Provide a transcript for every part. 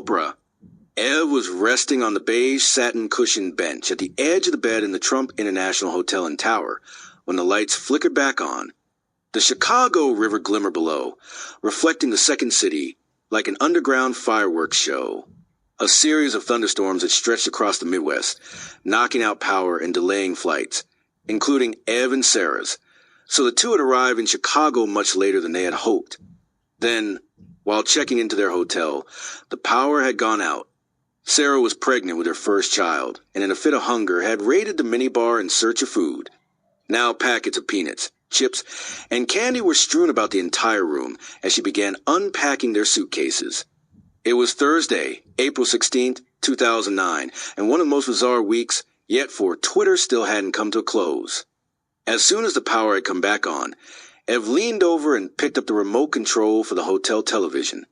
Oprah. Ev was resting on the beige satin cushioned bench at the edge of the bed in the Trump International Hotel and Tower when the lights flickered back on. The Chicago River glimmered below, reflecting the second city like an underground fireworks show. A series of thunderstorms had stretched across the Midwest, knocking out power and delaying flights, including Ev and Sarah's, so the two had arrived in Chicago much later than they had hoped. Then, while checking into their hotel, the power had gone out. Sarah was pregnant with her first child, and in a fit of hunger had raided the minibar in search of food. Now packets of peanuts, chips, and candy were strewn about the entire room as she began unpacking their suitcases. It was Thursday, April 16th, 2009, and one of the most bizarre weeks, yet for Twitter still hadn't come to a close. As soon as the power had come back on, Ev leaned over and picked up the remote control for the hotel television.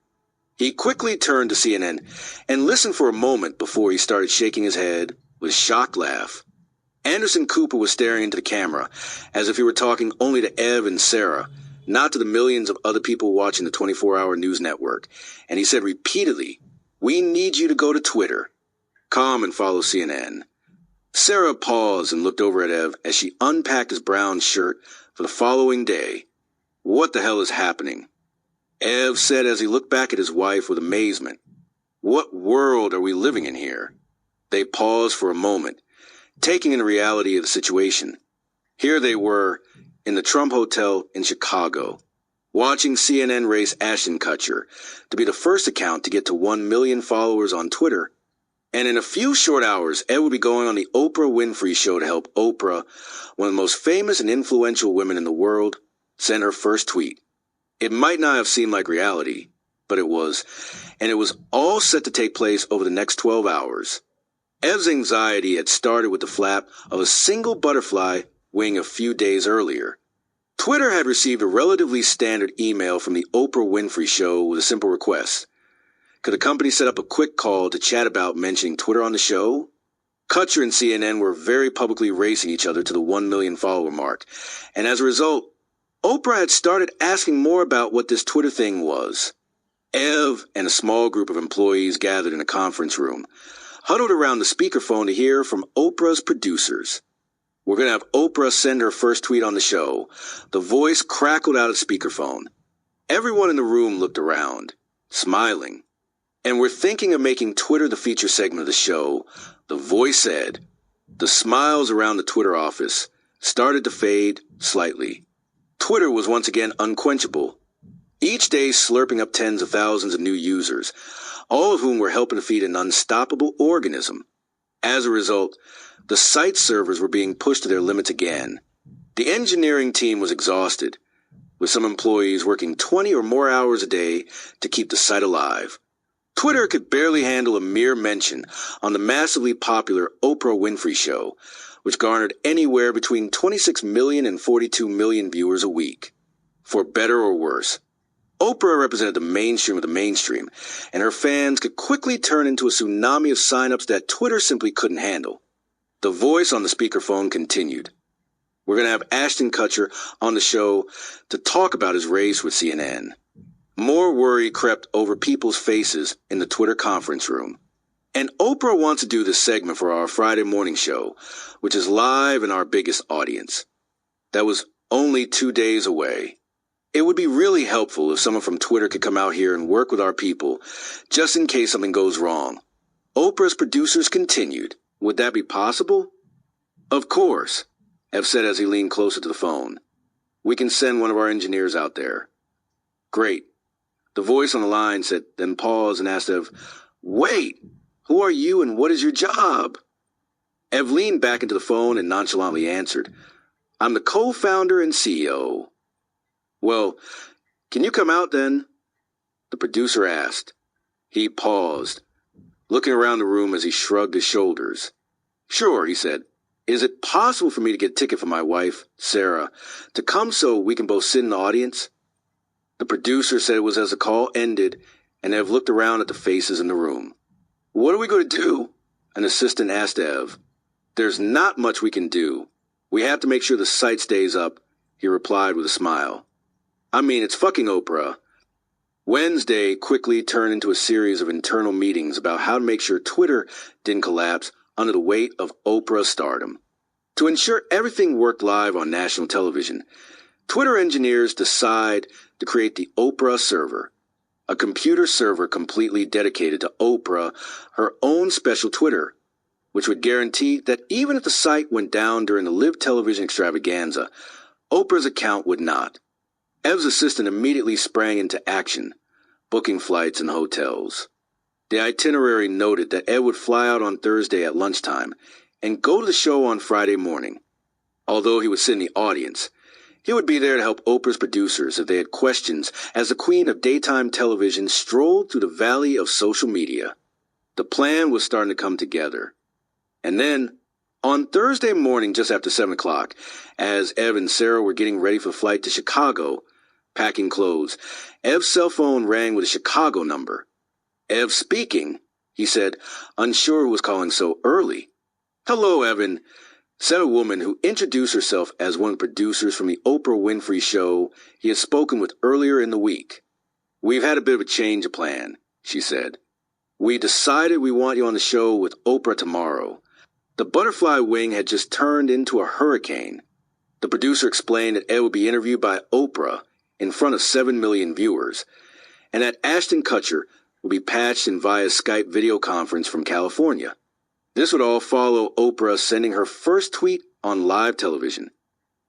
He quickly turned to CNN and listened for a moment before he started shaking his head with a shocked laugh. Anderson Cooper was staring into the camera as if he were talking only to Ev and Sarah, not to the millions of other people watching the 24-hour news network, and he said repeatedly, "We need you to go to Twitter. Come and follow CNN." Sarah paused and looked over at Ev as she unpacked his brown shirt for the following day. "What the hell is happening?" Ev said as he looked back at his wife with amazement. "What world are we living in here?" They paused for a moment, taking in the reality of the situation. Here they were, in the Trump Hotel in Chicago, watching CNN race Ashton Kutcher to be the first account to get to 1 million followers on Twitter. And in a few short hours, Ed would be going on the Oprah Winfrey Show to help Oprah, one of the most famous and influential women in the world, send her first tweet. It might not have seemed like reality, but it was, and it was all set to take place over the next 12 hours. Ev's anxiety had started with the flap of a single butterfly wing a few days earlier. Twitter had received a relatively standard email from the Oprah Winfrey Show with a simple request. Could the company set up a quick call to chat about mentioning Twitter on the show? Kutcher and CNN were very publicly racing each other to the 1 million follower mark, and as a result, Oprah had started asking more about what this Twitter thing was. Ev and a small group of employees gathered in a conference room, huddled around the speakerphone to hear from Oprah's producers. "We're going to have Oprah send her first tweet on the show." The voice crackled out of speakerphone. Everyone in the room looked around, smiling. "And we're thinking of making Twitter the feature segment of the show," the voice said. The smiles around the Twitter office started to fade slightly. Twitter was once again unquenchable, each day slurping up tens of thousands of new users, all of whom were helping to feed an unstoppable organism. As a result, the site's servers were being pushed to their limits again. The engineering team was exhausted, with some employees working 20 or more hours a day to keep the site alive. Twitter could barely handle a mere mention on the massively popular Oprah Winfrey Show, which garnered anywhere between 26 million and 42 million viewers a week. For better or worse, Oprah represented the mainstream of the mainstream, and her fans could quickly turn into a tsunami of signups that Twitter simply couldn't handle. The voice on the speakerphone continued. "We're going to have Ashton Kutcher on the show to talk about his race with CNN." More worry crept over people's faces in the Twitter conference room. "And Oprah wants to do this segment for our Friday morning show, which is live in our biggest audience." That was only 2 days away. "It would be really helpful if someone from Twitter could come out here and work with our people, just in case something goes wrong." Oprah's producers continued. "Would that be possible?" "Of course," Ev said as he leaned closer to the phone. "We can send one of our engineers out there." "Great." The voice on the line said, then paused and asked Ev, "Wait, who are you and what is your job?" Ev leaned back into the phone and nonchalantly answered, "I'm the co-founder and CEO." "Well, can you come out then?" the producer asked. He paused, looking around the room as he shrugged his shoulders. "Sure," he said. "Is it possible for me to get a ticket for my wife, Sarah, to come so we can both sit in the audience?" The producer said it was as the call ended, and Ev looked around at the faces in the room. "What are we going to do?" an assistant asked Ev. "There's not much we can do. We have to make sure the site stays up," he replied with a smile. "I mean, it's fucking Oprah." Wednesday quickly turned into a series of internal meetings about how to make sure Twitter didn't collapse under the weight of Oprah stardom. To ensure everything worked live on national television, Twitter engineers decide to create the Oprah server, a computer server completely dedicated to Oprah, her own special Twitter, which would guarantee that even if the site went down during the live television extravaganza, Oprah's account would not. Ev's assistant immediately sprang into action, booking flights and hotels. The itinerary noted that Ev would fly out on Thursday at lunchtime and go to the show on Friday morning. Although he would sit in the audience, he would be there to help Oprah's producers if they had questions as the queen of daytime television strolled through the valley of social media. The plan was starting to come together. And then, on Thursday morning just after 7 o'clock, as Ev and Sarah were getting ready for flight to Chicago, packing clothes, Ev's cell phone rang with a Chicago number. Ev speaking, he said, unsure who was calling so early. "Hello, Evan," said a woman who introduced herself as one of the producers from the Oprah Winfrey show he had spoken with earlier in the week. "We've had a bit of a change of plan," she said. "We decided we want you on the show with Oprah tomorrow. The butterfly wing had just turned into a hurricane." The producer explained that Ed would be interviewed by Oprah in front of 7 million viewers, and that Ashton Kutcher would be patched in via Skype video conference from California. This would all follow Oprah sending her first tweet on live television.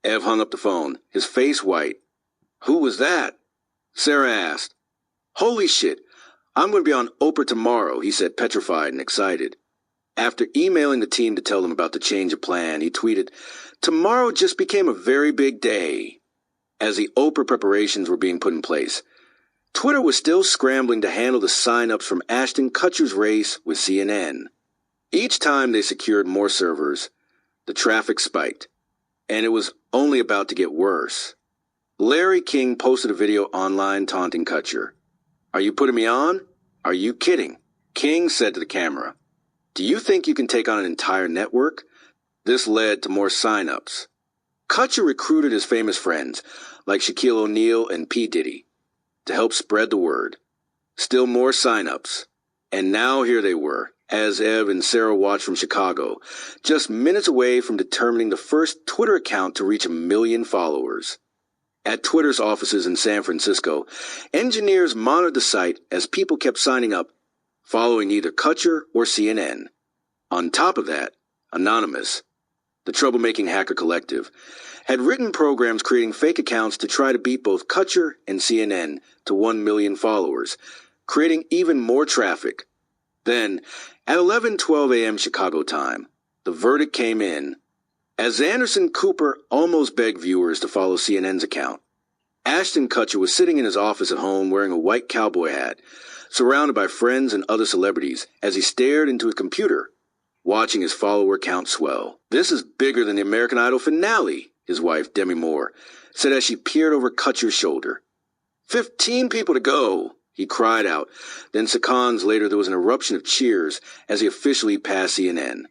Ev hung up the phone, his face white. "Who was that?" Sarah asked. "Holy shit, I'm going to be on Oprah tomorrow," he said, petrified and excited. After emailing the team to tell them about the change of plan, he tweeted, "Tomorrow just became a very big day." As the Oprah preparations were being put in place, Twitter was still scrambling to handle the sign-ups from Ashton Kutcher's race with CNN. Each time they secured more servers, the traffic spiked, and it was only about to get worse. Larry King posted a video online taunting Kutcher. "Are you putting me on? Are you kidding?" King said to the camera, "Do you think you can take on an entire network?" This led to more sign-ups. Kutcher recruited his famous friends, like Shaquille O'Neal and P. Diddy, to help spread the word. Still more sign-ups. And now here they were, as Ev and Sarah watched from Chicago, just minutes away from determining the first Twitter account to reach 1 million followers. At Twitter's offices in San Francisco, engineers monitored the site as people kept signing up, following either Kutcher or CNN. On top of that, Anonymous, the troublemaking hacker collective, had written programs creating fake accounts to try to beat both Kutcher and CNN to 1 million followers, creating even more traffic. Then, at 11:12 a.m. Chicago time, the verdict came in, as Anderson Cooper almost begged viewers to follow CNN's account. Ashton Kutcher was sitting in his office at home wearing a white cowboy hat, surrounded by friends and other celebrities, as he stared into his computer, watching his follower count swell. "This is bigger than the American Idol finale," his wife, Demi Moore, said as she peered over Kutcher's shoulder. 15 people to go, he cried out. Then seconds later there was an eruption of cheers as he officially passed CNN.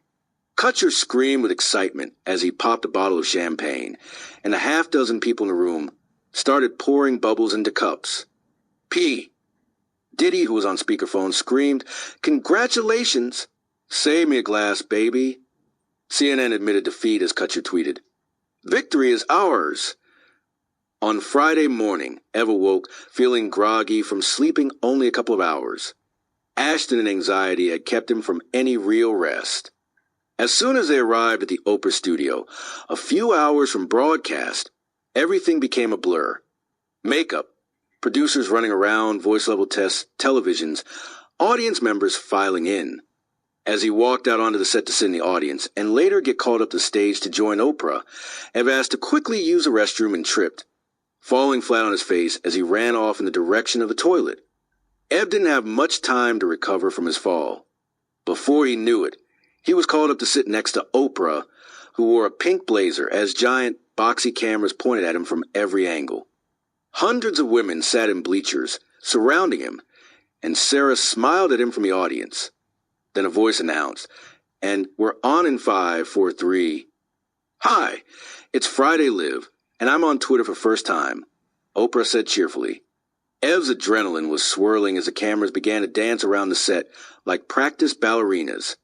Kutcher screamed with excitement as he popped a bottle of champagne, and a half-dozen people in the room started pouring bubbles into cups. P. Diddy, who was on speakerphone, screamed, "Congratulations! Save me a glass, baby." CNN admitted defeat as Kutcher tweeted, "Victory is ours." On Friday morning, Ev awoke feeling groggy from sleeping only a couple of hours. Ashton and anxiety had kept him from any real rest. As soon as they arrived at the Oprah studio, a few hours from broadcast, everything became a blur. Makeup, producers running around, voice-level tests, televisions, audience members filing in. As he walked out onto the set to sit in the audience and later get called up the stage to join Oprah, Ev asked to quickly use the restroom and tripped, falling flat on his face as he ran off in the direction of the toilet. Ev didn't have much time to recover from his fall. Before he knew it, he was called up to sit next to Oprah, who wore a pink blazer as giant, boxy cameras pointed at him from every angle. Hundreds of women sat in bleachers, surrounding him, and Sarah smiled at him from the audience. Then a voice announced, and we're on in 5, 4, 3. "Hi, it's Friday Live, and I'm on Twitter for first time," Oprah said cheerfully. Ev's adrenaline was swirling as the cameras began to dance around the set like practiced ballerinas.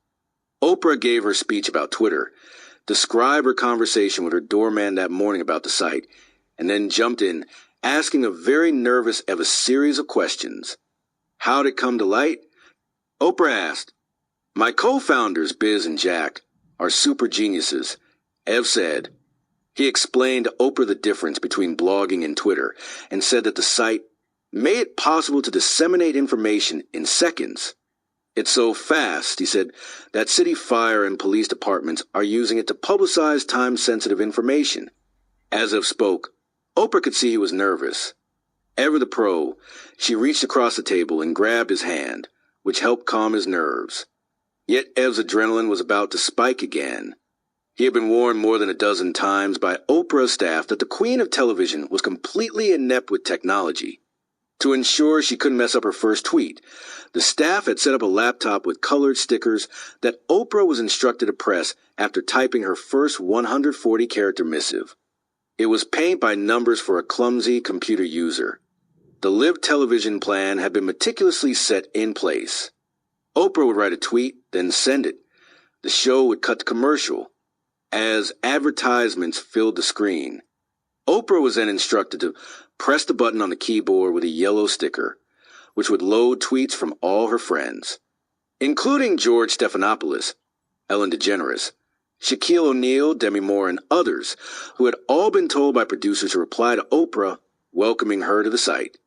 Oprah gave her speech about Twitter, described her conversation with her doorman that morning about the site, and then jumped in, asking a very nervous Ev a series of questions. How'd it come to light? Oprah asked. My co-founders, Biz and Jack, are super geniuses, Ev said. He explained to Oprah the difference between blogging and Twitter, and said that the site made it possible to disseminate information in seconds. It's so fast, he said, that city fire and police departments are using it to publicize time-sensitive information. As Ev spoke, Oprah could see he was nervous. Ever the pro, she reached across the table and grabbed his hand, which helped calm his nerves. Yet Ev's adrenaline was about to spike again. He had been warned more than a dozen times by Oprah's staff that the queen of television was completely inept with technology. To ensure she couldn't mess up her first tweet, the staff had set up a laptop with colored stickers that Oprah was instructed to press after typing her first 140-character missive. It was paint by numbers for a clumsy computer user. The live television plan had been meticulously set in place. Oprah would write a tweet, then send it. The show would cut to commercial as advertisements filled the screen. Oprah was then instructed to press the button on the keyboard with a yellow sticker, which would load tweets from all her friends, including George Stephanopoulos, Ellen DeGeneres, Shaquille O'Neal, Demi Moore, and others who had all been told by producers to reply to Oprah, welcoming her to the site.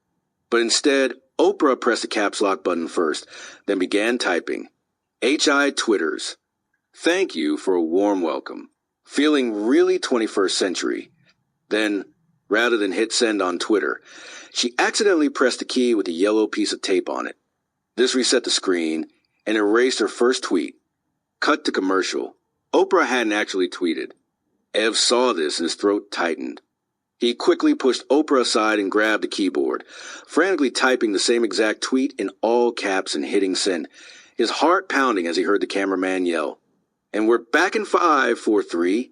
But instead, Oprah pressed the caps lock button first, then began typing, H.I. Twitters. Thank you for a warm welcome. Feeling really 21st century. Then, rather than hit send on Twitter, she accidentally pressed the key with a yellow piece of tape on it. This reset the screen and erased her first tweet. Cut to commercial. Oprah hadn't actually tweeted. Ev saw this and his throat tightened. He quickly pushed Oprah aside and grabbed the keyboard, frantically typing the same exact tweet in all caps and hitting send, his heart pounding as he heard the cameraman yell, And we're back in 5, 4, 3.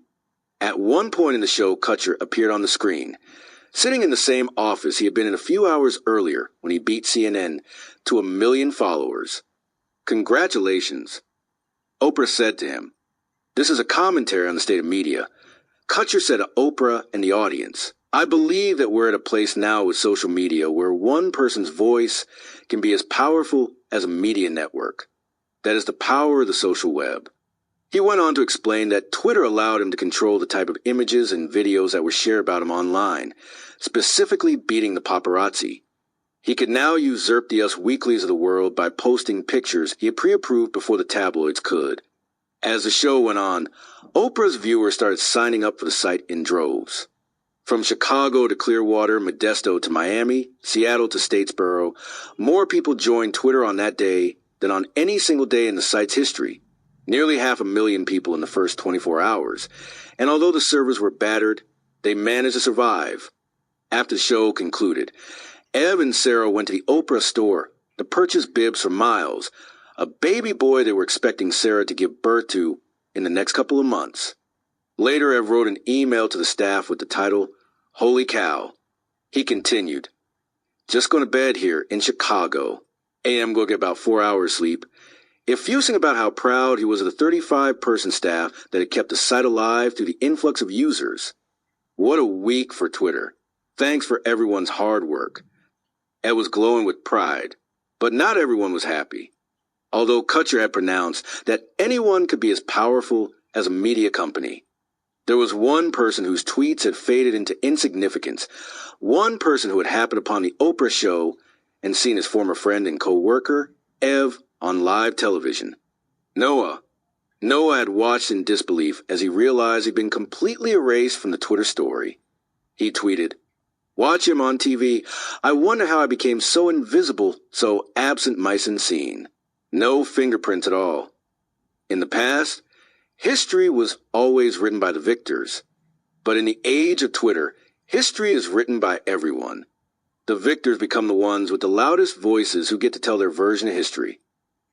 At one point in the show, Kutcher appeared on the screen, sitting in the same office he had been in a few hours earlier when he beat CNN to 1 million followers. Congratulations, Oprah said to him. This is a commentary on the state of media. Kutcher said to Oprah and the audience, I believe that we're at a place now with social media where one person's voice can be as powerful as a media network. That is the power of the social web. He went on to explain that Twitter allowed him to control the type of images and videos that were shared about him online, specifically beating the paparazzi. He could now usurp the Us Weeklies of the world by posting pictures he had pre-approved before the tabloids could. As the show went on, Oprah's viewers started signing up for the site in droves. From Chicago to Clearwater, Modesto to Miami, Seattle to Statesboro, more people joined Twitter on that day than on any single day in the site's history. Nearly 500,000 people in the first 24 hours, and although the servers were battered, they managed to survive. After the show concluded, Ev and Sarah went to the Oprah store to purchase bibs for Miles, a baby boy they were expecting Sarah to give birth to in the next couple of months. Later, Ev wrote an email to the staff with the title, Holy Cow. He continued, Just going to bed here in Chicago. AM go get about 4 hours sleep. Effusing about how proud he was of the 35-person staff that had kept the site alive through the influx of users. What a week for Twitter. Thanks for everyone's hard work. Ed was glowing with pride, but not everyone was happy. Although Kutcher had pronounced that anyone could be as powerful as a media company. There was one person whose tweets had faded into insignificance, one person who had happened upon the Oprah show and seen his former friend and co-worker, Ev, on live television. Noah had watched in disbelief as he realized he'd been completely erased from the Twitter story. He tweeted, Watch him on TV. I wonder how I became so invisible, so absent mice unseen. No fingerprints at all. In the past, history was always written by the victors. But in the age of Twitter, history is written by everyone. The victors become the ones with the loudest voices who get to tell their version of history.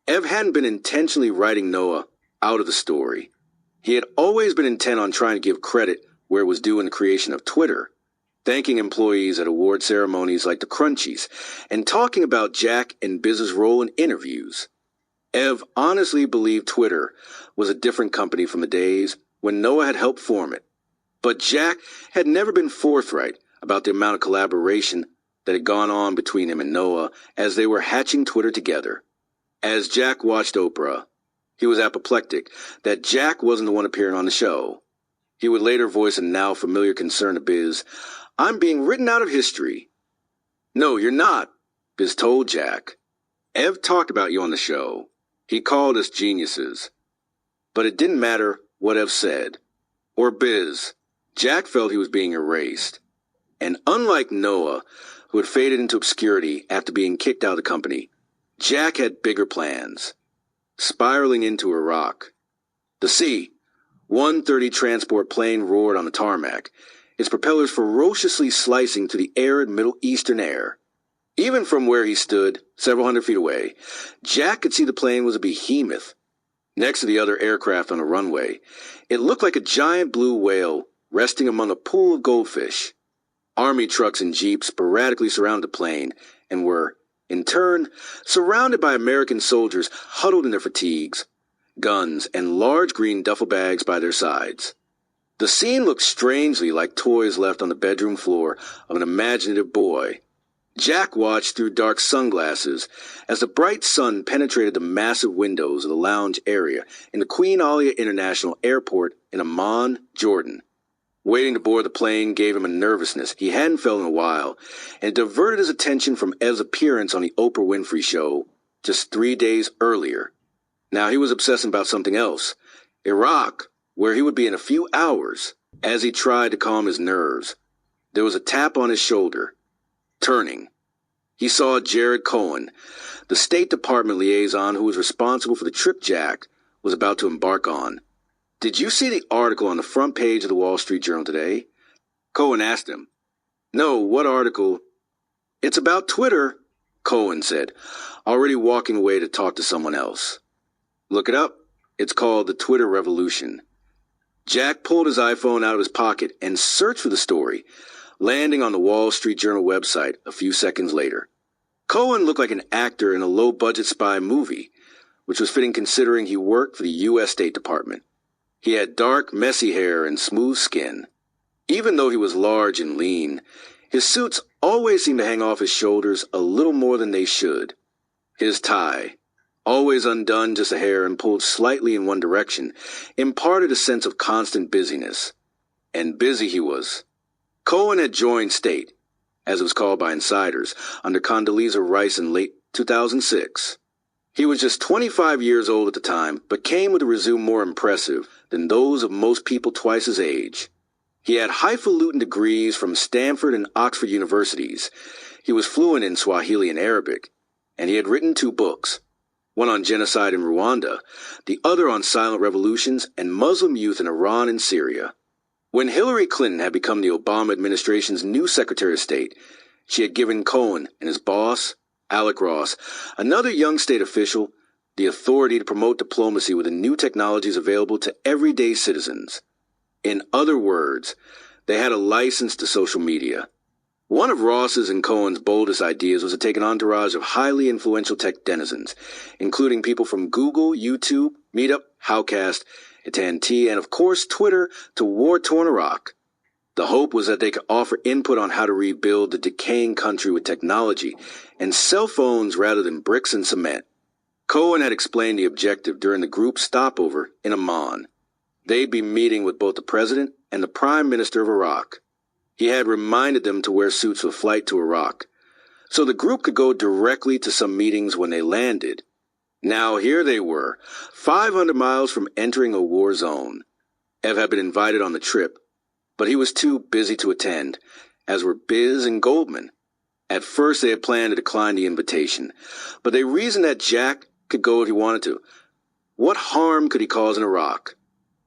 Ev hadn't been intentionally writing Noah out of the story. He had always been intent on trying to give credit where it was due in the creation of Twitter. thanking employees at award ceremonies like the Crunchies, and talking about Jack and Biz's role in interviews. Ev honestly believed Twitter was a different company from the days when Noah had helped form it. But Jack had never been forthright about the amount of collaboration that had gone on between him and Noah as they were hatching Twitter together. As Jack watched Oprah, he was apoplectic that Jack wasn't the one appearing on the show. He would later voice a now familiar concern to Biz, "I'm being written out of history." "No, you're not," Biz told Jack. "Ev talked about you on the show. He called us geniuses." But it didn't matter what Ev said. Or Biz. Jack felt he was being erased. And unlike Noah, who had faded into obscurity after being kicked out of the company, Jack had bigger plans. Spiraling into Iraq. The C-130 transport plane roared on the tarmac, its propellers ferociously slicing through the arid Middle Eastern air. Even from where he stood, several hundred feet away, Jack could see the plane was a behemoth. Next to the other aircraft on the runway, it looked like a giant blue whale resting among a pool of goldfish. Army trucks and jeeps sporadically surrounded the plane and were, in turn, surrounded by American soldiers huddled in their fatigues, guns, and large green duffel bags by their sides. The scene looked strangely like toys left on the bedroom floor of an imaginative boy. Jack watched through dark sunglasses as the bright sun penetrated the massive windows of the lounge area in the Queen Alia International Airport in Amman, Jordan. Waiting to board the plane gave him a nervousness he hadn't felt in a while, and it diverted his attention from Ev's appearance on the Oprah Winfrey Show just 3 days earlier. Now he was obsessing about something else, Iraq, where he would be in a few hours. As he tried to calm his nerves, there was a tap on his shoulder. Turning, he saw Jared Cohen, the State Department liaison who was responsible for the trip Jack was about to embark on. "Did you see the article on the front page of the Wall Street Journal today?" Cohen asked him. "No, what article?" "It's about Twitter," Cohen said, already walking away to talk to someone else. "Look it up. It's called the Twitter Revolution." Jack pulled his iPhone out of his pocket and searched for the story, landing on the Wall Street Journal website a few seconds later. Cohen looked like an actor in a low-budget spy movie, which was fitting considering he worked for the U.S. State Department. He had dark, messy hair and smooth skin. Even though he was large and lean, his suits always seemed to hang off his shoulders a little more than they should. His tie, always undone just a hair and pulled slightly in one direction, imparted a sense of constant busyness. And busy he was. Cohen had joined State, as it was called by insiders, under Condoleezza Rice in late 2006. He was just 25 years old at the time, but came with a resume more impressive than those of most people twice his age. He had highfalutin degrees from Stanford and Oxford universities. He was fluent in Swahili and Arabic, and he had written 2 books, one on genocide in Rwanda, the other on silent revolutions and Muslim youth in Iran and Syria. When Hillary Clinton had become the Obama administration's new Secretary of State, she had given Cohen and his boss, Alec Ross, another young state official, the authority to promote diplomacy with the new technologies available to everyday citizens. In other words, they had a license to social media. One of Ross's and Cohen's boldest ideas was to take an entourage of highly influential tech denizens, including people from Google, YouTube, Meetup, Howcast, AT&T, and of course Twitter, to war-torn Iraq. The hope was that they could offer input on how to rebuild the decaying country with technology and cell phones rather than bricks and cement. Cohen had explained the objective during the group's stopover in Amman. They'd be meeting with both the president and the prime minister of Iraq. He had reminded them to wear suits for flight to Iraq, so the group could go directly to some meetings when they landed. Now here they were, 500 miles from entering a war zone. Ev had been invited on the trip, but he was too busy to attend, as were Biz and Goldman. At first they had planned to decline the invitation, but they reasoned that Jack could go if he wanted to. What harm could he cause in Iraq?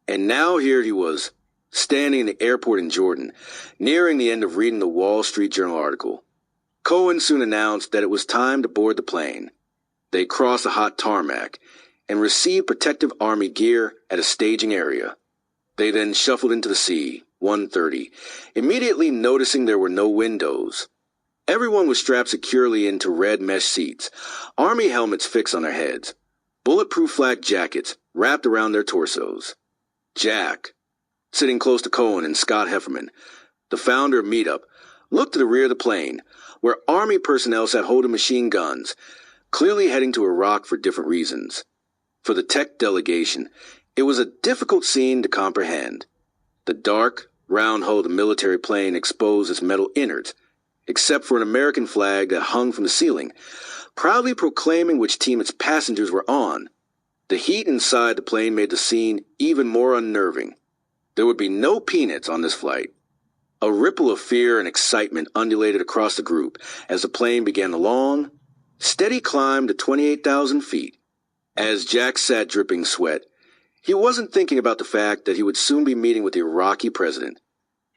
And now here he was, standing in the airport in Jordan, nearing the end of reading the Wall Street Journal article. Cohen soon announced that it was time to board the plane. They crossed the hot tarmac and received protective army gear at a staging area. They then shuffled into the sea. 1:30, immediately noticing there were no windows. Everyone was strapped securely into red mesh seats, army helmets fixed on their heads, bulletproof flak jackets wrapped around their torsos. Jack, sitting close to Cohen and Scott Hefferman, the founder of Meetup, looked to the rear of the plane, where Army personnel sat holding machine guns, clearly heading to Iraq for different reasons. For the tech delegation, it was a difficult scene to comprehend. The dark, round hull of the military plane exposed its metal innards, except for an American flag that hung from the ceiling, proudly proclaiming which team its passengers were on. The heat inside the plane made the scene even more unnerving. There would be no peanuts on this flight. A ripple of fear and excitement undulated across the group as the plane began the long, steady climb to 28,000 feet. As Jack sat dripping sweat, he wasn't thinking about the fact that he would soon be meeting with the Iraqi president.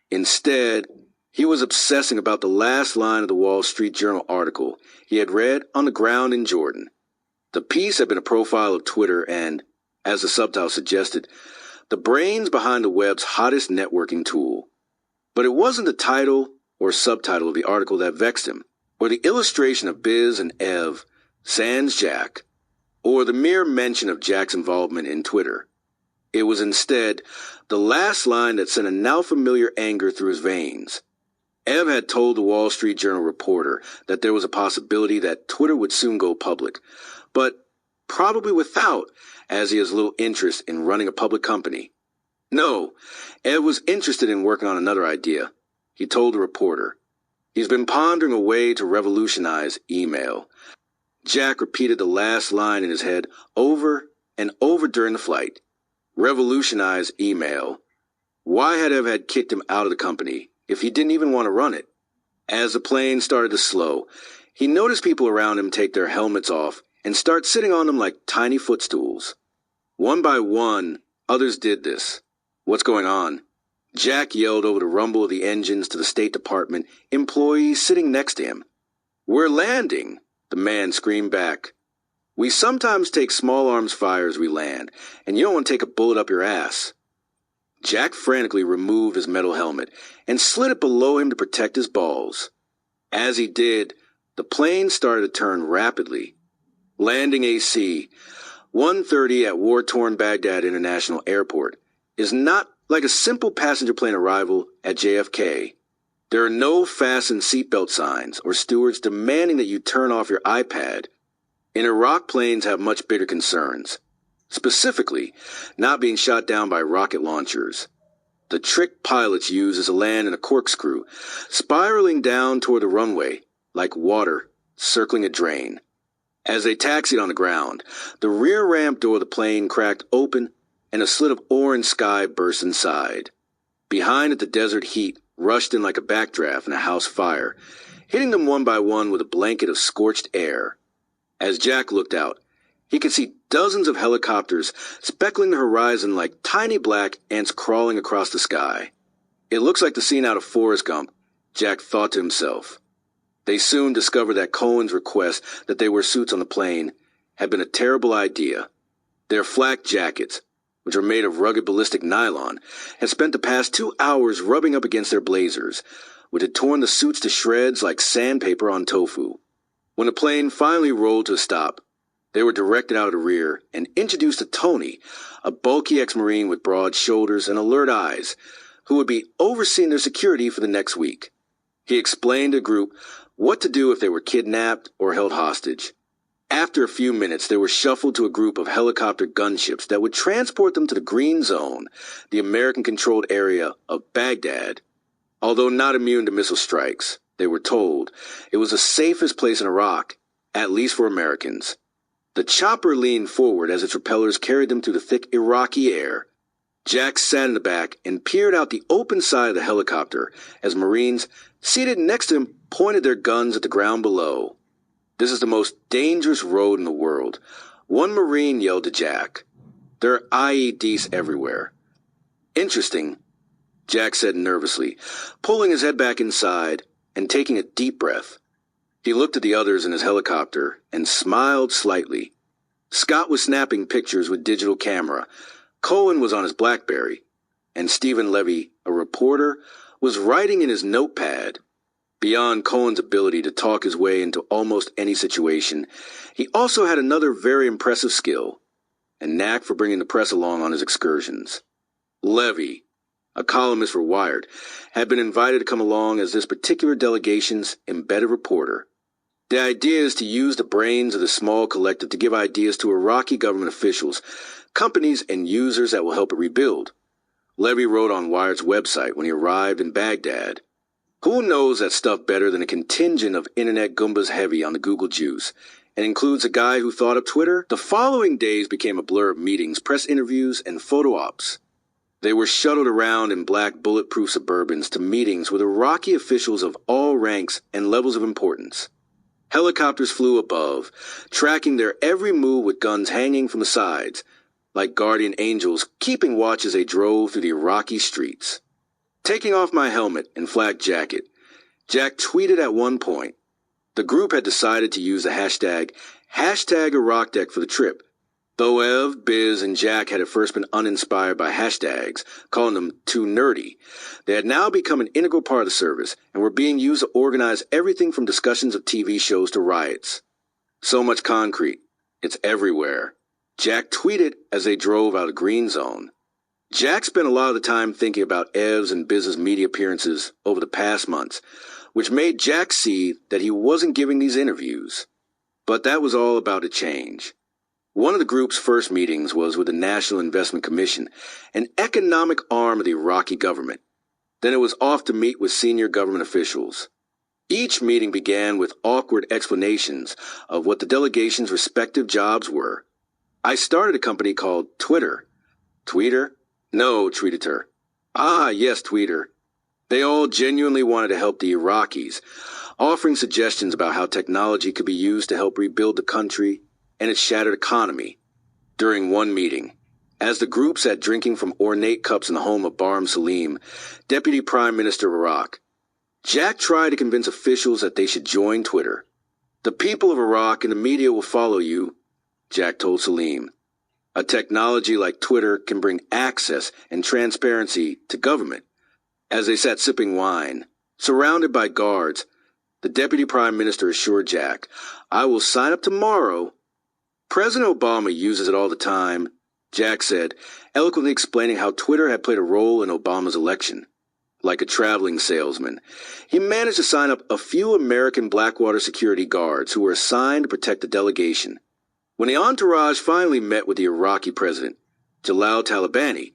Instead, he was obsessing about the last line of the Wall Street Journal article he had read on the ground in Jordan. The piece had been a profile of Twitter and, as the subtitle suggested, the brains behind the web's hottest networking tool. But it wasn't the title or subtitle of the article that vexed him, or the illustration of Biz and Ev, sans Jack, or the mere mention of Jack's involvement in Twitter. It was instead the last line that sent a now familiar anger through his veins. Ev had told the Wall Street Journal reporter that there was a possibility that Twitter would soon go public, but probably without, as he has little interest in running a public company. No, Ev was interested in working on another idea, he told the reporter. He's been pondering a way to revolutionize email. Jack repeated the last line in his head over and over during the flight. Revolutionize email. Why had Ev had kicked him out of the company if he didn't even want to run it? As the plane started to slow, he noticed people around him take their helmets off and start sitting on them like tiny footstools. One by one, others did this. What's going on? Jack yelled over the rumble of the engines to the State Department employees sitting next to him. We're landing, the man screamed back. We sometimes take small arms fire as we land, and you don't want to take a bullet up your ass. Jack frantically removed his metal helmet and slid it below him to protect his balls. As he did, the plane started to turn rapidly. Landing AC, 1:30 at war-torn Baghdad International Airport, is not like a simple passenger plane arrival at JFK. There are no fasten seatbelt signs or stewards demanding that you turn off your iPad. In Iraq, planes have much bigger concerns. Specifically, not being shot down by rocket launchers. The trick pilots use is to land in a corkscrew, spiraling down toward the runway, like water circling a drain. As they taxied on the ground, the rear ramp door of the plane cracked open and a slit of orange sky burst inside. Behind it, the desert heat rushed in like a backdraft in a house fire, hitting them one by one with a blanket of scorched air. As Jack looked out, he could see dozens of helicopters speckling the horizon like tiny black ants crawling across the sky. It looks like the scene out of Forrest Gump, Jack thought to himself. They soon discovered that Cohen's request that they wear suits on the plane had been a terrible idea. Their flak jackets, which are made of rugged ballistic nylon, had spent the past 2 hours rubbing up against their blazers, which had torn the suits to shreds like sandpaper on tofu. When the plane finally rolled to a stop, they were directed out of the rear and introduced to Tony, a bulky ex-Marine with broad shoulders and alert eyes, who would be overseeing their security for the next week. He explained to the group what to do if they were kidnapped or held hostage. After a few minutes, they were shuffled to a group of helicopter gunships that would transport them to the Green Zone, the American-controlled area of Baghdad. Although not immune to missile strikes, they were told it was the safest place in Iraq, at least for Americans. The chopper leaned forward as its propellers carried them through the thick Iraqi air. Jack sat in the back and peered out the open side of the helicopter as Marines seated next to him pointed their guns at the ground below. This is the most dangerous road in the world, one Marine yelled to Jack. There are IEDs everywhere. Interesting, Jack said nervously, pulling his head back inside and taking a deep breath. He looked at the others in his helicopter and smiled slightly. Scott was snapping pictures with digital camera. Cohen was on his BlackBerry, and Stephen Levy, a reporter, was writing in his notepad. Beyond Cohen's ability to talk his way into almost any situation, he also had another very impressive skill, a knack for bringing the press along on his excursions. Levy, a columnist for Wired, had been invited to come along as this particular delegation's embedded reporter. The idea is to use the brains of the small collective to give ideas to Iraqi government officials, companies, and users that will help it rebuild. Levy wrote on Wired's website when he arrived in Baghdad. Who knows that stuff better than a contingent of internet goombas heavy on the Google juice, and includes a guy who thought up Twitter? The following days became a blur of meetings, press interviews, and photo ops. They were shuttled around in black bulletproof Suburbans to meetings with Iraqi officials of all ranks and levels of importance. Helicopters flew above, tracking their every move with guns hanging from the sides, like guardian angels keeping watch as they drove through the Iraqi streets. Taking off my helmet and flak jacket, Jack tweeted at one point, the group had decided to use the hashtag #IraqDeck for the trip. Though Ev, Biz, and Jack had at first been uninspired by hashtags, calling them too nerdy, they had now become an integral part of the service and were being used to organize everything from discussions of TV shows to riots. So much concrete. It's everywhere. Jack tweeted as they drove out of Green Zone. Jack spent a lot of the time thinking about Ev's and Biz's media appearances over the past months, which made Jack see that he wasn't giving these interviews. But that was all about to change. One of the group's first meetings was with the National Investment Commission, an economic arm of the Iraqi government. Then it was off to meet with senior government officials. Each meeting began with awkward explanations of what the delegation's respective jobs were. I started a company called Twitter. Tweeter? No, Tweeter. Ah, yes, Tweeter. They all genuinely wanted to help the Iraqis, offering suggestions about how technology could be used to help rebuild the country and its shattered economy. During one meeting, as the group sat drinking from ornate cups in the home of Barham Salim, Deputy Prime Minister of Iraq, Jack tried to convince officials that they should join Twitter. The people of Iraq and the media will follow you, Jack told Salim. A technology like Twitter can bring access and transparency to government. As they sat sipping wine, surrounded by guards, the Deputy Prime Minister assured Jack, I will sign up tomorrow. President Obama uses it all the time, Jack said, eloquently explaining how Twitter had played a role in Obama's election. Like a traveling salesman, he managed to sign up a few American Blackwater security guards who were assigned to protect the delegation. When the entourage finally met with the Iraqi president, Jalal Talabani,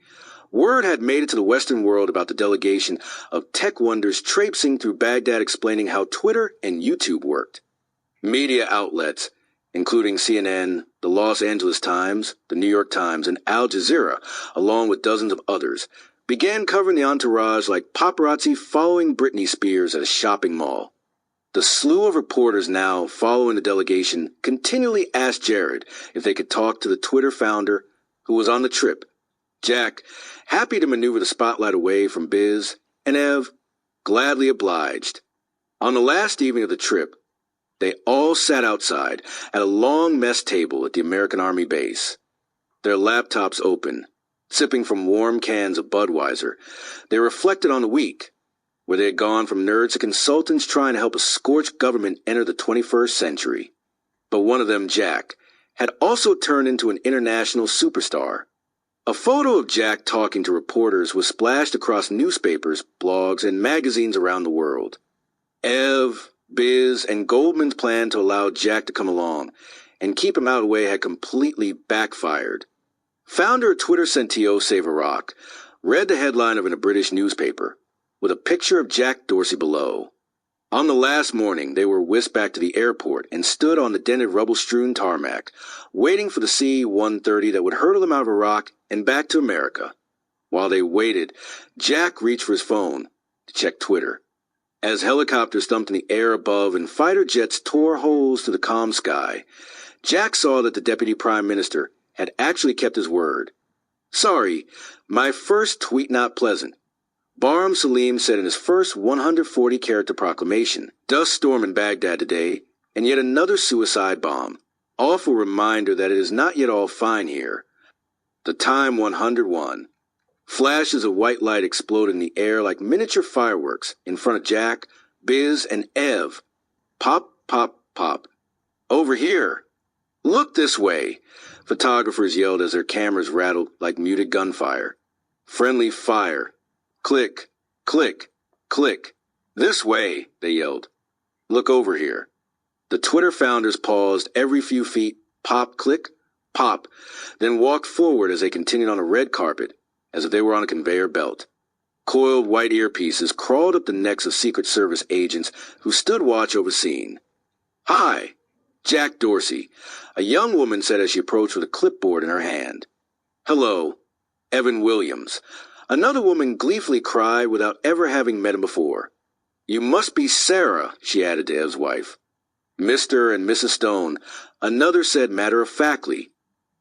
word had made it to the Western world about the delegation of tech wonders traipsing through Baghdad explaining how Twitter and YouTube worked. Media outlets, including CNN, the Los Angeles Times, the New York Times, and Al Jazeera, along with dozens of others, began covering the entourage like paparazzi following Britney Spears at a shopping mall. The slew of reporters now following the delegation continually asked Jared if they could talk to the Twitter founder who was on the trip. Jack, happy to maneuver the spotlight away from Biz, and Ev, gladly obliged. On the last evening of the trip, they all sat outside at a long mess table at the American Army base. Their laptops open, sipping from warm cans of Budweiser, they reflected on the week, where they had gone from nerds to consultants trying to help a scorched government enter the 21st century. But one of them, Jack, had also turned into an international superstar. A photo of Jack talking to reporters was splashed across newspapers, blogs, and magazines around the world. Ev, Biz, and Goldman's plan to allow Jack to come along and keep him out of the way had completely backfired. Founder of Twitter Centio Save Iraq read the headline of in a British newspaper, with a picture of Jack Dorsey below. On the last morning, they were whisked back to the airport and stood on the dented rubble-strewn tarmac, waiting for the C-130 that would hurtle them out of Iraq and back to America. While they waited, Jack reached for his phone to check Twitter. As helicopters thumped in the air above and fighter jets tore holes through the calm sky, Jack saw that the Deputy Prime Minister had actually kept his word. Sorry, my first tweet not pleasant. Barham Salim said in his first 140-character proclamation, dust storm in Baghdad today, and yet another suicide bomb. Awful reminder that it is not yet all fine here. The time 101. Flashes of white light exploded in the air like miniature fireworks in front of Jack, Biz, and Ev. Pop, pop, pop. Over here. Look this way. Photographers yelled as their cameras rattled like muted gunfire. Friendly fire. Click, click, click. This way, they yelled. Look over here. The Twitter founders paused every few feet, pop, click, pop, then walked forward as they continued on a red carpet, as if they were on a conveyor belt. Coiled white earpieces crawled up the necks of Secret Service agents who stood watch over scene. Hi, Jack Dorsey, a young woman said as she approached with a clipboard in her hand. Hello, Evan Williams. Another woman gleefully cried without ever having met him before. You must be Sarah, she added to Ev's wife. Mr. and Mrs. Stone, another said matter-of-factly.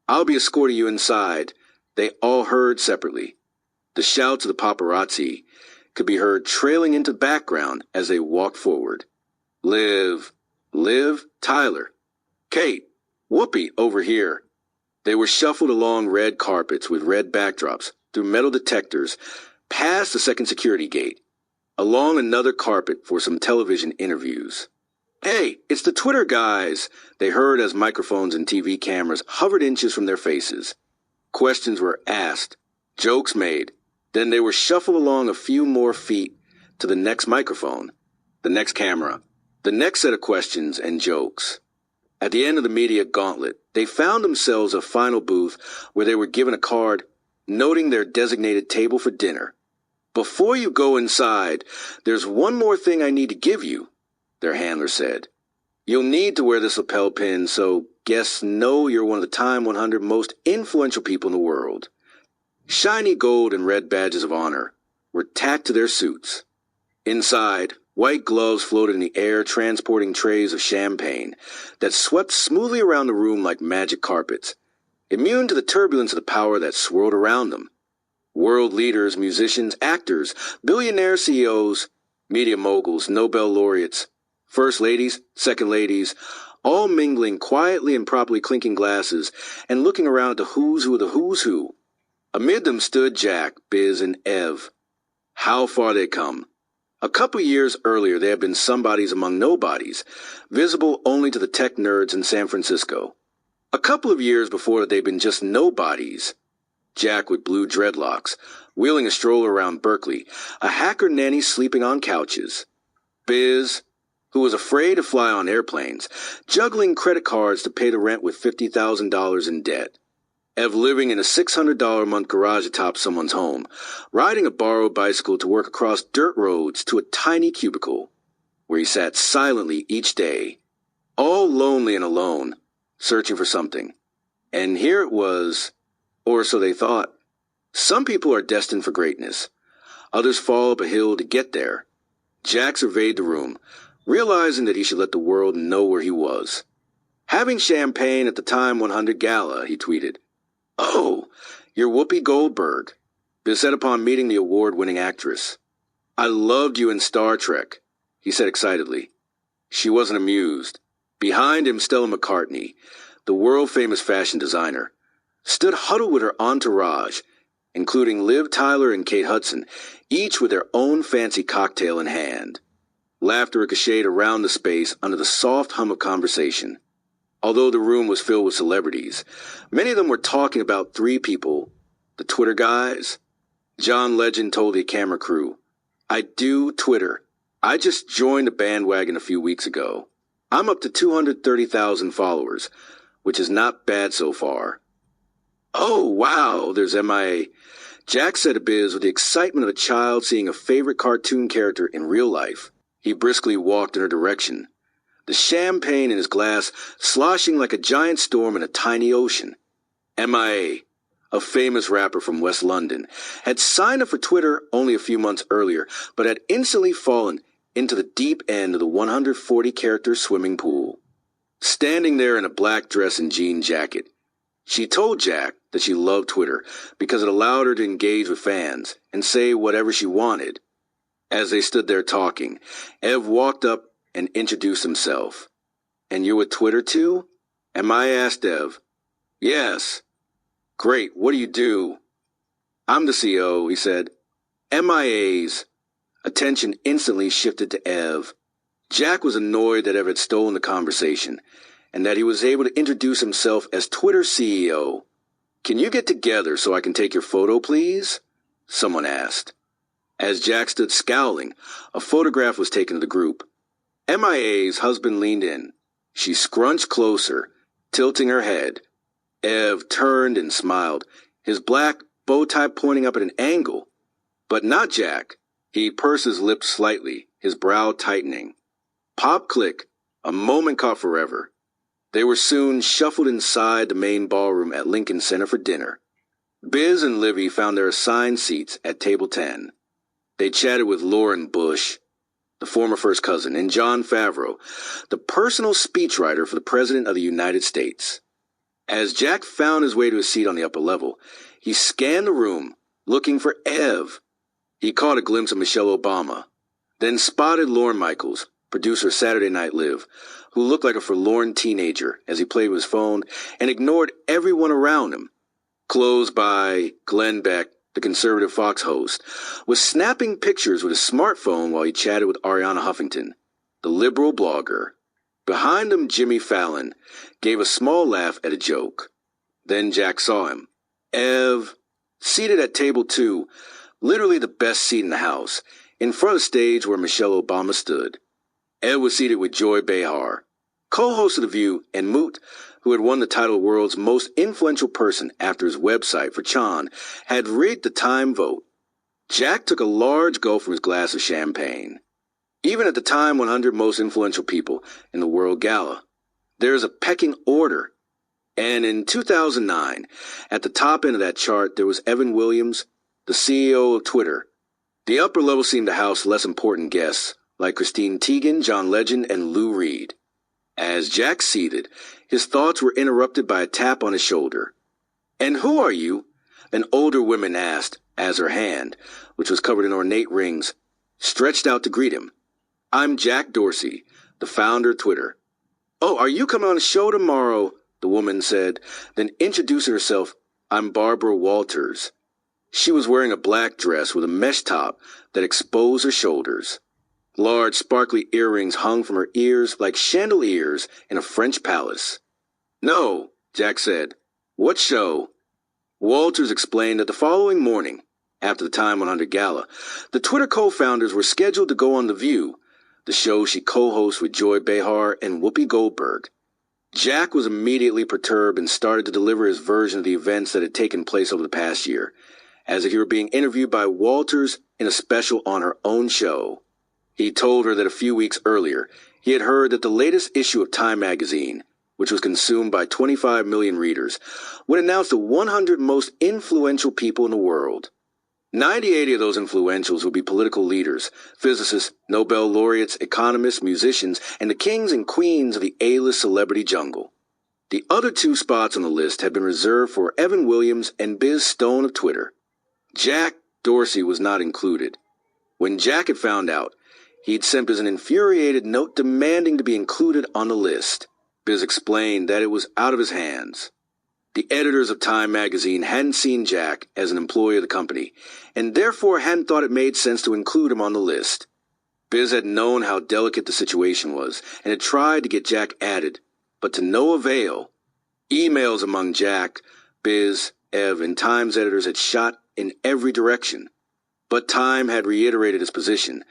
I'll be escorting you inside. They all heard separately. The shouts of the paparazzi could be heard trailing into the background as they walked forward. Liv, Tyler, Kate, Whoopi, over here. They were shuffled along red carpets with red backdrops, through metal detectors, past the second security gate, along another carpet for some television interviews. Hey, it's the Twitter guys, they heard as microphones and TV cameras hovered inches from their faces. Questions were asked, jokes made, then they were shuffled along a few more feet to the next microphone, the next camera, the next set of questions and jokes. At the end of the media gauntlet, they found themselves a final booth where they were given a card noting their designated table for dinner. Before you go inside, there's one more thing I need to give you, their handler said. You'll need to wear this lapel pin so guests know you're one of the Time 100 most influential people in the world. Shiny gold and red badges of honor were tacked to their suits. Inside, white gloves floated in the air transporting trays of champagne that swept smoothly around the room like magic carpets, immune to the turbulence of the power that swirled around them. World leaders, musicians, actors, billionaire CEOs, media moguls, Nobel laureates, first ladies, second ladies, all mingling quietly and properly clinking glasses and looking around at the who's who of the who's who. Amid them stood Jack, Biz, and Ev. How far they'd come. A couple years earlier, they had been somebodies among nobodies, visible only to the tech nerds in San Francisco. A couple of years before that, they'd been just nobodies. Jack with blue dreadlocks, wheeling a stroller around Berkeley, a hacker nanny sleeping on couches. Biz, who was afraid to fly on airplanes, juggling credit cards to pay the rent with $50,000 in debt. Ev living in a $600 a month garage atop someone's home, riding a borrowed bicycle to work across dirt roads to a tiny cubicle, where he sat silently each day, all lonely and alone, searching for something. And here it was, or so they thought. Some people are destined for greatness. Others fall up a hill to get there. Jack surveyed the room, realizing that he should let the world know where he was. Having champagne at the Time 100 Gala, he tweeted. Oh, you're Whoopi Goldberg. Biz said upon meeting the award-winning actress. I loved you in Star Trek, he said excitedly. She wasn't amused. Behind him, Stella McCartney, the world-famous fashion designer, stood huddled with her entourage, including Liv Tyler and Kate Hudson, each with their own fancy cocktail in hand. Laughter ricocheted around the space under the soft hum of conversation. Although the room was filled with celebrities, many of them were talking about three people, the Twitter guys. John Legend told the camera crew, I do Twitter. I just joined the bandwagon a few weeks ago. I'm up to 230,000 followers, which is not bad so far. Oh, wow, there's MIA. Jack said to Biz with the excitement of a child seeing a favorite cartoon character in real life. He briskly walked in her direction, the champagne in his glass sloshing like a giant storm in a tiny ocean. MIA, a famous rapper from West London, had signed up for Twitter only a few months earlier, but had instantly fallen into the deep end of the 140-character swimming pool. Standing there in a black dress and jean jacket, she told Jack that she loved Twitter because it allowed her to engage with fans and say whatever she wanted. As they stood there talking, Ev walked up and introduced himself. And you're with Twitter too? I asked Ev. Yes. Great, what do you do? "I'm the CEO," he said. "MIAs." Attention instantly shifted to Ev. Jack was annoyed that Ev had stolen the conversation, and that he was able to introduce himself as Twitter CEO. "Can you get together so I can take your photo, please?" someone asked. As Jack stood scowling, a photograph was taken of the group. MIA's husband leaned in. She scrunched closer, tilting her head. Ev turned and smiled, his black bow tie pointing up at an angle. But not Jack. He pursed his lips slightly, his brow tightening. Pop click, a moment caught forever. They were soon shuffled inside the main ballroom at Lincoln Center for dinner. Biz and Livy found their assigned seats at table 10. They chatted with Lauren Bush, the former first cousin, and John Favreau, the personal speechwriter for the President of the United States. As Jack found his way to a seat on the upper level, he scanned the room, looking for Ev. He caught a glimpse of Michelle Obama, then spotted Lorne Michaels, producer of Saturday Night Live, who looked like a forlorn teenager as he played with his phone and ignored everyone around him. Close by, Glenn Beck, the conservative Fox host, was snapping pictures with his smartphone while he chatted with Ariana Huffington, the liberal blogger. Behind him, Jimmy Fallon gave a small laugh at a joke. Then Jack saw him. Ev, seated at table 2, literally the best seat in the house, in front of the stage where Michelle Obama stood. Ev was seated with Joy Behar, co-host of The View, and Moot, who had won the title World's Most Influential Person after his website for Chan had rigged the Time vote. Jack took a large gulp from his glass of champagne. Even at the Time 100 Most Influential People in the World Gala, there is a pecking order. And in 2009, at the top end of that chart, there was Evan Williams, the CEO of Twitter. The upper level seemed to house less important guests, like Christine Teigen, John Legend, and Lou Reed. As Jack seated, his thoughts were interrupted by a tap on his shoulder. "And who are you?" an older woman asked, as her hand, which was covered in ornate rings, stretched out to greet him. "I'm Jack Dorsey, the founder of Twitter." "Oh, are you coming on a show tomorrow?" the woman said, then introducing herself. "I'm Barbara Walters." She was wearing a black dress with a mesh top that exposed her shoulders. Large, sparkly earrings hung from her ears like chandeliers in a French palace. "No," Jack said. "What show?" Walters explained that the following morning, after the Time 100 Gala, the Twitter co-founders were scheduled to go on The View, the show she co-hosts with Joy Behar and Whoopi Goldberg. Jack was immediately perturbed and started to deliver his version of the events that had taken place over the past year, as if he were being interviewed by Walters in a special on her own show. He told her that a few weeks earlier, he had heard that the latest issue of Time magazine, which was consumed by 25 million readers, would announce the 100 most influential people in the world. 98 of those influentials would be political leaders, physicists, Nobel laureates, economists, musicians, and the kings and queens of the A-list celebrity jungle. The other 2 spots on the list had been reserved for Evan Williams and Biz Stone of Twitter. Jack Dorsey was not included. When Jack had found out, he'd sent Biz an infuriated note demanding to be included on the list. Biz explained that it was out of his hands. The editors of Time magazine hadn't seen Jack as an employee of the company, and therefore hadn't thought it made sense to include him on the list. Biz had known how delicate the situation was, and had tried to get Jack added, but to no avail. Emails among Jack, Biz, Ev, and Time's editors had shot in every direction. But Time had reiterated its position,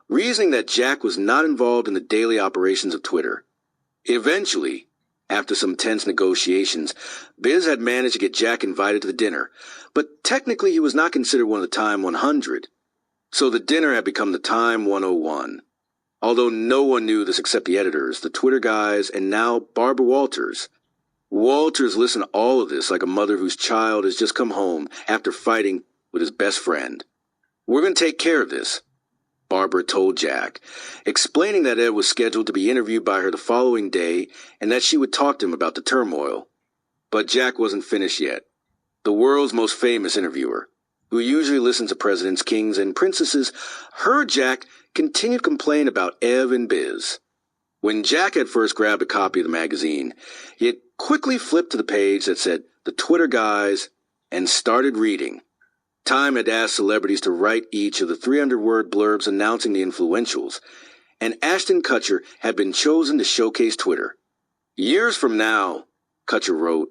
reasoning that Jack was not involved in the daily operations of Twitter. Eventually, after some tense negotiations, Biz had managed to get Jack invited to the dinner, but technically he was not considered one of the Time 100. So the dinner had become the Time 101. Although no one knew this except the editors, the Twitter guys, and now Barbara Walters. Walters listened to all of this like a mother whose child has just come home after fighting with his best friend. "We're going to take care of this," Barbara told Jack, explaining that Ed was scheduled to be interviewed by her the following day and that she would talk to him about the turmoil. But Jack wasn't finished yet. The world's most famous interviewer, who usually listens to presidents, kings, and princesses, heard Jack continue to complain about Ev and Biz. When Jack had first grabbed a copy of the magazine, he had quickly flipped to the page that said The Twitter Guys and started reading. Time had asked celebrities to write each of the 300-word blurbs announcing the influentials, and Ashton Kutcher had been chosen to showcase Twitter. Years from now, Kutcher wrote,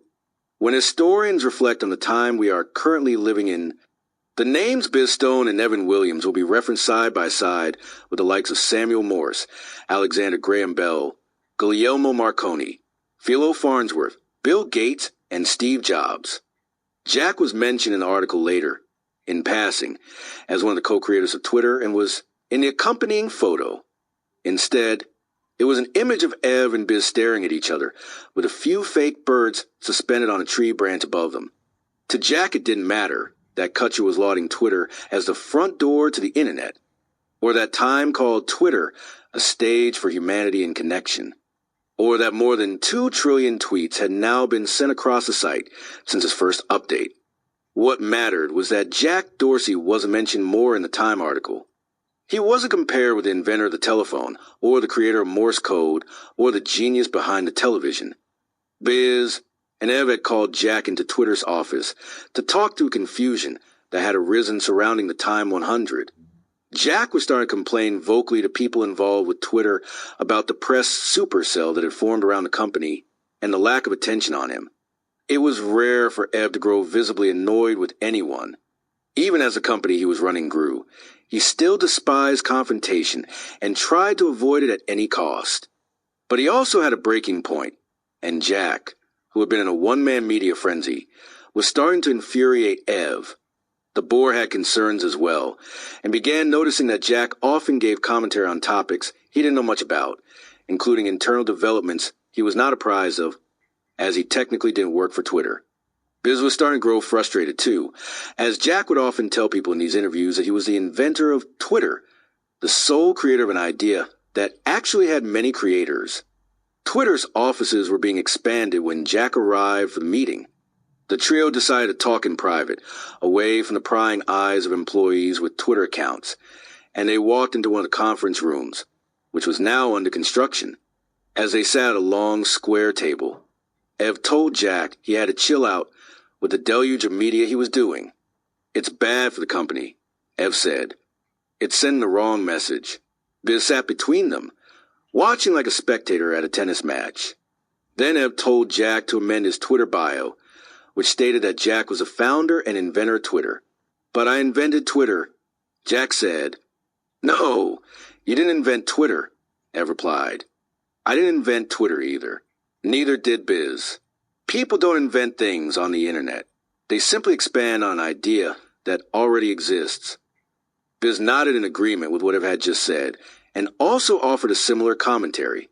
when historians reflect on the time we are currently living in, the names Biz Stone and Evan Williams will be referenced side by side with the likes of Samuel Morse, Alexander Graham Bell, Guglielmo Marconi, Philo Farnsworth, Bill Gates, and Steve Jobs. Jack was mentioned in the article later, in passing, as one of the co-creators of Twitter and was in the accompanying photo. Instead, it was an image of Ev and Biz staring at each other, with a few fake birds suspended on a tree branch above them. To Jack, it didn't matter that Kutcher was lauding Twitter as the front door to the internet, or that Time called Twitter a stage for humanity and connection, or that more than 2 trillion tweets had now been sent across the site since its first update. What mattered was that Jack Dorsey wasn't mentioned more in the Time article. He wasn't compared with the inventor of the telephone, or the creator of Morse code, or the genius behind the television. Biz and Ev had called Jack into Twitter's office to talk through confusion that had arisen surrounding the Time 100. Jack was starting to complain vocally to people involved with Twitter about the press supercell that had formed around the company and the lack of attention on him. It was rare for Ev to grow visibly annoyed with anyone. Even as the company he was running grew, he still despised confrontation and tried to avoid it at any cost. But he also had a breaking point, and Jack, who had been in a one-man media frenzy, was starting to infuriate Ev. The boar had concerns as well, and began noticing that Jack often gave commentary on topics he didn't know much about, including internal developments he was not apprised of, as he technically didn't work for Twitter. Biz was starting to grow frustrated too, as Jack would often tell people in these interviews that he was the inventor of Twitter, the sole creator of an idea that actually had many creators. Twitter's offices were being expanded when Jack arrived for the meeting. The trio decided to talk in private, away from the prying eyes of employees with Twitter accounts, and they walked into one of the conference rooms, which was now under construction. As they sat at a long square table, Ev told Jack he had to chill out with the deluge of media he was doing. It's bad for the company, Ev said. It's sending the wrong message. Biz sat between them, watching like a spectator at a tennis match. Then Ev told Jack to amend his Twitter bio, which stated that Jack was a founder and inventor of Twitter. But I invented Twitter, Jack said. No, you didn't invent Twitter, Ev replied. I didn't invent Twitter either. Neither did Biz. People don't invent things on the internet. They simply expand on an idea that already exists. Biz nodded in agreement with what Ev had just said, and also offered a similar commentary.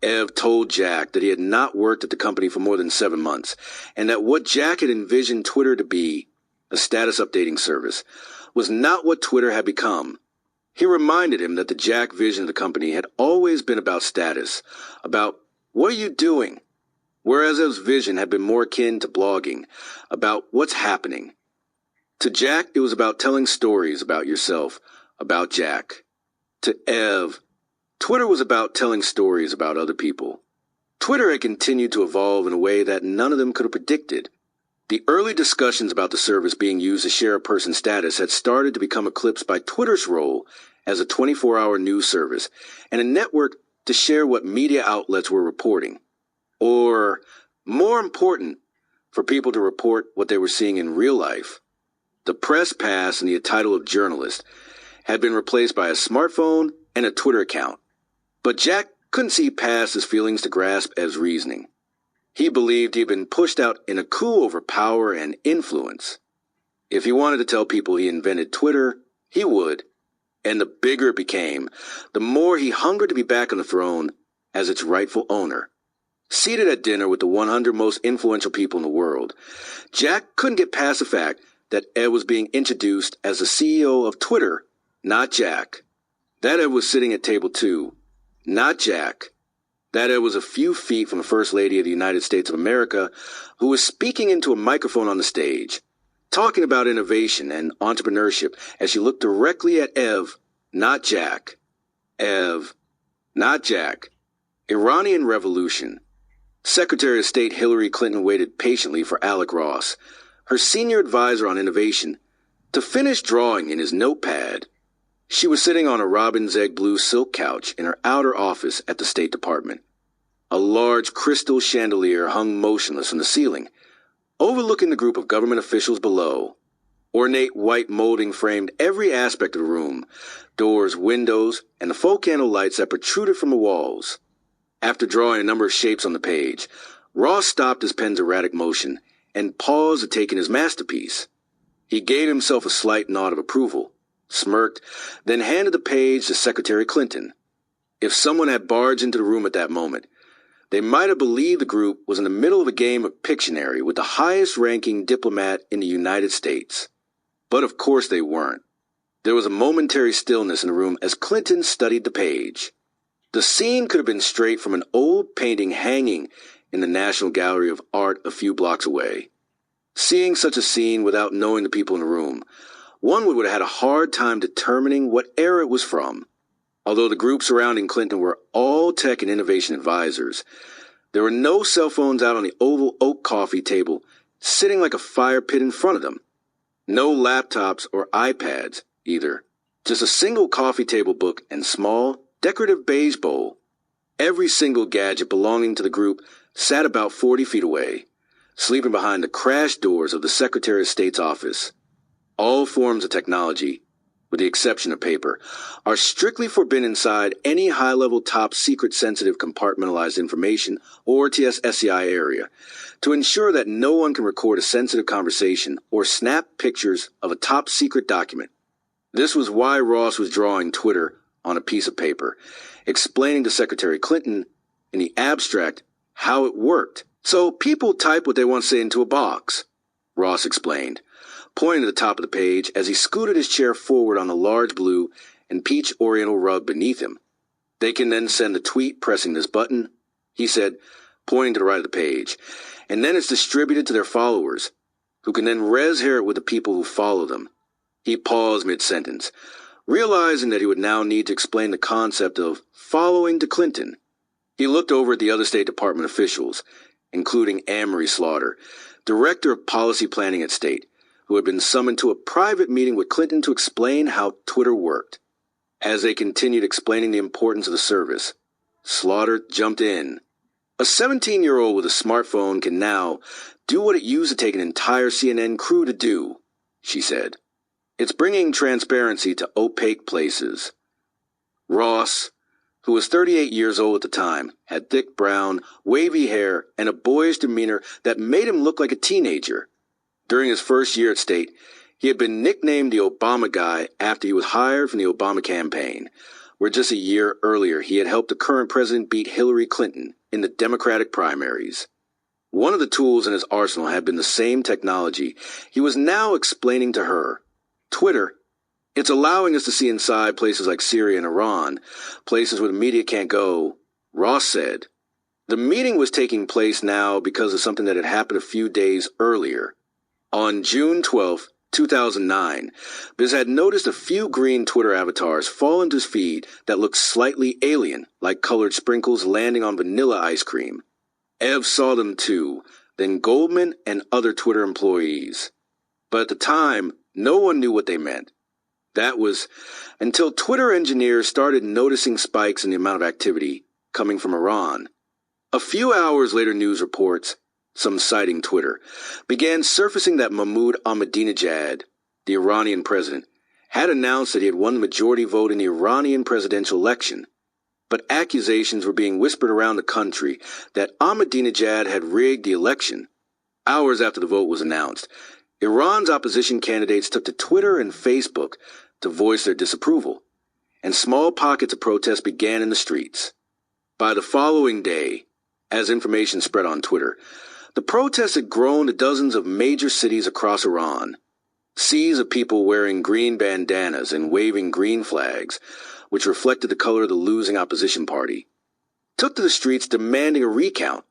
Ev told Jack that he had not worked at the company for more than 7 months, and that what Jack had envisioned Twitter to be, a status updating service, was not what Twitter had become. He reminded him that the Jack vision of the company had always been about status, about what are you doing, whereas Ev's vision had been more akin to blogging, about what's happening. To Jack, it was about telling stories about yourself, about Jack. To Ev, Twitter was about telling stories about other people. Twitter had continued to evolve in a way that none of them could have predicted. The early discussions about the service being used to share a person's status had started to become eclipsed by Twitter's role as a 24-hour news service and a network to share what media outlets were reporting. Or, more important, for people to report what they were seeing in real life. The press pass and the title of journalist had been replaced by a smartphone and a Twitter account. But Jack couldn't see past his feelings to grasp Ev's reasoning. He believed he had been pushed out in a coup over power and influence. If he wanted to tell people he invented Twitter, he would. And the bigger it became, the more he hungered to be back on the throne as its rightful owner. Seated at dinner with the 100 most influential people in the world, Jack couldn't get past the fact that Ev was being introduced as the CEO of Twitter, not Jack. That Ev was sitting at table 2, not Jack. That Ev was a few feet from the First Lady of the United States of America, who was speaking into a microphone on the stage, talking about innovation and entrepreneurship as she looked directly at Ev, not Jack. Ev, not Jack. Iranian Revolution. Secretary of State Hillary Clinton waited patiently for Alec Ross, her senior advisor on innovation, To finish drawing in his notepad, she was sitting on a robin's egg blue silk couch in her outer office at the State Department. A large crystal chandelier hung motionless from the ceiling, overlooking the group of government officials below. Ornate white molding framed every aspect of the room, doors, windows, and the faux candle lights that protruded from the walls. After drawing a number of shapes on the page, Ross stopped his pen's erratic motion and paused to take in his masterpiece. He gave himself a slight nod of approval, smirked, then handed the page to Secretary Clinton. If someone had barged into the room at that moment, they might have believed the group was in the middle of a game of Pictionary with the highest-ranking diplomat in the United States. But of course they weren't. There was a momentary stillness in the room as Clinton studied the page. The scene could have been straight from an old painting hanging in the National Gallery of Art a few blocks away. Seeing such a scene without knowing the people in the room, one would have had a hard time determining what era it was from. Although the group surrounding Clinton were all tech and innovation advisors, there were no cell phones out on the oval oak coffee table sitting like a fire pit in front of them. No laptops or iPads, either. Just a single coffee table book and small, decorative beige bowl. Every single gadget belonging to the group sat about 40 feet away, sleeping behind the crash doors of the Secretary of State's office. All forms of technology, with the exception of paper, are strictly forbidden inside any high-level top-secret sensitive compartmentalized information or TS-SCI area, to ensure that no one can record a sensitive conversation or snap pictures of a top-secret document. This was why Ross was drawing Twitter on a piece of paper, explaining to Secretary Clinton, in the abstract, how it worked. So people type what they want to say into a box, Ross explained, pointing to the top of the page as he scooted his chair forward on the large blue and peach oriental rug beneath him. They can then send a tweet pressing this button, he said, pointing to the right of the page, and then it's distributed to their followers, who can then res-hair it with the people who follow them. He paused mid-sentence, realizing that he would now need to explain the concept of following to Clinton. He looked over at the other State Department officials, including Anne-Marie Slaughter, Director of Policy Planning at State, who had been summoned to a private meeting with Clinton to explain how Twitter worked. As they continued explaining the importance of the service, Slaughter jumped in. A 17-year-old with a smartphone can now do what it used to take an entire CNN crew to do, she said. It's bringing transparency to opaque places. Ross, who was 38 years old at the time, had thick brown, wavy hair and a boyish demeanor that made him look like a teenager. During his first year at State, he had been nicknamed the Obama guy after he was hired from the Obama campaign, where just a year earlier he had helped the current president beat Hillary Clinton in the Democratic primaries. One of the tools in his arsenal had been the same technology he was now explaining to her. Twitter. It's allowing us to see inside places like Syria and Iran, places where the media can't go, Ross said. The meeting was taking place now because of something that had happened a few days earlier. On June 12, 2009, Biz had noticed a few green Twitter avatars fall into his feed that looked slightly alien, like colored sprinkles landing on vanilla ice cream. Ev saw them too, then Goldman and other Twitter employees. But at the time, no one knew what they meant. That was until Twitter engineers started noticing spikes in the amount of activity coming from Iran. A few hours later, news reports, some citing Twitter, began surfacing that Mahmoud Ahmadinejad, the Iranian president, had announced that he had won the majority vote in the Iranian presidential election. But accusations were being whispered around the country that Ahmadinejad had rigged the election. Hours after the vote was announced, Iran's opposition candidates took to Twitter and Facebook to voice their disapproval, and small pockets of protest began in the streets. By the following day, as information spread on Twitter, the protests had grown to dozens of major cities across Iran. Seas of people wearing green bandanas and waving green flags, which reflected the color of the losing opposition party, took to the streets demanding a recount.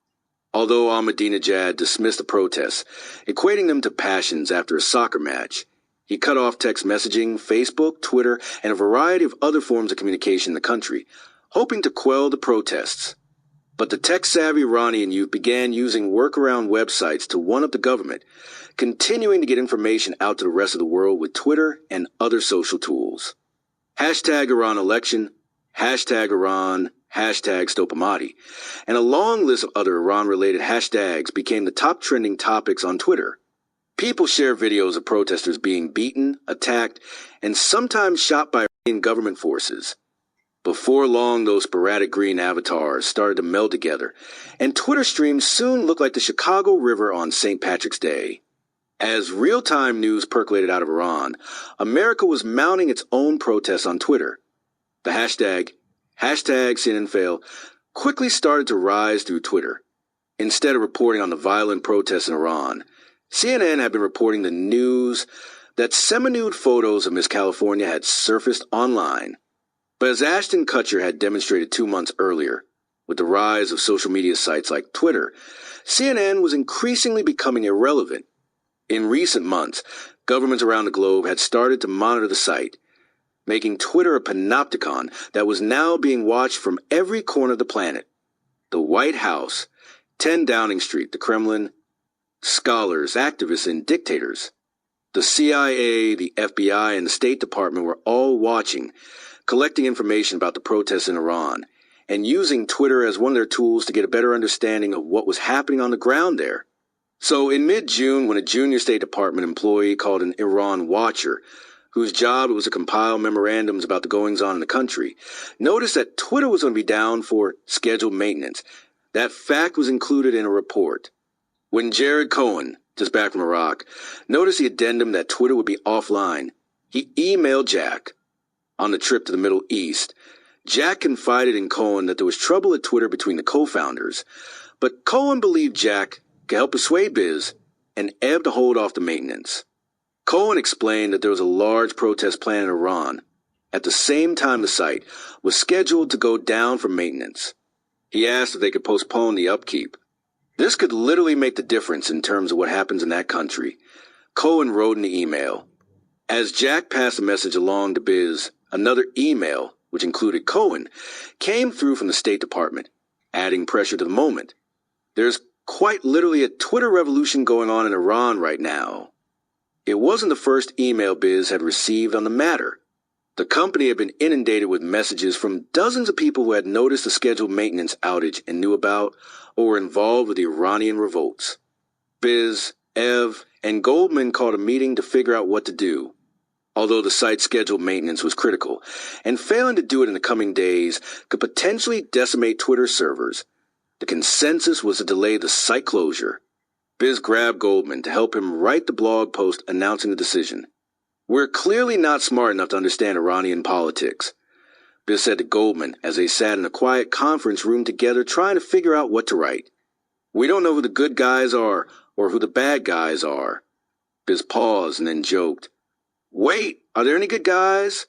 Although Ahmadinejad dismissed the protests, equating them to passions after a soccer match, he cut off text messaging, Facebook, Twitter, and a variety of other forms of communication in the country, hoping to quell the protests. But the tech-savvy Iranian youth began using workaround websites to one-up the government, continuing to get information out to the rest of the world with Twitter and other social tools. Hashtag Iran election, hashtag Iran, hashtag Stopamati, and a long list of other Iran-related hashtags became the top trending topics on Twitter. People share videos of protesters being beaten, attacked, and sometimes shot by Iranian government forces. Before long, those sporadic green avatars started to meld together, and Twitter streams soon looked like the Chicago River on St. Patrick's Day. As real-time news percolated out of Iran, America was mounting its own protests on Twitter. The hashtag #CNNFail, quickly started to rise through Twitter. Instead of reporting on the violent protests in Iran, CNN had been reporting the news that semi-nude photos of Miss California had surfaced online. But as Ashton Kutcher had demonstrated 2 months earlier, with the rise of social media sites like Twitter, CNN was increasingly becoming irrelevant. In recent months, governments around the globe had started to monitor the site, making Twitter a panopticon that was now being watched from every corner of the planet. The White House, 10 Downing Street, the Kremlin, scholars, activists, and dictators. The CIA, the FBI, and the State Department were all watching, collecting information about the protests in Iran, and using Twitter as one of their tools to get a better understanding of what was happening on the ground there. So in mid-June, when a junior State Department employee called an Iran watcher, whose job it was to compile memorandums about the goings-on in the country, noticed that Twitter was going to be down for scheduled maintenance, that fact was included in a report. When Jared Cohen, just back from Iraq, noticed the addendum that Twitter would be offline, he emailed Jack. On the trip to the Middle East, Jack confided in Cohen that there was trouble at Twitter between the co-founders, but Cohen believed Jack could help persuade Biz and ebb to hold off the maintenance. Cohen explained that there was a large protest plan in Iran. At the same time, the site was scheduled to go down for maintenance. He asked if they could postpone the upkeep. This could literally make the difference in terms of what happens in that country. Cohen wrote in the email. As Jack passed the message along to Biz, another email, which included Cohen, came through from the State Department, adding pressure to the moment. There's quite literally a Twitter revolution going on in Iran right now. It wasn't the first email Biz had received on the matter. The company had been inundated with messages from dozens of people who had noticed the scheduled maintenance outage and knew about or were involved with the Iranian revolts. Biz, Ev, and Goldman called a meeting to figure out what to do. Although the site's scheduled maintenance was critical, and failing to do it in the coming days could potentially decimate Twitter's servers, the consensus was to delay the site closure. Biz grabbed Goldman to help him write the blog post announcing the decision. We're clearly not smart enough to understand Iranian politics, Biz said to Goldman as they sat in a quiet conference room together trying to figure out what to write. We don't know who the good guys are or who the bad guys are. Biz paused and then joked. Wait, are there any good guys?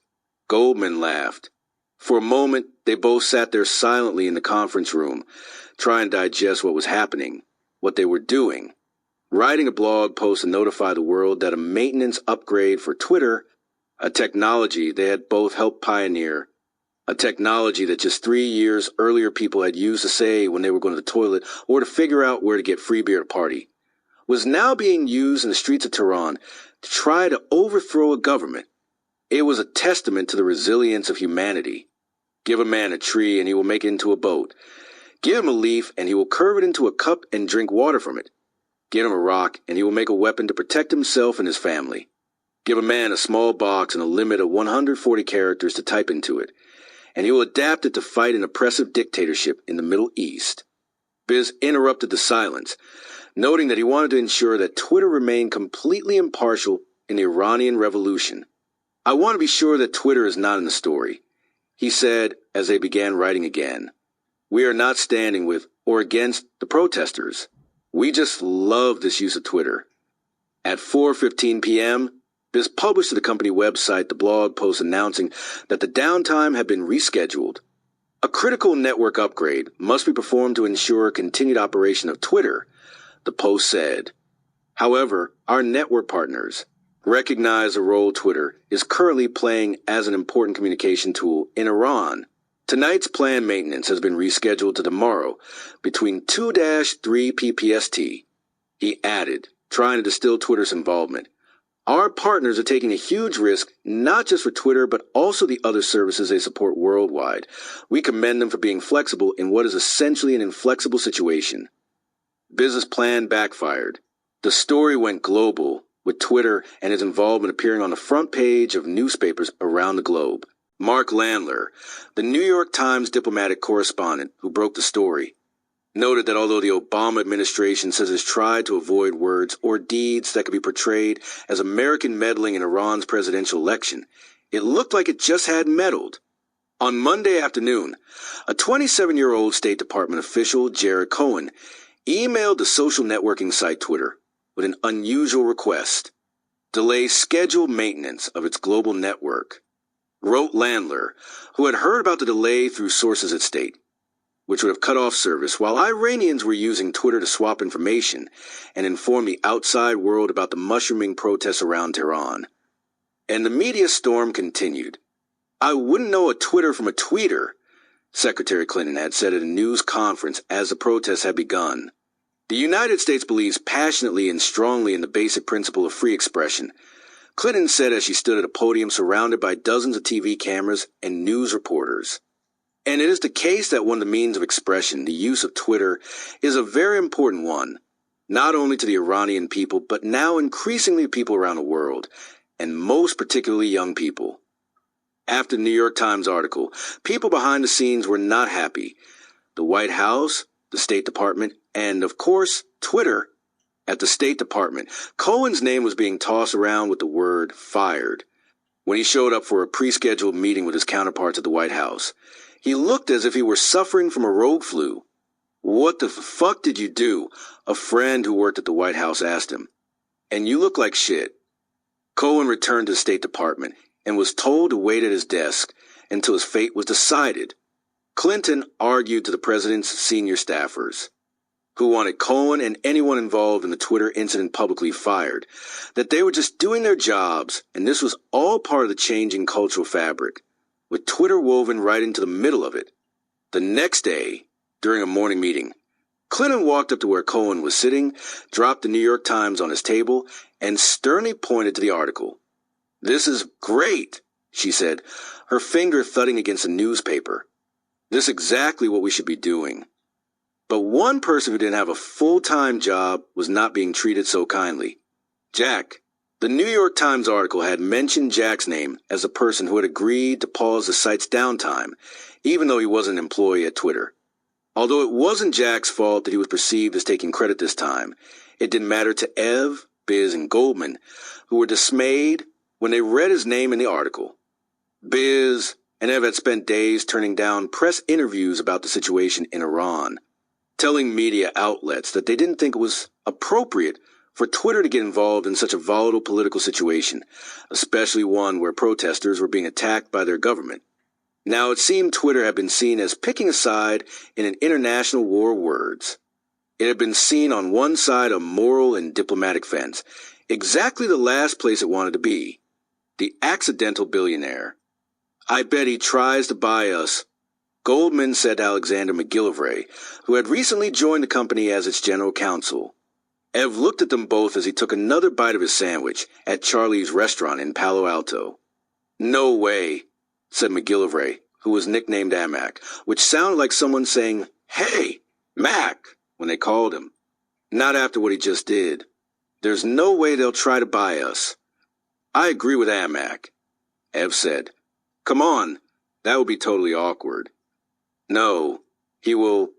Goldman laughed. For a moment, they both sat there silently in the conference room, trying to digest what was happening, what they were doing. Writing a blog post to notify the world that a maintenance upgrade for Twitter, a technology they had both helped pioneer, a technology that just 3 years earlier people had used to say when they were going to the toilet or to figure out where to get free beer at a party, was now being used in the streets of Tehran to try to overthrow a government. It was a testament to the resilience of humanity. Give a man a tree and he will make it into a boat. Give him a leaf and he will curve it into a cup and drink water from it. Give him a rock and he will make a weapon to protect himself and his family. Give a man a small box and a limit of 140 characters to type into it, and he will adapt it to fight an oppressive dictatorship in the Middle East. Biz interrupted the silence, noting that he wanted to ensure that Twitter remained completely impartial in the Iranian Revolution. I want to be sure that Twitter is not in the story, he said as they began writing again. We are not standing with or against the protesters. We just love this use of Twitter. At 4:15 p.m., Biz published to the company website the blog post announcing that the downtime had been rescheduled. A critical network upgrade must be performed to ensure continued operation of Twitter, the post said. However, our network partners recognize the role Twitter is currently playing as an important communication tool in Iran. Tonight's planned maintenance has been rescheduled to tomorrow between 2-3 ppst. He added, trying to distill Twitter's involvement. Our partners are taking a huge risk, not just for Twitter, but also the other services they support worldwide. We commend them for being flexible in what is essentially an inflexible situation. Business plan backfired. The story went global, with Twitter and its involvement appearing on the front page of newspapers around the globe. Mark Landler, the New York Times diplomatic correspondent who broke the story, noted that although the Obama administration says it's tried to avoid words or deeds that could be portrayed as American meddling in Iran's presidential election, it looked like it just had meddled. On Monday afternoon, a 27-year-old State Department official, Jared Cohen, emailed the social networking site Twitter with an unusual request: delay scheduled maintenance of its global network. Wrote Landler, who had heard about the delay through sources at State, which would have cut off service while Iranians were using Twitter to swap information and inform the outside world about the mushrooming protests around Tehran. And the media storm continued. I wouldn't know a Twitter from a tweeter, Secretary Clinton had said at a news conference as the protests had begun. The United States believes passionately and strongly in the basic principle of free expression, Clinton said as she stood at a podium surrounded by dozens of TV cameras and news reporters. And it is the case that one of the means of expression, the use of Twitter, is a very important one, not only to the Iranian people, but now increasingly people around the world, and most particularly young people. After the New York Times article, people behind the scenes were not happy. The White House, the State Department, and, of course, Twitter. At the State Department, Cohen's name was being tossed around with the word fired. When he showed up for a pre-scheduled meeting with his counterparts at the White House, he looked as if he were suffering from a rogue flu. What the fuck did you do? A friend who worked at the White House asked him. And you look like shit. Cohen returned to the State Department and was told to wait at his desk until his fate was decided. Clinton argued to the president's senior staffers, who wanted Cohen and anyone involved in the Twitter incident publicly fired, that they were just doing their jobs, and this was all part of the changing cultural fabric, with Twitter woven right into the middle of it. The next day, during a morning meeting, Clinton walked up to where Cohen was sitting, dropped the New York Times on his table, and sternly pointed to the article. "This is great," she said, her finger thudding against a newspaper. "This is exactly what we should be doing." But one person who didn't have a full-time job was not being treated so kindly. Jack. The New York Times article had mentioned Jack's name as the person who had agreed to pause the site's downtime, even though he wasn't an employee at Twitter. Although it wasn't Jack's fault that he was perceived as taking credit this time, it didn't matter to Ev, Biz, and Goldman, who were dismayed when they read his name in the article. Biz and Ev had spent days turning down press interviews about the situation in Iran, telling media outlets that they didn't think it was appropriate for Twitter to get involved in such a volatile political situation, especially one where protesters were being attacked by their government. Now it seemed Twitter had been seen as picking a side in an international war of words. It had been seen on one side a moral and diplomatic fence, exactly the last place it wanted to be. The accidental billionaire. "I bet he tries to buy us," Goldman said to Alexander McGillivray, who had recently joined the company as its general counsel. Ev looked at them both as he took another bite of his sandwich at Charlie's restaurant in Palo Alto. "No way," said McGillivray, who was nicknamed Amac, which sounded like someone saying, "Hey, Mac," when they called him. "Not after what he just did. There's no way they'll try to buy us." "I agree with Amac," Ev said. "Come on, that would be totally awkward." "No, he will."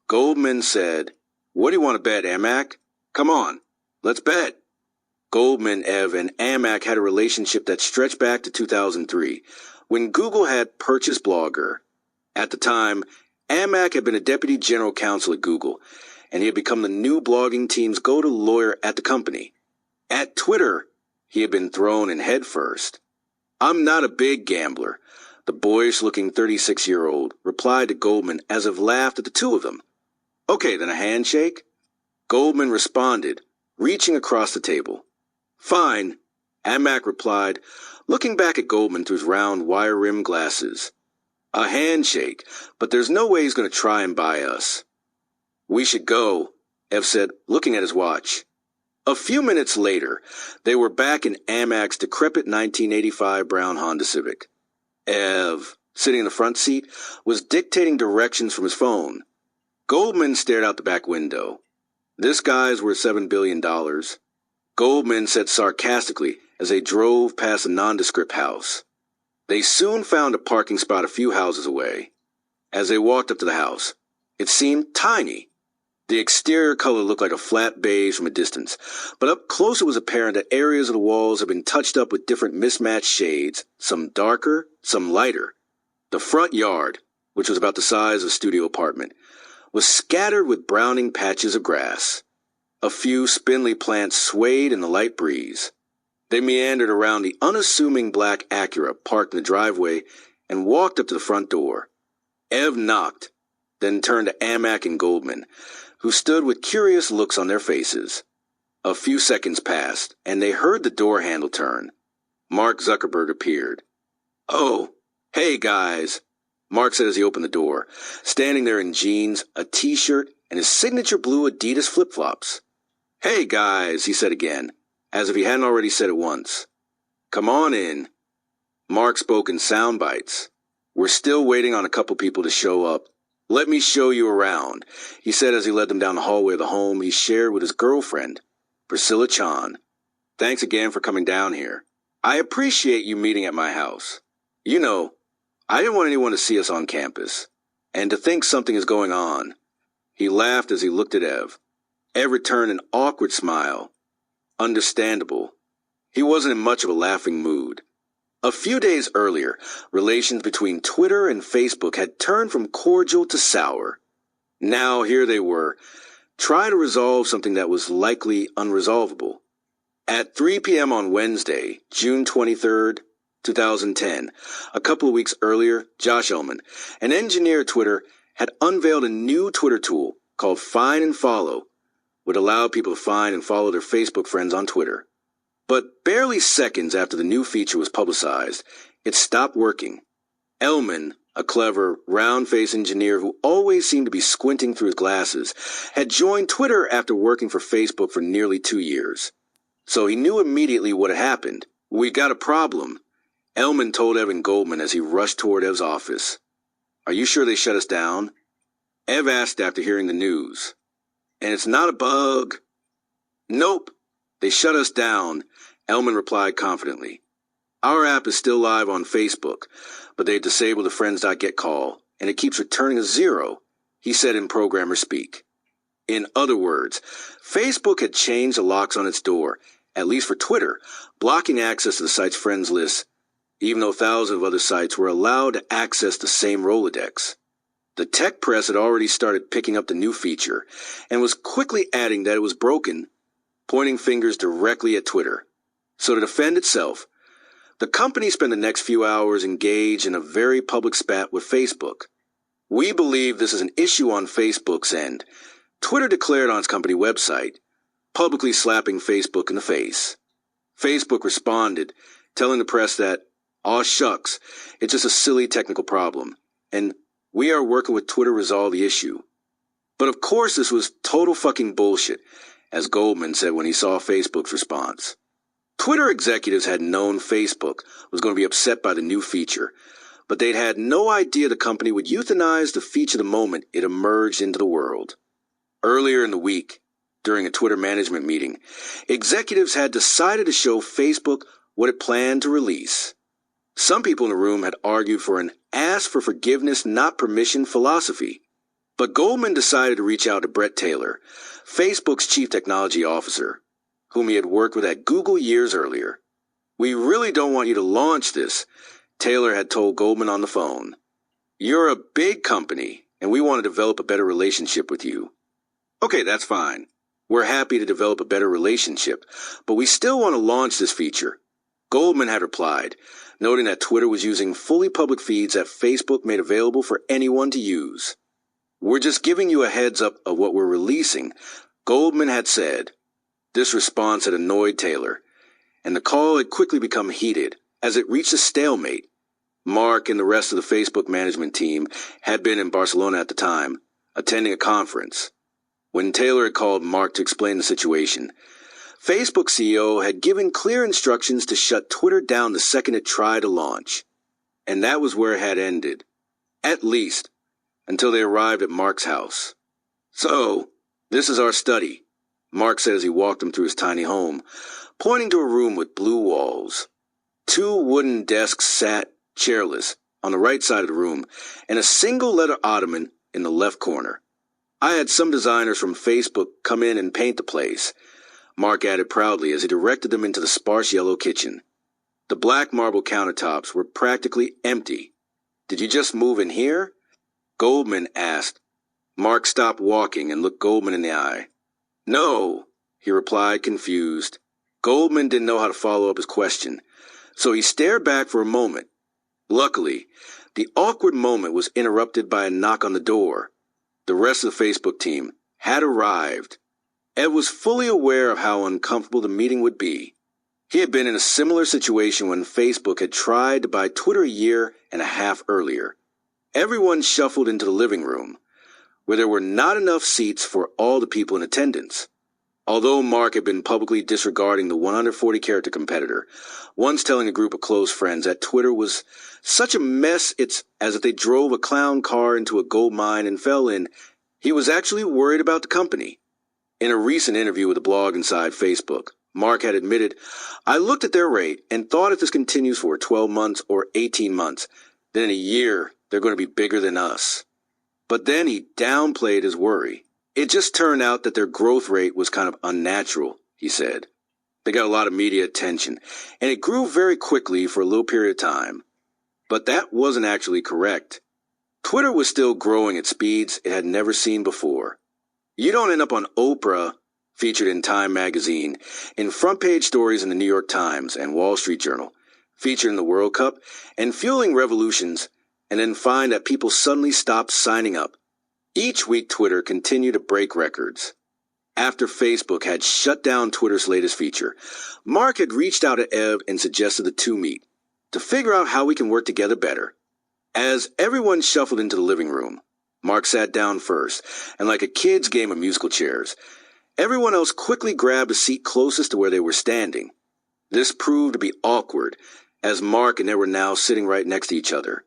Goldman said, "What do you want to bet, Amac? Come on, let's bet." Goldman, Ev, and Amac had a relationship that stretched back to 2003, when Google had purchased Blogger. At the time, Amac had been a deputy general counsel at Google, and he had become the new blogging team's go-to lawyer at the company. At Twitter, he had been thrown in head first. "I'm not a big gambler," the boyish-looking 36-year-old replied to Goldman as if laughed at the two of them. "Okay, then a handshake?" Goldman responded, reaching across the table. "Fine," Amac replied, looking back at Goldman through his round wire-rimmed glasses. "A handshake, but there's no way he's going to try and buy us." "We should go," Ev said, looking at his watch. A few minutes later, they were back in Amac's decrepit 1985 brown Honda Civic. Ev, sitting in the front seat, was dictating directions from his phone. Goldman stared out the back window. "This guy's worth $7 billion. Goldman said sarcastically as they drove past a nondescript house. They soon found a parking spot a few houses away. As they walked up to the house, it seemed tiny. The exterior color looked like a flat beige from a distance, but up close it was apparent that areas of the walls had been touched up with different mismatched shades, some darker, some lighter. The front yard, which was about the size of a studio apartment, was scattered with browning patches of grass. A few spindly plants swayed in the light breeze. They meandered around the unassuming black Acura parked in the driveway and walked up to the front door. Ev knocked, then turned to Amac and Goldman, who stood with curious looks on their faces. A few seconds passed, and they heard the door handle turn. Mark Zuckerberg appeared. "Oh, hey guys," Mark said as he opened the door, standing there in jeans, a t-shirt, and his signature blue Adidas flip-flops. "Hey guys," he said again, as if he hadn't already said it once. "Come on in." Mark spoke in sound bites. "We're still waiting on a couple people to show up. Let me show you around," he said as he led them down the hallway of the home he shared with his girlfriend, Priscilla Chan. "Thanks again for coming down here. I appreciate you meeting at my house. You know, I didn't want anyone to see us on campus, and to think something is going on." He laughed as he looked at Ev. Ev returned an awkward smile. Understandable. He wasn't in much of a laughing mood. A few days earlier, relations between Twitter and Facebook had turned from cordial to sour. Now here they were, trying to resolve something that was likely unresolvable. At 3 p.m. on Wednesday, June 23rd, 2010, a couple of weeks earlier, Josh Ullman, an engineer at Twitter, had unveiled a new Twitter tool called Find and Follow, would allow people to find and follow their Facebook friends on Twitter. But barely seconds after the new feature was publicized, it stopped working. Ullman, a clever, round-faced engineer who always seemed to be squinting through his glasses, had joined Twitter after working for Facebook for nearly 2 years. So he knew immediately what had happened. "We got a problem," Ullman told Evan Goldman as he rushed toward Ev's office. "Are you sure they shut us down?" Ev asked after hearing the news. "And it's not a bug?" "Nope. They shut us down," Ullman replied confidently. "Our app is still live on Facebook, but they disabled the Friends.get call, and it keeps returning a 0, he said in programmer speak. In other words, Facebook had changed the locks on its door, at least for Twitter, blocking access to the site's friends list, even though thousands of other sites were allowed to access the same Rolodex. The tech press had already started picking up the new feature, and was quickly adding that it was broken, pointing fingers directly at Twitter. So to defend itself, the company spent the next few hours engaged in a very public spat with Facebook. "We believe this is an issue on Facebook's end," Twitter declared on its company website, publicly slapping Facebook in the face. Facebook responded, telling the press that, "Aw shucks, it's just a silly technical problem, and we are working with Twitter to resolve the issue." But of course this was total fucking bullshit, as Goldman said when he saw Facebook's response. Twitter executives had known Facebook was going to be upset by the new feature, but they'd had no idea the company would euthanize the feature the moment it emerged into the world. Earlier in the week, during a Twitter management meeting, executives had decided to show Facebook what it planned to release. Some people in the room had argued for an ask for forgiveness, not permission philosophy. But Goldman decided to reach out to Bret Taylor, Facebook's chief technology officer, whom he had worked with at Google years earlier. "We really don't want you to launch this," Taylor had told Goldman on the phone. "You're a big company, and we want to develop a better relationship with you." "Okay, that's fine. We're happy to develop a better relationship, but we still want to launch this feature," Goldman had replied, noting that Twitter was using fully public feeds that Facebook made available for anyone to use. "We're just giving you a heads up of what we're releasing," Goldman had said. This response had annoyed Taylor, and the call had quickly become heated as it reached a stalemate. Mark and the rest of the Facebook management team had been in Barcelona at the time, attending a conference. When Taylor had called Mark to explain the situation, Facebook CEO had given clear instructions to shut Twitter down the second it tried to launch. And that was where it had ended. At least, until they arrived at Mark's house. "So, this is our study," Mark said as he walked him through his tiny home, pointing to a room with blue walls. 2 wooden desks sat, chairless, on the right side of the room, and a single leather ottoman in the left corner. "I had some designers from Facebook come in and paint the place," Mark added proudly as he directed them into the sparse yellow kitchen. The black marble countertops were practically empty. "Did you just move in here?" Goldman asked. Mark stopped walking and looked Goldman in the eye. "No," he replied, confused. Goldman didn't know how to follow up his question, so he stared back for a moment. Luckily, the awkward moment was interrupted by a knock on the door. The rest of the Facebook team had arrived. Ed was fully aware of how uncomfortable the meeting would be. He had been in a similar situation when Facebook had tried to buy Twitter a year and a half earlier. Everyone shuffled into the living room, where there were not enough seats for all the people in attendance. Although Mark had been publicly disregarding the 140-character competitor, once telling a group of close friends that Twitter was such a mess it's as if they drove a clown car into a gold mine and fell in, he was actually worried about the company. In a recent interview with a blog inside Facebook, Mark had admitted, "I looked at their rate and thought if this continues for 12 months or 18 months, then in a year they're going to be bigger than us." But then he downplayed his worry. "It just turned out that their growth rate was kind of unnatural," he said. "They got a lot of media attention, and it grew very quickly for a little period of time." But that wasn't actually correct. Twitter was still growing at speeds it had never seen before. You don't end up on Oprah, featured in Time magazine, in front-page stories in the New York Times and Wall Street Journal, featured in the World Cup, and fueling revolutions, and then find that people suddenly stopped signing up. Each week, Twitter continued to break records. After Facebook had shut down Twitter's latest feature, Mark had reached out to Ev and suggested the two meet to figure out how we can work together better. As everyone shuffled into the living room, Mark sat down first, and like a kid's game of musical chairs, everyone else quickly grabbed a seat closest to where they were standing. This proved to be awkward, as Mark and Ed were now sitting right next to each other.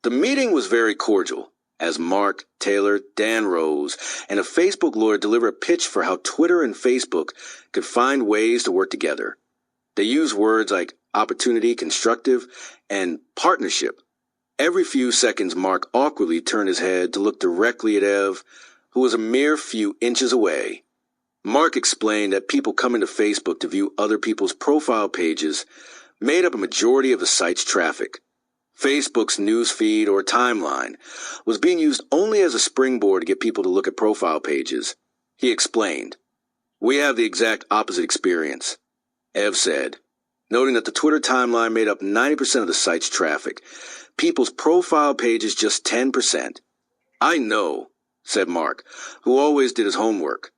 The meeting was very cordial, as Mark, Taylor, Dan Rose, and a Facebook lawyer delivered a pitch for how Twitter and Facebook could find ways to work together. They used words like opportunity, constructive, and partnership. Every few seconds, Mark awkwardly turned his head to look directly at Ev, who was a mere few inches away. Mark explained that people coming to Facebook to view other people's profile pages made up a majority of the site's traffic. Facebook's news feed or timeline was being used only as a springboard to get people to look at profile pages. He explained, "We have the exact opposite experience," Ev said, noting that the Twitter timeline made up 90% of the site's traffic. People's profile pages just 10%. "I know," said Mark, who always did his homework.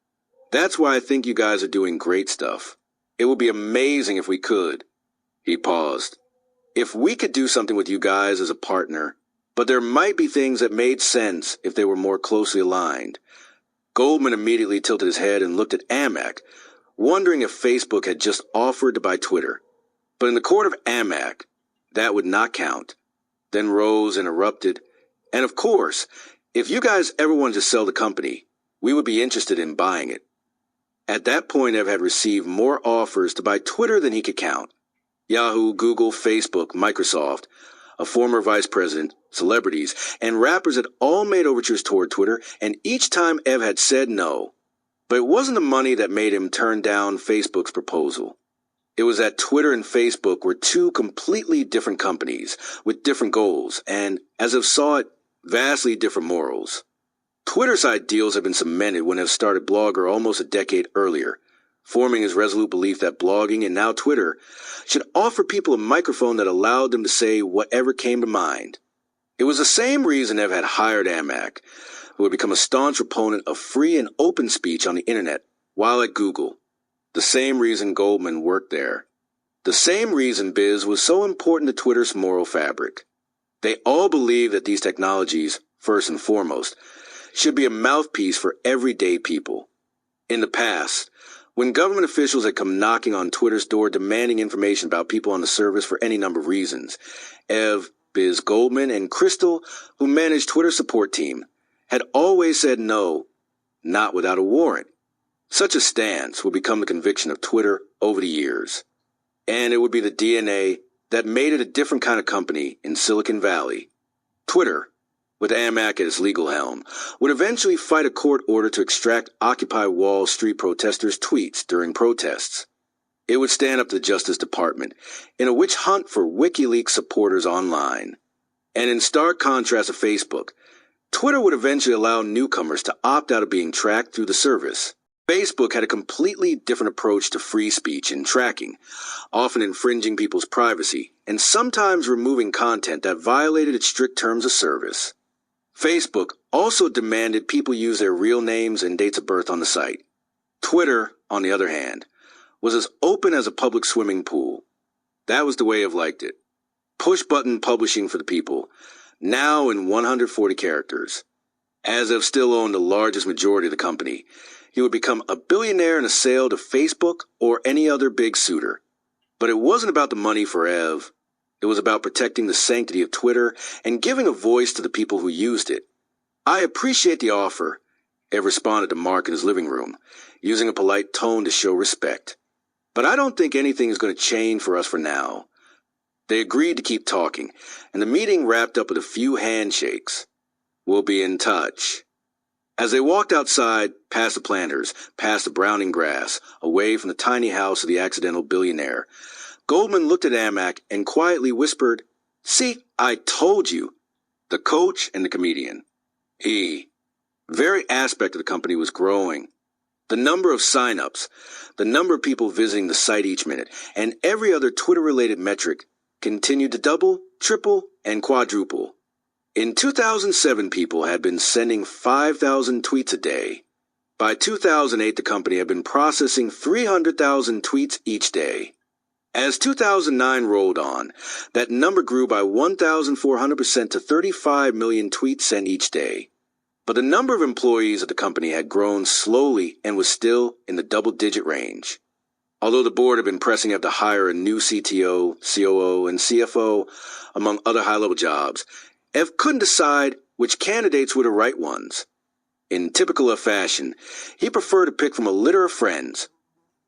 "That's why I think you guys are doing great stuff. It would be amazing if we could." He paused. "If we could do something with you guys as a partner, but there might be things that made sense if they were more closely aligned." Goldman immediately tilted his head and looked at Amac, wondering if Facebook had just offered to buy Twitter. But in the court of Amac, that would not count. Then Rose interrupted, "And of course, if you guys ever wanted to sell the company, we would be interested in buying it." At that point, Ev had received more offers to buy Twitter than he could count. Yahoo, Google, Facebook, Microsoft, a former vice president, celebrities, and rappers had all made overtures toward Twitter, and each time Ev had said no. But it wasn't the money that made him turn down Facebook's proposal. It was that Twitter and Facebook were two completely different companies with different goals and, as Ev saw it, vastly different morals. Twitter's ideals had been cemented when Ev started Blogger almost a decade earlier, forming his resolute belief that blogging, and now Twitter, should offer people a microphone that allowed them to say whatever came to mind. It was the same reason Ev had hired Amac, who had become a staunch proponent of free and open speech on the internet while at Google. The same reason Goldman worked there. The same reason Biz was so important to Twitter's moral fabric. They all believed that these technologies, first and foremost, should be a mouthpiece for everyday people. In the past, When government officials had come knocking on Twitter's door demanding information about people on the service for any number of reasons, Ev, Biz Goldman, and Crystal, who managed Twitter's support team, had always said no, not without a warrant. Such a stance would become the conviction of Twitter over the years. And it would be the DNA that made it a different kind of company in Silicon Valley. Twitter, with Amac at its legal helm, would eventually fight a court order to extract Occupy Wall Street protesters' tweets during protests. It would stand up to the Justice Department in a witch hunt for WikiLeaks supporters online. And in stark contrast to Facebook, Twitter would eventually allow newcomers to opt out of being tracked through the service. Facebook had a completely different approach to free speech and tracking, often infringing people's privacy and sometimes removing content that violated its strict terms of service. Facebook also demanded people use their real names and dates of birth on the site. Twitter, on the other hand, was as open as a public swimming pool. That was the way I've liked it. Push-button publishing for the people, now in 140 characters. As I've still owned the largest majority of the company, he would become a billionaire in a sale to Facebook or any other big suitor. But it wasn't about the money for Ev. It was about protecting the sanctity of Twitter and giving a voice to the people who used it. I appreciate the offer, Ev responded to Mark in his living room, using a polite tone to show respect. But I don't think anything is going to change for us for now. They agreed to keep talking, and the meeting wrapped up with a few handshakes. We'll be in touch. As they walked outside, past the planters, past the browning grass, away from the tiny house of the accidental billionaire, Goldman looked at Amac and quietly whispered, "See, I told you." The coach and the comedian. The very aspect of the company was growing. The number of sign-ups, the number of people visiting the site each minute, and every other Twitter-related metric continued to double, triple, and quadruple. In 2007, people had been sending 5,000 tweets a day. By 2008, the company had been processing 300,000 tweets each day. As 2009 rolled on, that number grew by 1,400% to 35 million tweets sent each day. But the number of employees at the company had grown slowly and was still in the double-digit range. Although the board had been pressing up to hire a new CTO, COO, and CFO, among other high-level jobs, Ev couldn't decide which candidates were the right ones. In typical Ev fashion, he preferred to pick from a litter of friends,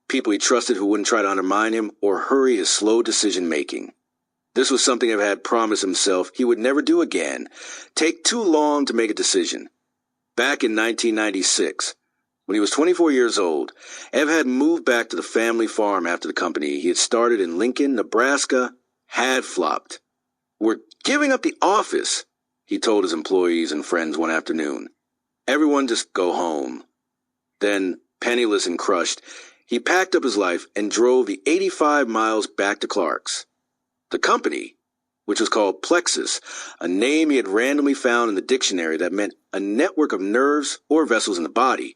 people he trusted who wouldn't try to undermine him or hurry his slow decision-making. This was something Ev had promised himself he would never do again, take too long to make a decision. Back in 1996, when he was 24 years old, Ev had moved back to the family farm after the company he had started in Lincoln, Nebraska, had flopped. "We're giving up the office," he told his employees and friends one afternoon. "Everyone just go home." Then, penniless and crushed, he packed up his life and drove the 85 miles back to Clark's. The company, which was called Plexus, a name he had randomly found in the dictionary that meant a network of nerves or vessels in the body,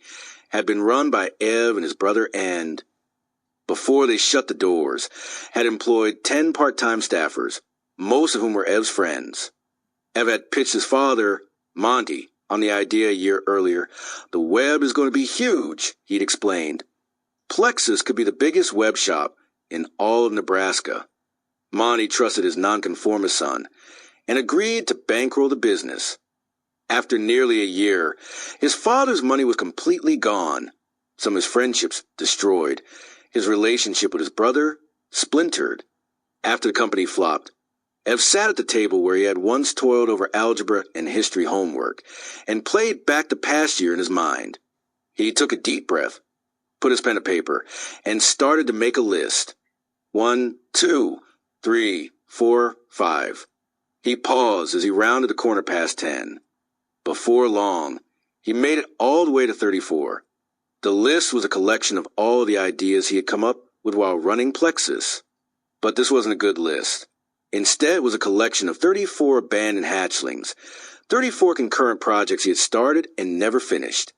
had been run by Ev and his brother and, before they shut the doors, had employed 10 part-time staffers, most of whom were Ev's friends. Ev had pitched his father, Monty, on the idea a year earlier. "The web is going to be huge," he'd explained. "Plexus could be the biggest web shop in all of Nebraska." Monty trusted his nonconformist son and agreed to bankroll the business. After nearly a year, his father's money was completely gone, some of his friendships destroyed, his relationship with his brother splintered. After the company flopped, Ev sat at the table where he had once toiled over algebra and history homework and played back the past year in his mind. He took a deep breath, put his pen to paper, and started to make a list. 1, 2, 3, 4, 5. He paused as he rounded the corner past 10. Before long, he made it all the way to 34. The list was a collection of all the ideas he had come up with while running Plexus. But this wasn't a good list. Instead, it was a collection of 34 abandoned hatchlings, 34 concurrent projects he had started and never finished.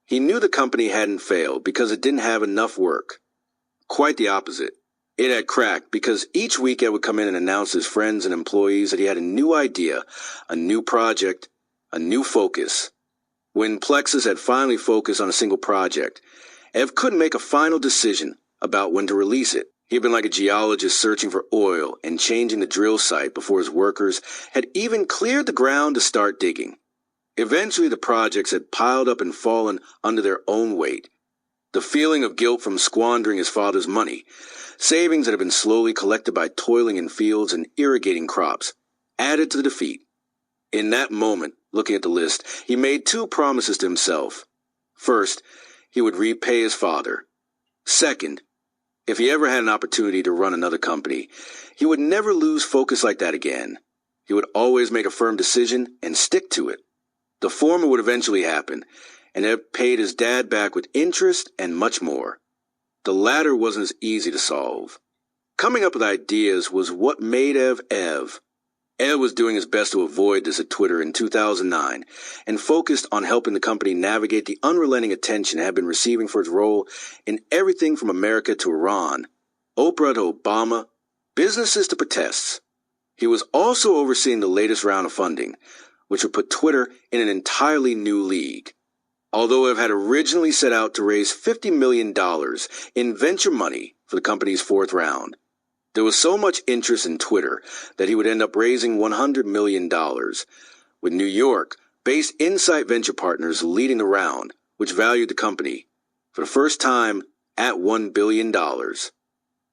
He knew the company hadn't failed because it didn't have enough work. Quite the opposite. It had cracked because each week Ed would come in and announce to his friends and employees that he had a new idea, a new project, a new focus. When Plexus had finally focused on a single project, Ev couldn't make a final decision about when to release it. He had been like a geologist searching for oil and changing the drill site before his workers had even cleared the ground to start digging. Eventually, the projects had piled up and fallen under their own weight. The feeling of guilt from squandering his father's money, savings that had been slowly collected by toiling in fields and irrigating crops, added to the defeat. In that moment, looking at the list, he made two promises to himself. First, he would repay his father. Second, if he ever had an opportunity to run another company, he would never lose focus like that again. He would always make a firm decision and stick to it. The former would eventually happen, and Ev paid his dad back with interest and much more. The latter wasn't as easy to solve. Coming up with ideas was what made Ev Ev. Ev was doing his best to avoid this at Twitter in 2009 and focused on helping the company navigate the unrelenting attention it had been receiving for its role in everything from America to Iran, Oprah to Obama, businesses to protests. He was also overseeing the latest round of funding, which would put Twitter in an entirely new league. Although Ev had originally set out to raise $50 million in venture money for the company's fourth round, there was so much interest in Twitter that he would end up raising $100 million, with New York-based Insight Venture Partners leading the round, which valued the company, for the first time, at $1 billion.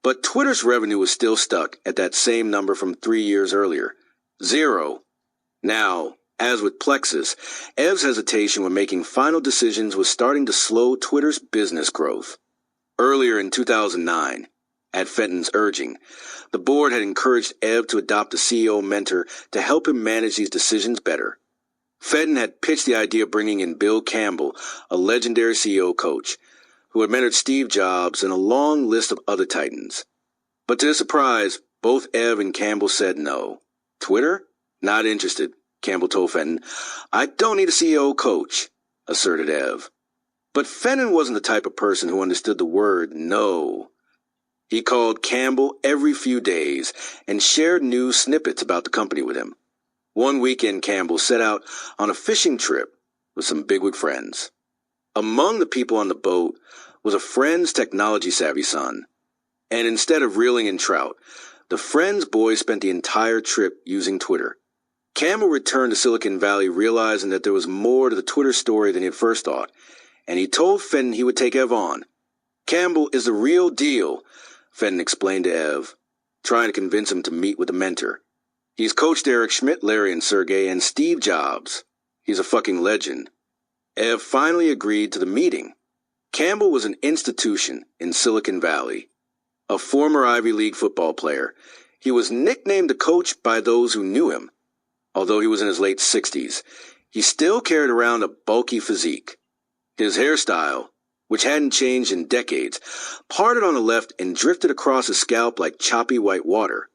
But Twitter's revenue was still stuck at that same number from 3 years earlier, 0. Now, as with Plexus, Ev's hesitation when making final decisions was starting to slow Twitter's business growth. Earlier in 2009, at Fenton's urging, the board had encouraged Ev to adopt a CEO mentor to help him manage these decisions better. Fenton had pitched the idea of bringing in Bill Campbell, a legendary CEO coach, who had mentored Steve Jobs and a long list of other titans. But to his surprise, both Ev and Campbell said no. Twitter? Not interested, Campbell told Fenton. I don't need a CEO coach, asserted Ev. But Fenton wasn't the type of person who understood the word no. He called Campbell every few days and shared news snippets about the company with him. One weekend, Campbell set out on a fishing trip with some bigwig friends. Among the people on the boat was a friend's technology-savvy son. And instead of reeling in trout, the friend's boy spent the entire trip using Twitter. Campbell returned to Silicon Valley realizing that there was more to the Twitter story than he had first thought, and he told Fenton he would take Ev on. Campbell is the real deal, Fenton explained to Ev, trying to convince him to meet with a mentor. He's coached Eric Schmidt, Larry and Sergey, and Steve Jobs. He's a fucking legend. Ev finally agreed to the meeting. Campbell was an institution in Silicon Valley. A former Ivy League football player, he was nicknamed the coach by those who knew him. Although he was in his late 60s, he still carried around a bulky physique. His hairstyle, which hadn't changed in decades, parted on the left and drifted across his scalp like choppy white water.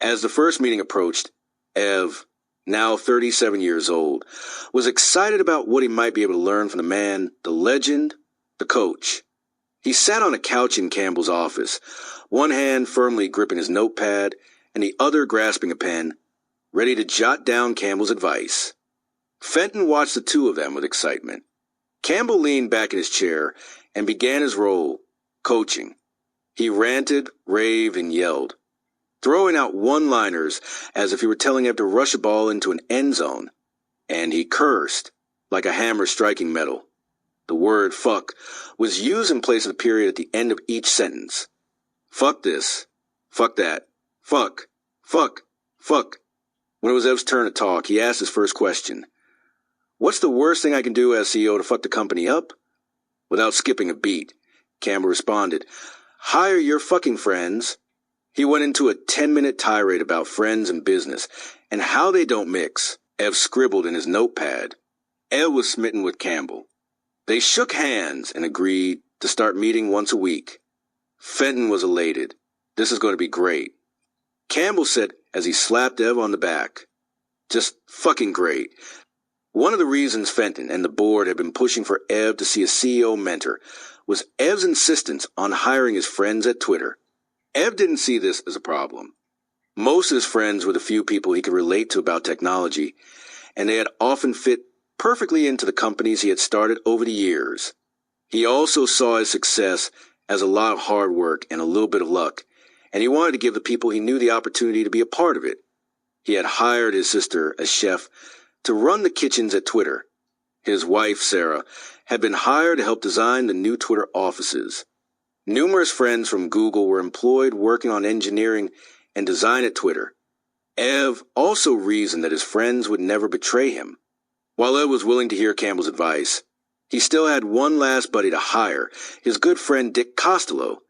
As the first meeting approached, Ev, now 37 years old, was excited about what he might be able to learn from the man, the legend, the coach. He sat on a couch in Campbell's office, one hand firmly gripping his notepad and the other grasping a pen, ready to jot down Campbell's advice. Fenton watched the two of them with excitement. Campbell leaned back in his chair and began his role, coaching. He ranted, raved, and yelled, throwing out one-liners as if he were telling Ev to rush a ball into an end zone. And he cursed, like a hammer striking metal. The word fuck was used in place of the period at the end of each sentence. Fuck this. Fuck that. Fuck. Fuck. Fuck. When it was Ev's turn to talk, he asked his first question. What's the worst thing I can do as CEO to fuck the company up? Without skipping a beat, Campbell responded, hire your fucking friends. He went into a 10-minute tirade about friends and business and how they don't mix. Ev scribbled in his notepad. Ev was smitten with Campbell. They shook hands and agreed to start meeting once a week. Fenton was elated. This is going to be great. Campbell said as he slapped Ev on the back. Just fucking great. One of the reasons Fenton and the board had been pushing for Ev to see a CEO mentor was Ev's insistence on hiring his friends at Twitter. Ev didn't see this as a problem. Most of his friends were the few people he could relate to about technology, and they had often fit perfectly into the companies he had started over the years. He also saw his success as a lot of hard work and a little bit of luck, and he wanted to give the people he knew the opportunity to be a part of it. He had hired his sister, a chef, to run the kitchens at Twitter. His wife, Sarah, had been hired to help design the new Twitter offices. Numerous friends from Google were employed working on engineering and design at Twitter. Ev also reasoned that his friends would never betray him. While Ev was willing to hear Campbell's advice, he still had one last buddy to hire, his good friend Dick Costello,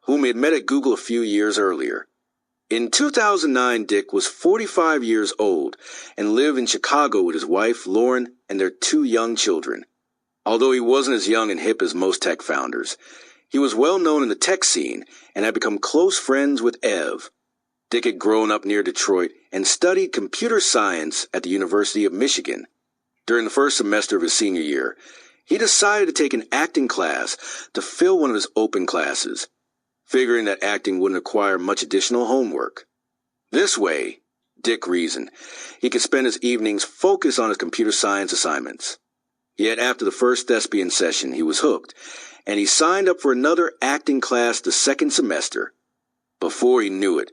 whom he had met at Google a few years earlier. In 2009, Dick was 45 years old and lived in Chicago with his wife, Lauren, and their 2 young children. Although he wasn't as young and hip as most tech founders, he was well known in the tech scene and had become close friends with Ev. Dick had grown up near Detroit and studied computer science at the University of Michigan. During the first semester of his senior year, he decided to take an acting class to fill one of his open classes, figuring that acting wouldn't require much additional homework. This way, Dick reasoned, he could spend his evenings focused on his computer science assignments. Yet after the first thespian session, he was hooked, and he signed up for another acting class the second semester. Before he knew it,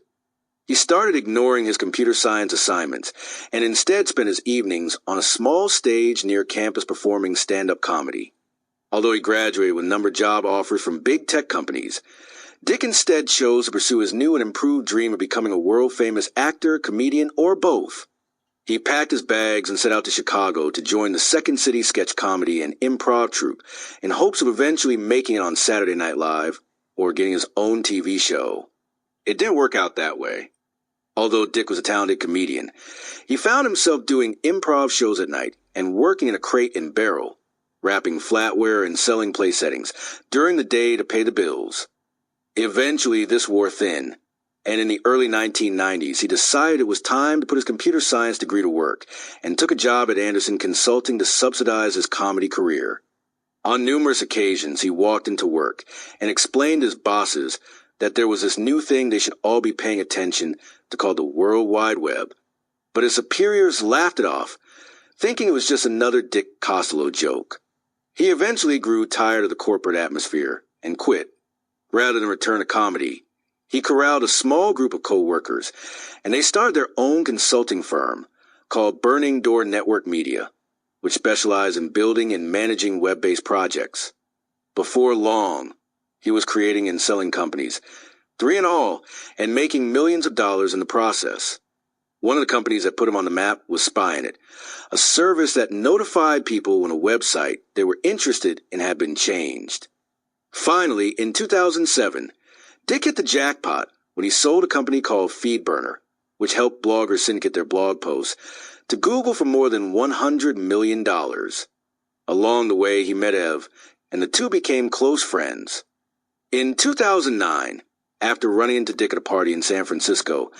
he started ignoring his computer science assignments and instead spent his evenings on a small stage near campus performing stand-up comedy. Although he graduated with a number of job offers from big tech companies, Dick instead chose to pursue his new and improved dream of becoming a world-famous actor, comedian, or both. He packed his bags and set out to Chicago to join the Second City sketch comedy and improv troupe in hopes of eventually making it on Saturday Night Live or getting his own TV show. It didn't work out that way. Although Dick was a talented comedian, he found himself doing improv shows at night and working in a crate and barrel, wrapping flatware and selling place settings during the day to pay the bills. Eventually, this wore thin, and in the early 1990s, he decided it was time to put his computer science degree to work and took a job at Anderson Consulting to subsidize his comedy career. On numerous occasions, he walked into work and explained to his bosses that there was this new thing they should all be paying attention to called the World Wide Web. But his superiors laughed it off, thinking it was just another Dick Costello joke. He eventually grew tired of the corporate atmosphere and quit. Rather than return to comedy, he corralled a small group of co-workers, and they started their own consulting firm called Burning Door Network Media, which specialized in building and managing web-based projects. Before long, he was creating and selling companies, 3 in all, and making millions of dollars in the process. One of the companies that put him on the map was SpyInit, a service that notified people when a website they were interested in had been changed. Finally, in 2007, Dick hit the jackpot when he sold a company called FeedBurner, which helped bloggers syndicate their blog posts, to Google for more than $100 million. Along the way, he met Ev, and the two became close friends. In 2009, after running into Dick at a party in San Francisco,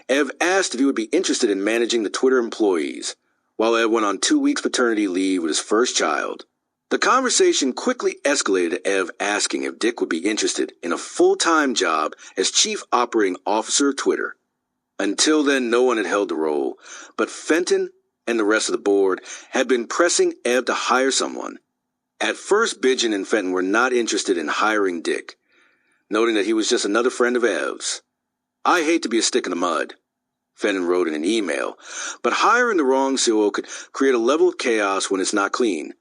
Ev asked if he would be interested in managing the Twitter employees, while Ev went on 2 weeks paternity leave with his first child. The conversation quickly escalated to Ev asking if Dick would be interested in a full-time job as Chief Operating Officer of Twitter. Until then, no one had held the role, but Fenton and the rest of the board had been pressing Ev to hire someone. At first, Bidgen and Fenton were not interested in hiring Dick, noting that he was just another friend of Ev's. "I hate to be a stick in the mud," Fenton wrote in an email, "but hiring the wrong COO could create a level of chaos when it's not clean."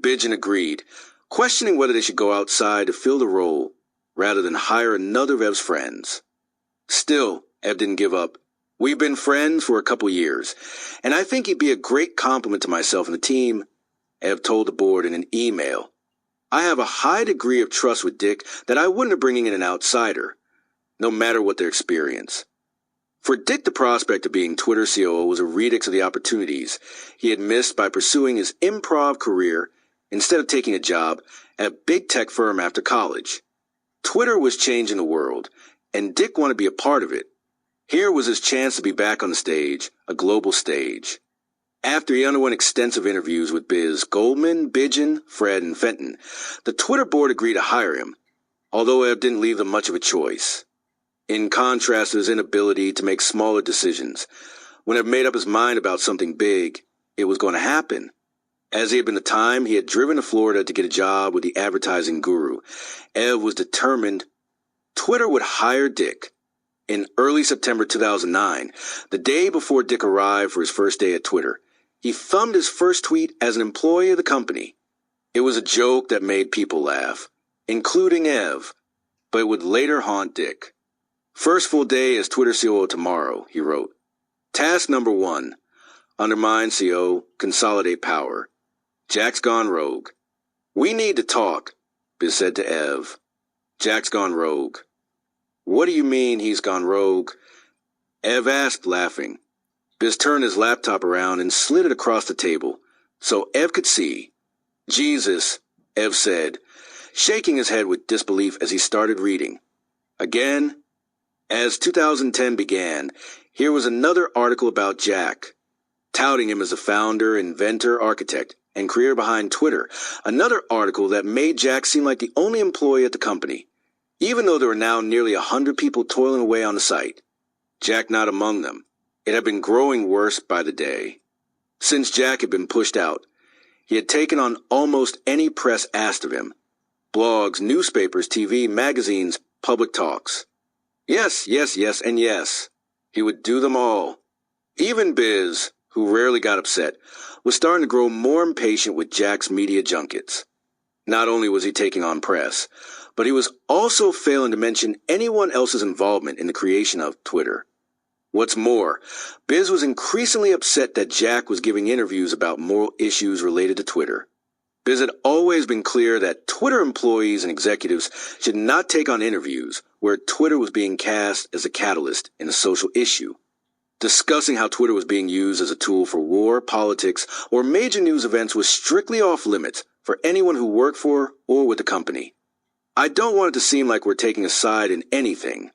Bidgen agreed, questioning whether they should go outside to fill the role rather than hire another of Ev's friends. Still, Ev didn't give up. "We've been friends for a couple years, and I think he'd be a great compliment to myself and the team," Ev told the board in an email. "I have a high degree of trust with Dick that I wouldn't have bringing in an outsider, no matter what their experience." For Dick, the prospect of being Twitter COO was a redux of the opportunities he had missed by pursuing his improv career instead of taking a job at a big tech firm after college. Twitter was changing the world, and Dick wanted to be a part of it. Here was his chance to be back on the stage, a global stage. After he underwent extensive interviews with Biz, Goldman, Bidgen, Fred, and Fenton, the Twitter board agreed to hire him, although Ev didn't leave them much of a choice. In contrast to his inability to make smaller decisions, when Ev made up his mind about something big, it was going to happen. As he had been the time, he had driven to Florida to get a job with the advertising guru. Ev was determined Twitter would hire Dick. In early September 2009, the day before Dick arrived for his first day at Twitter, he thumbed his first tweet as an employee of the company. It was a joke that made people laugh, including Ev, but it would later haunt Dick. First full day as Twitter COO tomorrow, he wrote. Task number 1, undermine CO, consolidate power. Jack's gone rogue. We need to talk, Biz said to Ev. Jack's gone rogue. What do you mean he's gone rogue? Ev asked, laughing. Biz turned his laptop around and slid it across the table, so Ev could see. Jesus, Ev said, shaking his head with disbelief as he started reading. Again? As 2010 began, here was another article about Jack, touting him as the founder, inventor, architect, and creator behind Twitter, another article that made Jack seem like the only employee at the company, even though there were now nearly 100 people toiling away on the site. Jack not among them. It had been growing worse by the day. Since Jack had been pushed out, he had taken on almost any press asked of him. Blogs, newspapers, TV, magazines, public talks. Yes, yes, yes, and yes. He would do them all. Even Biz, who rarely got upset, was starting to grow more impatient with Jack's media junkets. Not only was he taking on press, but he was also failing to mention anyone else's involvement in the creation of Twitter. What's more, Biz was increasingly upset that Jack was giving interviews about moral issues related to Twitter. Biz had always been clear that Twitter employees and executives should not take on interviews where Twitter was being cast as a catalyst in a social issue. Discussing how Twitter was being used as a tool for war, politics, or major news events was strictly off limits for anyone who worked for or with the company. I don't want it to seem like we're taking a side in anything,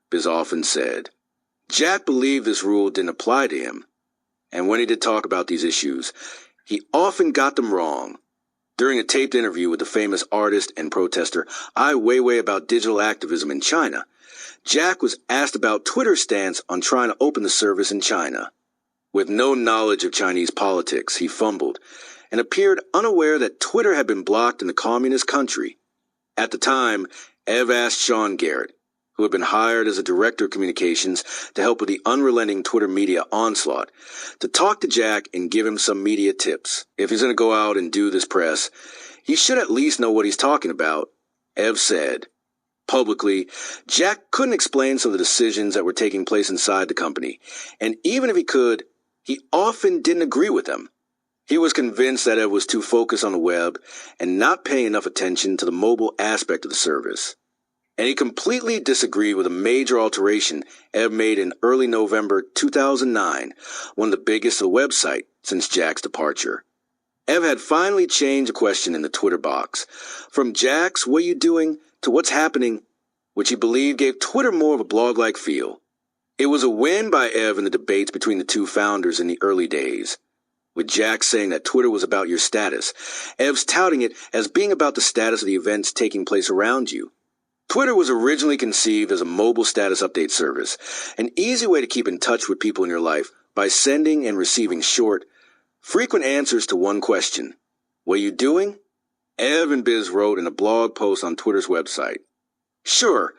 Biz often said. Jack believed this rule didn't apply to him, and when he did talk about these issues, he often got them wrong. During a taped interview with the famous artist and protester Ai Weiwei about digital activism in China, Jack was asked about Twitter's stance on trying to open the service in China. With no knowledge of Chinese politics, he fumbled and appeared unaware that Twitter had been blocked in the communist country. At the time, Ev asked Sean Garrett, who had been hired as a director of communications to help with the unrelenting Twitter media onslaught, to talk to Jack and give him some media tips. If he's going to go out and do this press, he should at least know what he's talking about, Ev said. Publicly, Jack couldn't explain some of the decisions that were taking place inside the company, and even if he could, he often didn't agree with them. He was convinced that Ev was too focused on the web and not paying enough attention to the mobile aspect of the service. And he completely disagreed with a major alteration Ev made in early November 2009, one of the biggest of the website since Jack's departure. Ev had finally changed the question in the Twitter box, from Jack's "what are you doing" to "what's happening," which he believed gave Twitter more of a blog-like feel. It was a win by Ev in the debates between the two founders in the early days. With Jack saying that Twitter was about your status, Ev's touting it as being about the status of the events taking place around you. Twitter was originally conceived as a mobile status update service, an easy way to keep in touch with people in your life by sending and receiving short, frequent answers to one question. What are you doing? Ev and Biz wrote in a blog post on Twitter's website. Sure,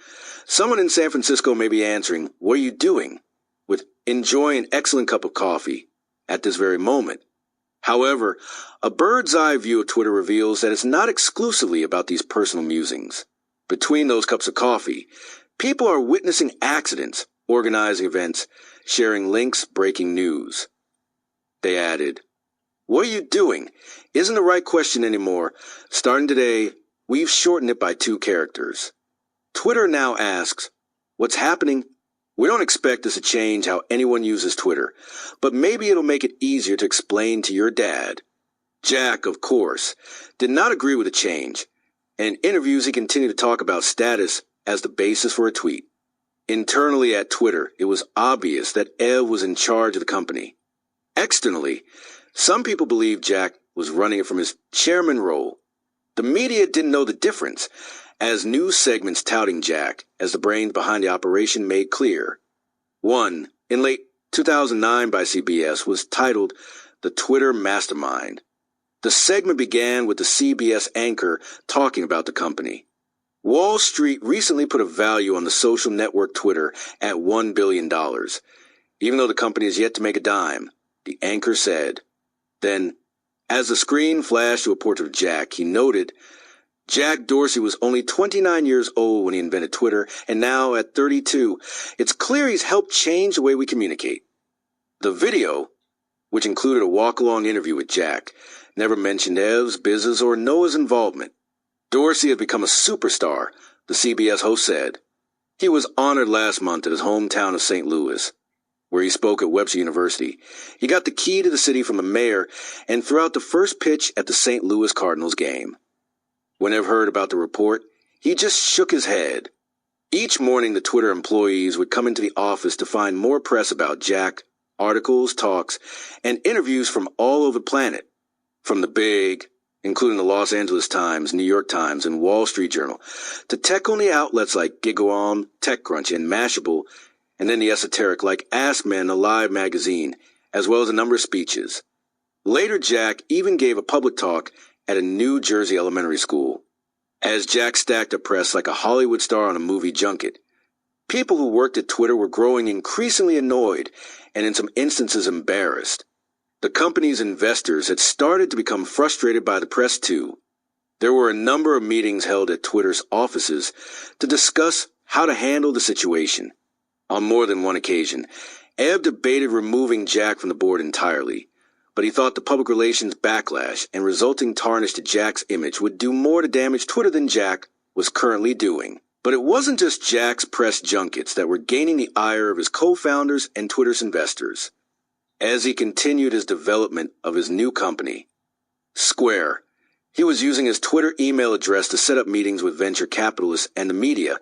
someone in San Francisco may be answering, "What are you doing?" with "enjoy an excellent cup of coffee" at this very moment. However, a bird's eye view of Twitter reveals that it's not exclusively about these personal musings. Between those cups of coffee, people are witnessing accidents, organizing events, sharing links, breaking news. They added, "What are you doing?" isn't the right question anymore. Starting today, we've shortened it by 2 characters. Twitter now asks, "What's happening?" We don't expect this to change how anyone uses Twitter, but maybe it'll make it easier to explain to your dad. Jack, of course, did not agree with the change. In interviews, he continued to talk about status as the basis for a tweet. Internally at Twitter, it was obvious that Ev was in charge of the company. Externally, some people believed Jack was running it from his chairman role. The media didn't know the difference, as news segments touting Jack as the brains behind the operation made clear. One, in late 2009 by CBS, was titled "The Twitter Mastermind." The segment began with the CBS anchor talking about the company. Wall Street recently put a value on the social network Twitter at $1 billion. Even though the company is yet to make a dime, the anchor said. Then, as the screen flashed to a portrait of Jack, he noted Jack Dorsey was only 29 years old when he invented Twitter, and now at 32, it's clear he's helped change the way we communicate. The video, which included a walk-along interview with Jack, never mentioned Ev's, Biz's, or Noah's involvement. Dorsey had become a superstar, the CBS host said. He was honored last month at his hometown of St. Louis, where he spoke at Webster University. He got the key to the city from the mayor and threw out the first pitch at the St. Louis Cardinals game. When Ev heard about the report, he just shook his head. Each morning, the Twitter employees would come into the office to find more press about Jack, articles, talks, and interviews from all over the planet. From the big, including the Los Angeles Times, New York Times, and Wall Street Journal, to tech-only outlets like GigaOM, TechCrunch, and Mashable, and then the esoteric like Ask Men, Alive magazine, as well as a number of speeches. Later, Jack even gave a public talk at a New Jersey elementary school. As Jack stacked a press like a Hollywood star on a movie junket, people who worked at Twitter were growing increasingly annoyed and in some instances embarrassed. The company's investors had started to become frustrated by the press too. There were a number of meetings held at Twitter's offices to discuss how to handle the situation. On more than one occasion, Ev debated removing Jack from the board entirely, but he thought the public relations backlash and resulting tarnish to Jack's image would do more to damage Twitter than Jack was currently doing. But it wasn't just Jack's press junkets that were gaining the ire of his co-founders and Twitter's investors. As he continued his development of his new company, Square, he was using his Twitter email address to set up meetings with venture capitalists and the media,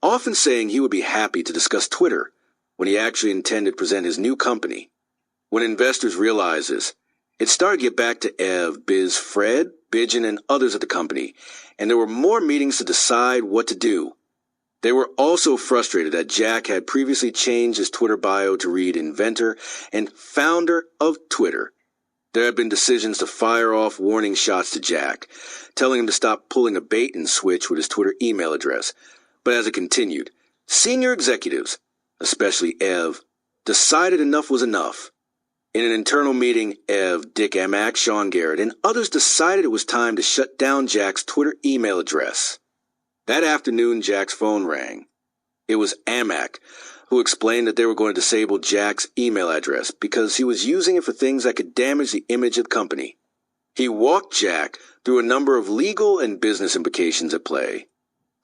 often saying he would be happy to discuss Twitter when he actually intended to present his new company. When investors realized this, it started to get back to Ev, Biz, Fred, Bidgen, and others at the company, and there were more meetings to decide what to do. They were also frustrated that Jack had previously changed his Twitter bio to read inventor and founder of Twitter. There had been decisions to fire off warning shots to Jack, telling him to stop pulling a bait and switch with his Twitter email address. But as it continued, senior executives, especially Ev, decided enough was enough. In an internal meeting, Ev, Dick Amack, Sean Garrett, and others decided it was time to shut down Jack's Twitter email address. That afternoon, Jack's phone rang. It was Amack, who explained that they were going to disable Jack's email address because he was using it for things that could damage the image of the company. He walked Jack through a number of legal and business implications at play.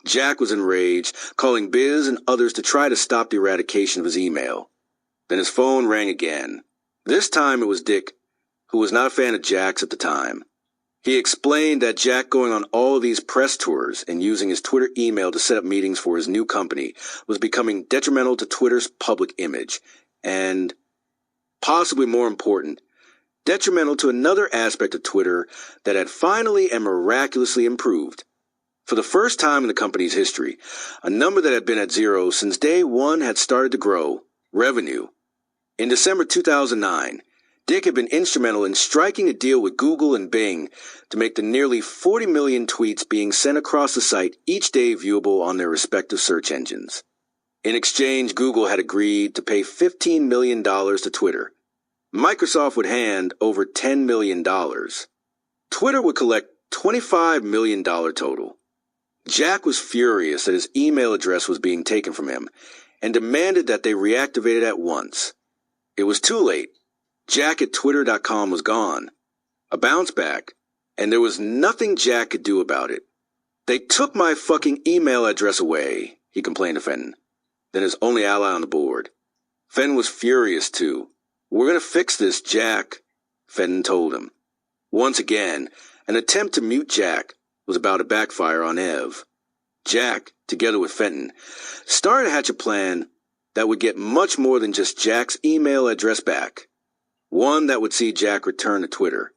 Jack was enraged, calling Biz and others to try to stop the eradication of his email. Then his phone rang again. This time it was Dick, who was not a fan of Jack's at the time. He explained that Jack going on all of these press tours and using his Twitter email to set up meetings for his new company was becoming detrimental to Twitter's public image, and, possibly more important, detrimental to another aspect of Twitter that had finally and miraculously improved. For the first time in the company's history, a number that had been at zero since day one had started to grow: revenue. In December 2009, Dick had been instrumental in striking a deal with Google and Bing to make the nearly 40 million tweets being sent across the site each day viewable on their respective search engines. In exchange, Google had agreed to pay $15 million to Twitter. Microsoft would hand over $10 million. Twitter would collect $25 million total. Jack was furious that his email address was being taken from him and demanded that they reactivate it at once. It was too late. Jack at Twitter.com was gone. A bounce back, and there was nothing Jack could do about it. They took my fucking email address away, he complained to Fenton, then his only ally on the board. Fenton was furious too. We're going to fix this, Jack, Fenton told him. Once again, an attempt to mute Jack was about to backfire on Ev. Jack, together with Fenton, started to hatch a plan that would get much more than just Jack's email address back. One that would see Jack return to Twitter.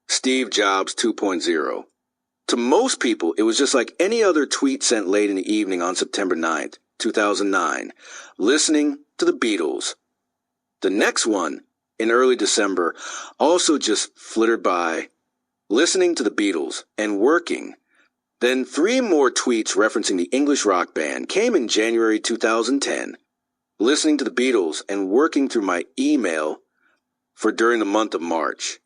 Steve Jobs 2.0. To most people, it was just like any other tweet sent late in the evening on September 9th, 2009, listening to the Beatles. The next one, in early December, also just flittered by, listening to the Beatles, and working. Then 3 more tweets referencing the English rock band came in January 2010, listening to the Beatles and working through my email for during the month of March,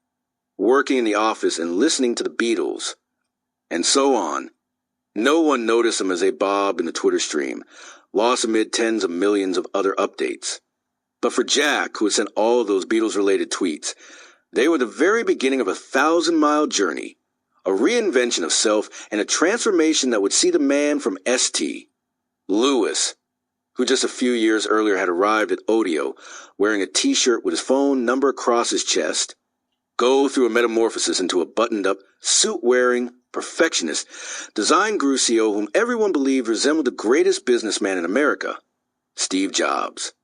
working in the office and listening to the Beatles, and so on. No one noticed them as they bobbed in the Twitter stream, lost amid tens of millions of other updates. But for Jack, who had sent all of those Beatles-related tweets, they were the very beginning of a 1,000-mile journey, a reinvention of self, and a transformation that would see the man from St. Louis, who just a few years earlier had arrived at Audio, wearing a t-shirt with his phone number across his chest, go through a metamorphosis into a buttoned-up, suit-wearing, perfectionist, design guru CEO whom everyone believed resembled the greatest businessman in America, Steve Jobs.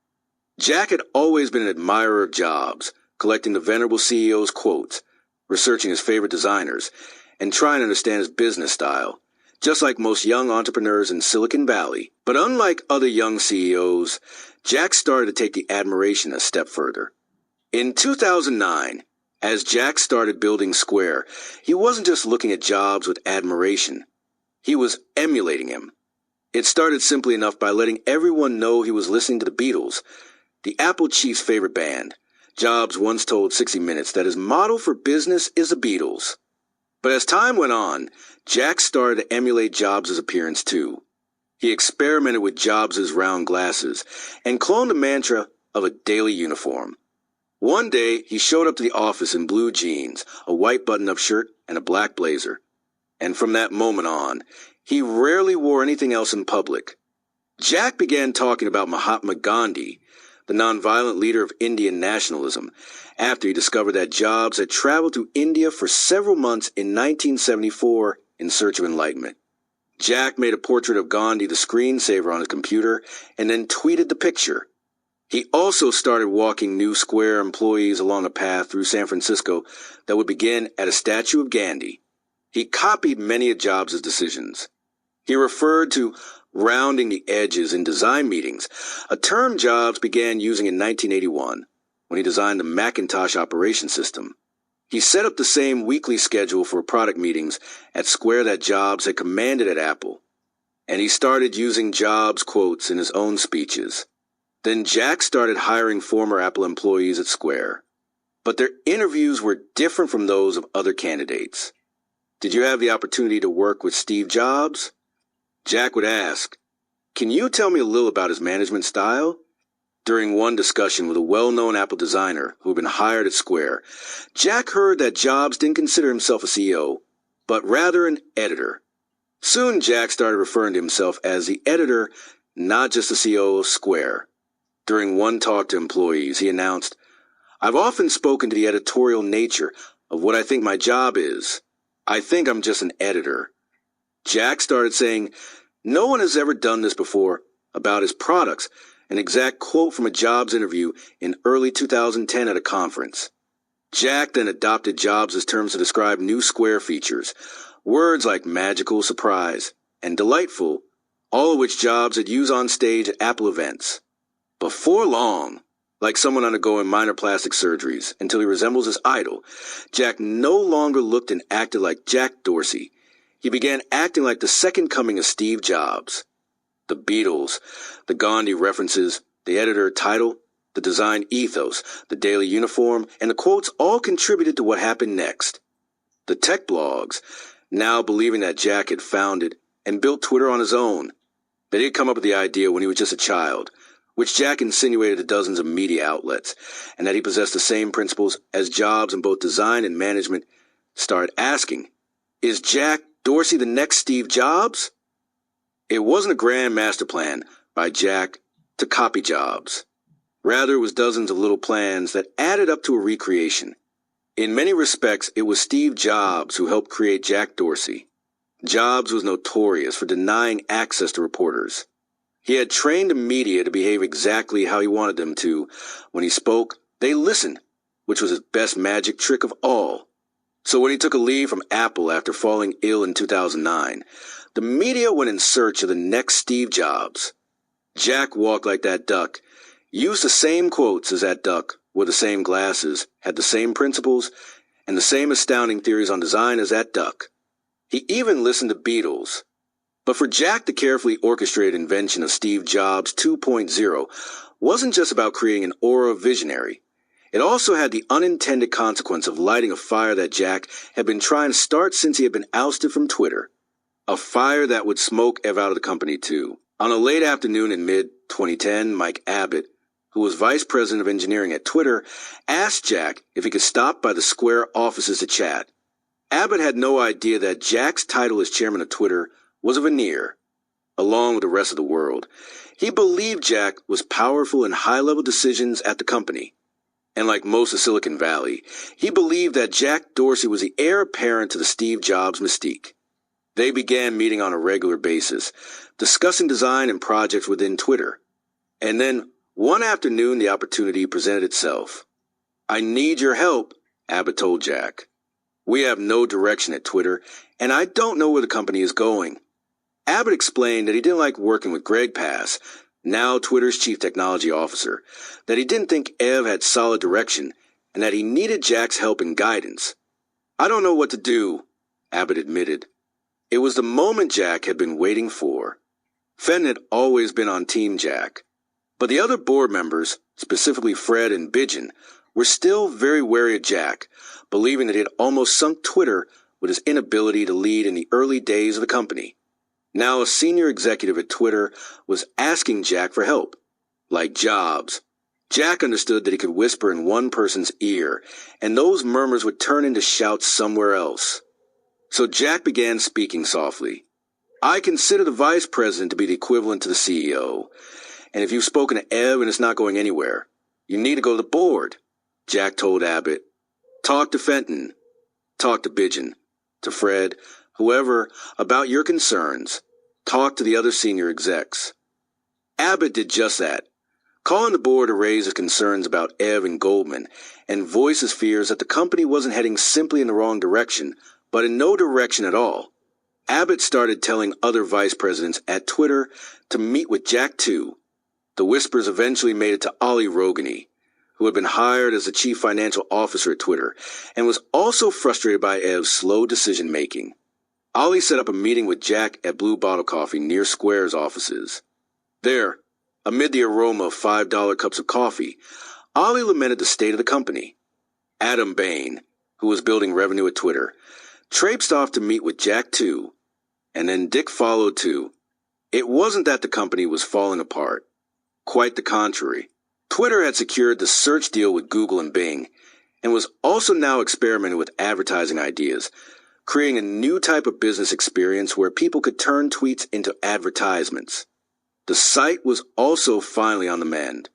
Jack had always been an admirer of Jobs, collecting the venerable CEO's quotes, researching his favorite designers, and trying to understand his business style, just like most young entrepreneurs in Silicon Valley. But unlike other young CEOs, Jack started to take the admiration a step further. In 2009, as Jack started building Square, he wasn't just looking at Jobs with admiration. He was emulating him. It started simply enough by letting everyone know he was listening to the Beatles, the Apple chief's favorite band. Jobs once told 60 Minutes that his motto for business is the Beatles. But as time went on, Jack started to emulate Jobs' appearance too. He experimented with Jobs' round glasses and cloned the mantra of a daily uniform. One day, he showed up to the office in blue jeans, a white button-up shirt, and a black blazer. And from that moment on, he rarely wore anything else in public. Jack began talking about Mahatma Gandhi, the nonviolent leader of Indian nationalism, after he discovered that Jobs had traveled to India for several months in 1974 in search of enlightenment. Jack made a portrait of Gandhi the screensaver on his computer and then tweeted the picture. He also started walking new Square employees along a path through San Francisco that would begin at a statue of Gandhi. He copied many of Jobs' decisions. He referred to rounding the edges in design meetings, a term Jobs began using in 1981 when he designed the Macintosh operation system. He set up the same weekly schedule for product meetings at Square that Jobs had commanded at Apple, and he started using Jobs quotes in his own speeches. Then Jack started hiring former Apple employees at Square, but their interviews were different from those of other candidates. Did you have the opportunity to work with Steve Jobs? Jack would ask, "Can you tell me a little about his management style?" During one discussion with a well-known Apple designer who had been hired at Square, Jack heard that Jobs didn't consider himself a CEO, but rather an editor. Soon Jack started referring to himself as the editor, not just the CEO of Square. During one talk to employees, he announced, "I've often spoken to the editorial nature of what I think my job is. I think I'm just an editor." Jack started saying, "No one has ever done this before," about his products, an exact quote from a Jobs interview in early 2010 at a conference. Jack then adopted Jobs' terms to describe new Square features, words like magical, surprise, and delightful, all of which Jobs had used on stage at Apple events. Before long, like someone undergoing minor plastic surgeries until he resembles his idol, Jack no longer looked and acted like Jack Dorsey. He began acting like the second coming of Steve Jobs. The Beatles, the Gandhi references, the editor title, the design ethos, the daily uniform, and the quotes all contributed to what happened next. The tech blogs, now believing that Jack had founded and built Twitter on his own. They did come up with the idea when he was just a child, which Jack insinuated to dozens of media outlets, and that he possessed the same principles as Jobs in both design and management, started asking, "Is Jack Dorsey the next Steve Jobs?" It wasn't a grand master plan by Jack to copy Jobs. Rather, it was dozens of little plans that added up to a recreation. In many respects, it was Steve Jobs who helped create Jack Dorsey. Jobs was notorious for denying access to reporters. He had trained the media to behave exactly how he wanted them to. When he spoke, they listened, which was his best magic trick of all. So when he took a leave from Apple after falling ill in 2009, the media went in search of the next Steve Jobs. Jack walked like that duck, used the same quotes as that duck, wore the same glasses, had the same principles, and the same astounding theories on design as that duck. He even listened to Beatles. But for Jack, the carefully orchestrated invention of Steve Jobs 2.0 wasn't just about creating an aura of visionary. It also had the unintended consequence of lighting a fire that Jack had been trying to start since he had been ousted from Twitter. A fire that would smoke Ev out of the company too. On a late afternoon in mid-2010, Mike Abbott, who was vice president of engineering at Twitter, asked Jack if he could stop by the Square offices to chat. Abbott had no idea that Jack's title as chairman of Twitter was a veneer, along with the rest of the world. He believed Jack was powerful in high-level decisions at the company. And like most of Silicon Valley, he believed that Jack Dorsey was the heir apparent to the Steve Jobs mystique. They began meeting on a regular basis, discussing design and projects within Twitter. And then, one afternoon, the opportunity presented itself. "I need your help," Abbott told Jack. "We have no direction at Twitter, and I don't know where the company is going." Abbott explained that he didn't like working with Greg Pass, now Twitter's chief technology officer, that he didn't think Ev had solid direction, and that he needed Jack's help and guidance. "I don't know what to do," Abbott admitted. It was the moment Jack had been waiting for. Fenton had always been on Team Jack, but the other board members, specifically Fred and Bidgen, were still very wary of Jack, believing that he had almost sunk Twitter with his inability to lead in the early days of the company. Now a senior executive at Twitter was asking Jack for help. Like Jobs, Jack understood that he could whisper in one person's ear, and those murmurs would turn into shouts somewhere else. So Jack began speaking softly. "I consider the vice president to be the equivalent to the CEO. And if you've spoken to Ev and it's not going anywhere, you need to go to the board." Jack told Abbott, "Talk to Fenton, talk to Bidgen, to Fred, whoever, about your concerns. Talk to the other senior execs." Abbott did just that, calling the board to raise his concerns about Ev and Goldman, and voice his fears that the company wasn't heading simply in the wrong direction, but in no direction at all. Abbott started telling other vice presidents at Twitter to meet with Jack too. The whispers eventually made it to Ollie Rogany, who had been hired as the chief financial officer at Twitter, and was also frustrated by Ev's slow decision-making. Ollie set up a meeting with Jack at Blue Bottle Coffee near Square's offices. There, amid the aroma of $5 cups of coffee, Ollie lamented the state of the company. Adam Bain, who was building revenue at Twitter, traipsed off to meet with Jack too, and then Dick followed too. It wasn't that the company was falling apart. Quite the contrary. Twitter had secured the search deal with Google and Bing, and was also now experimenting with advertising ideas, creating a new type of business experience where people could turn tweets into advertisements. The site was also finally on the mend.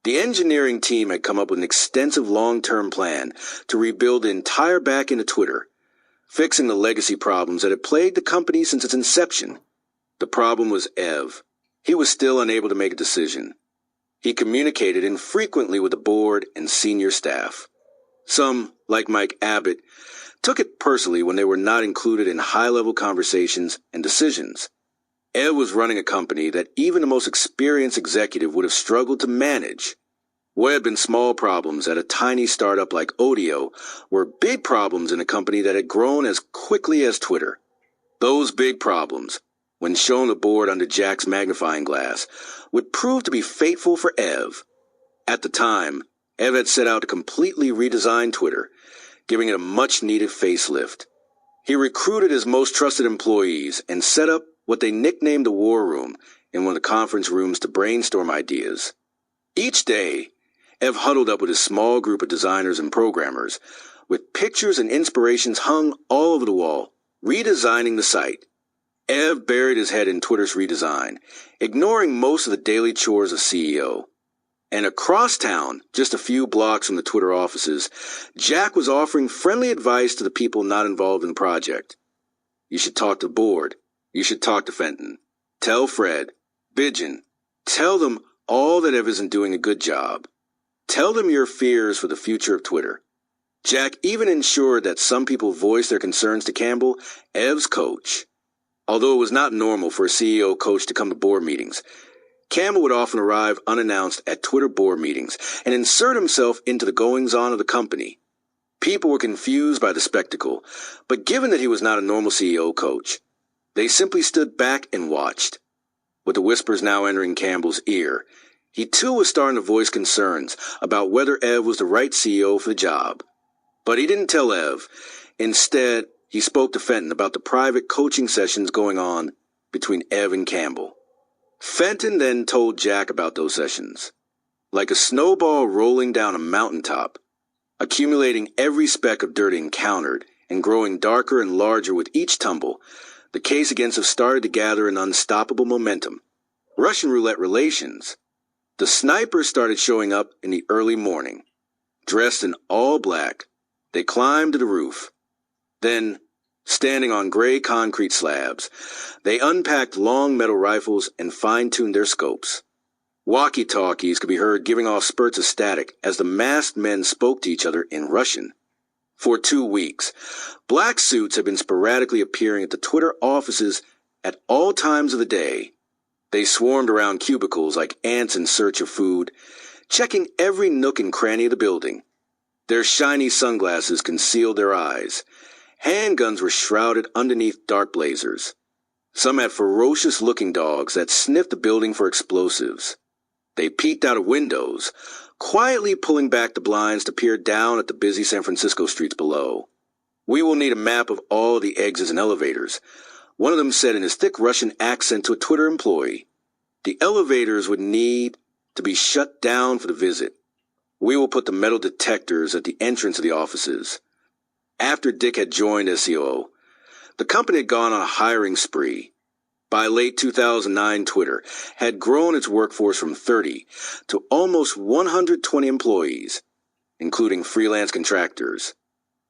The engineering team had come up with an extensive long-term plan to rebuild the entire back end of Twitter, fixing the legacy problems that had plagued the company since its inception. The problem was Ev. He was still unable to make a decision. He communicated infrequently with the board and senior staff. Some, like Mike Abbott, took it personally when they were not included in high-level conversations and decisions. Ev was running a company that even the most experienced executive would have struggled to manage. What had been small problems at a tiny startup like Audio were big problems in a company that had grown as quickly as Twitter. Those big problems, when shown the board under Jack's magnifying glass, would prove to be fateful for Ev. At the time, Ev had set out to completely redesign Twitter, giving it a much-needed facelift. He recruited his most trusted employees and set up what they nicknamed the War Room in one of the conference rooms to brainstorm ideas. Each day, Ev huddled up with his small group of designers and programmers, with pictures and inspirations hung all over the wall, redesigning the site. Ev buried his head in Twitter's redesign, ignoring most of the daily chores of CEO. And across town, just a few blocks from the Twitter offices, Jack was offering friendly advice to the people not involved in the project. "You should talk to the board. You should talk to Fenton. Tell Fred, Bidgen. Tell them all that Ev isn't doing a good job. Tell them your fears for the future of Twitter." Jack even ensured that some people voiced their concerns to Campbell, Ev's coach. Although it was not normal for a CEO coach to come to board meetings, Campbell would often arrive unannounced at Twitter board meetings and insert himself into the goings-on of the company. People were confused by the spectacle, but given that he was not a normal CEO coach, they simply stood back and watched. With the whispers now entering Campbell's ear, he too was starting to voice concerns about whether Ev was the right CEO for the job. But he didn't tell Ev. Instead, he spoke to Fenton about the private coaching sessions going on between Ev and Campbell. Fenton then told Jack about those sessions. Like a snowball rolling down a mountaintop, accumulating every speck of dirt encountered and growing darker and larger with each tumble, the case against Ev started to gather an unstoppable momentum. Russian roulette relations. The snipers started showing up in the early morning. Dressed in all black, they climbed to the roof. Then, standing on gray concrete slabs, they unpacked long metal rifles and fine-tuned their scopes. Walkie-talkies could be heard giving off spurts of static as the masked men spoke to each other in Russian. For 2 weeks, black suits had been sporadically appearing at the Twitter offices at all times of the day. They swarmed around cubicles like ants in search of food, checking every nook and cranny of the building. Their shiny sunglasses concealed their eyes. Handguns were shrouded underneath dark blazers. Some had ferocious-looking dogs that sniffed the building for explosives. They peeked out of windows, quietly pulling back the blinds to peer down at the busy San Francisco streets below. "We will need a map of all the exits and elevators," one of them said in his thick Russian accent to a Twitter employee. "The elevators would need to be shut down for the visit. We will put the metal detectors at the entrance of the offices." After Dick had joined as COO, the company had gone on a hiring spree. By late 2009, Twitter had grown its workforce from 30 to almost 120 employees, including freelance contractors.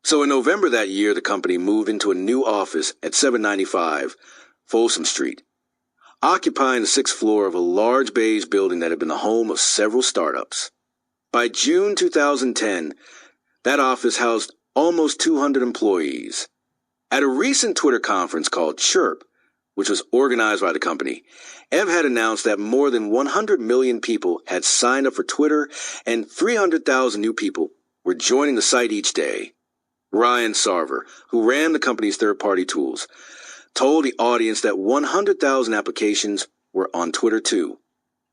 So in November that year, the company moved into a new office at 795 Folsom Street, occupying the 6th floor of a large beige building that had been the home of several startups. By June 2010, that office housed almost 200 employees. At a recent Twitter conference called Chirp, which was organized by the company, Ev had announced that more than 100 million people had signed up for Twitter and 300,000 new people were joining the site each day. Ryan Sarver, who ran the company's third-party tools, told the audience that 100,000 applications were on Twitter too.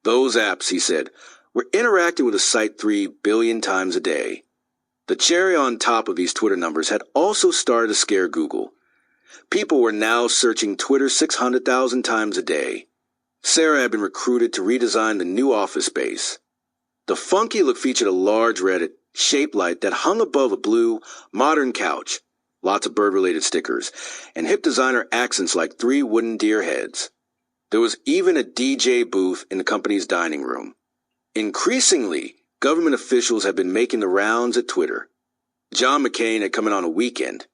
Those apps, he said, were interacting with the site 3 billion times a day. The cherry on top of these Twitter numbers had also started to scare Google. People were now searching Twitter 600,000 times a day. Sarah had been recruited to redesign the new office space. The funky look featured a large red shape light that hung above a blue, modern couch, lots of bird-related stickers, and hip designer accents like 3 wooden deer heads. There was even a DJ booth in the company's dining room. Increasingly, government officials had been making the rounds at Twitter. John McCain had come in on a weekend,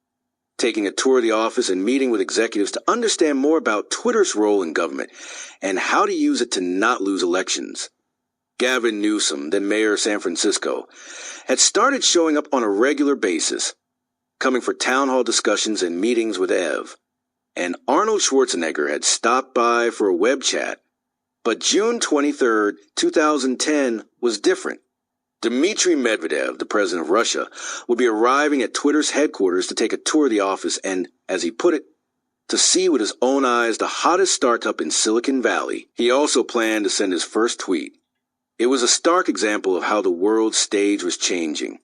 taking a tour of the office and meeting with executives to understand more about Twitter's role in government and how to use it to not lose elections. Gavin Newsom, then mayor of San Francisco, had started showing up on a regular basis, coming for town hall discussions and meetings with Ev. And Arnold Schwarzenegger had stopped by for a web chat. But June 23, 2010 was different. Dmitry Medvedev, the president of Russia, would be arriving at Twitter's headquarters to take a tour of the office and, as he put it, to see with his own eyes the hottest startup in Silicon Valley. He also planned to send his first tweet. It was a stark example of how the world stage was changing.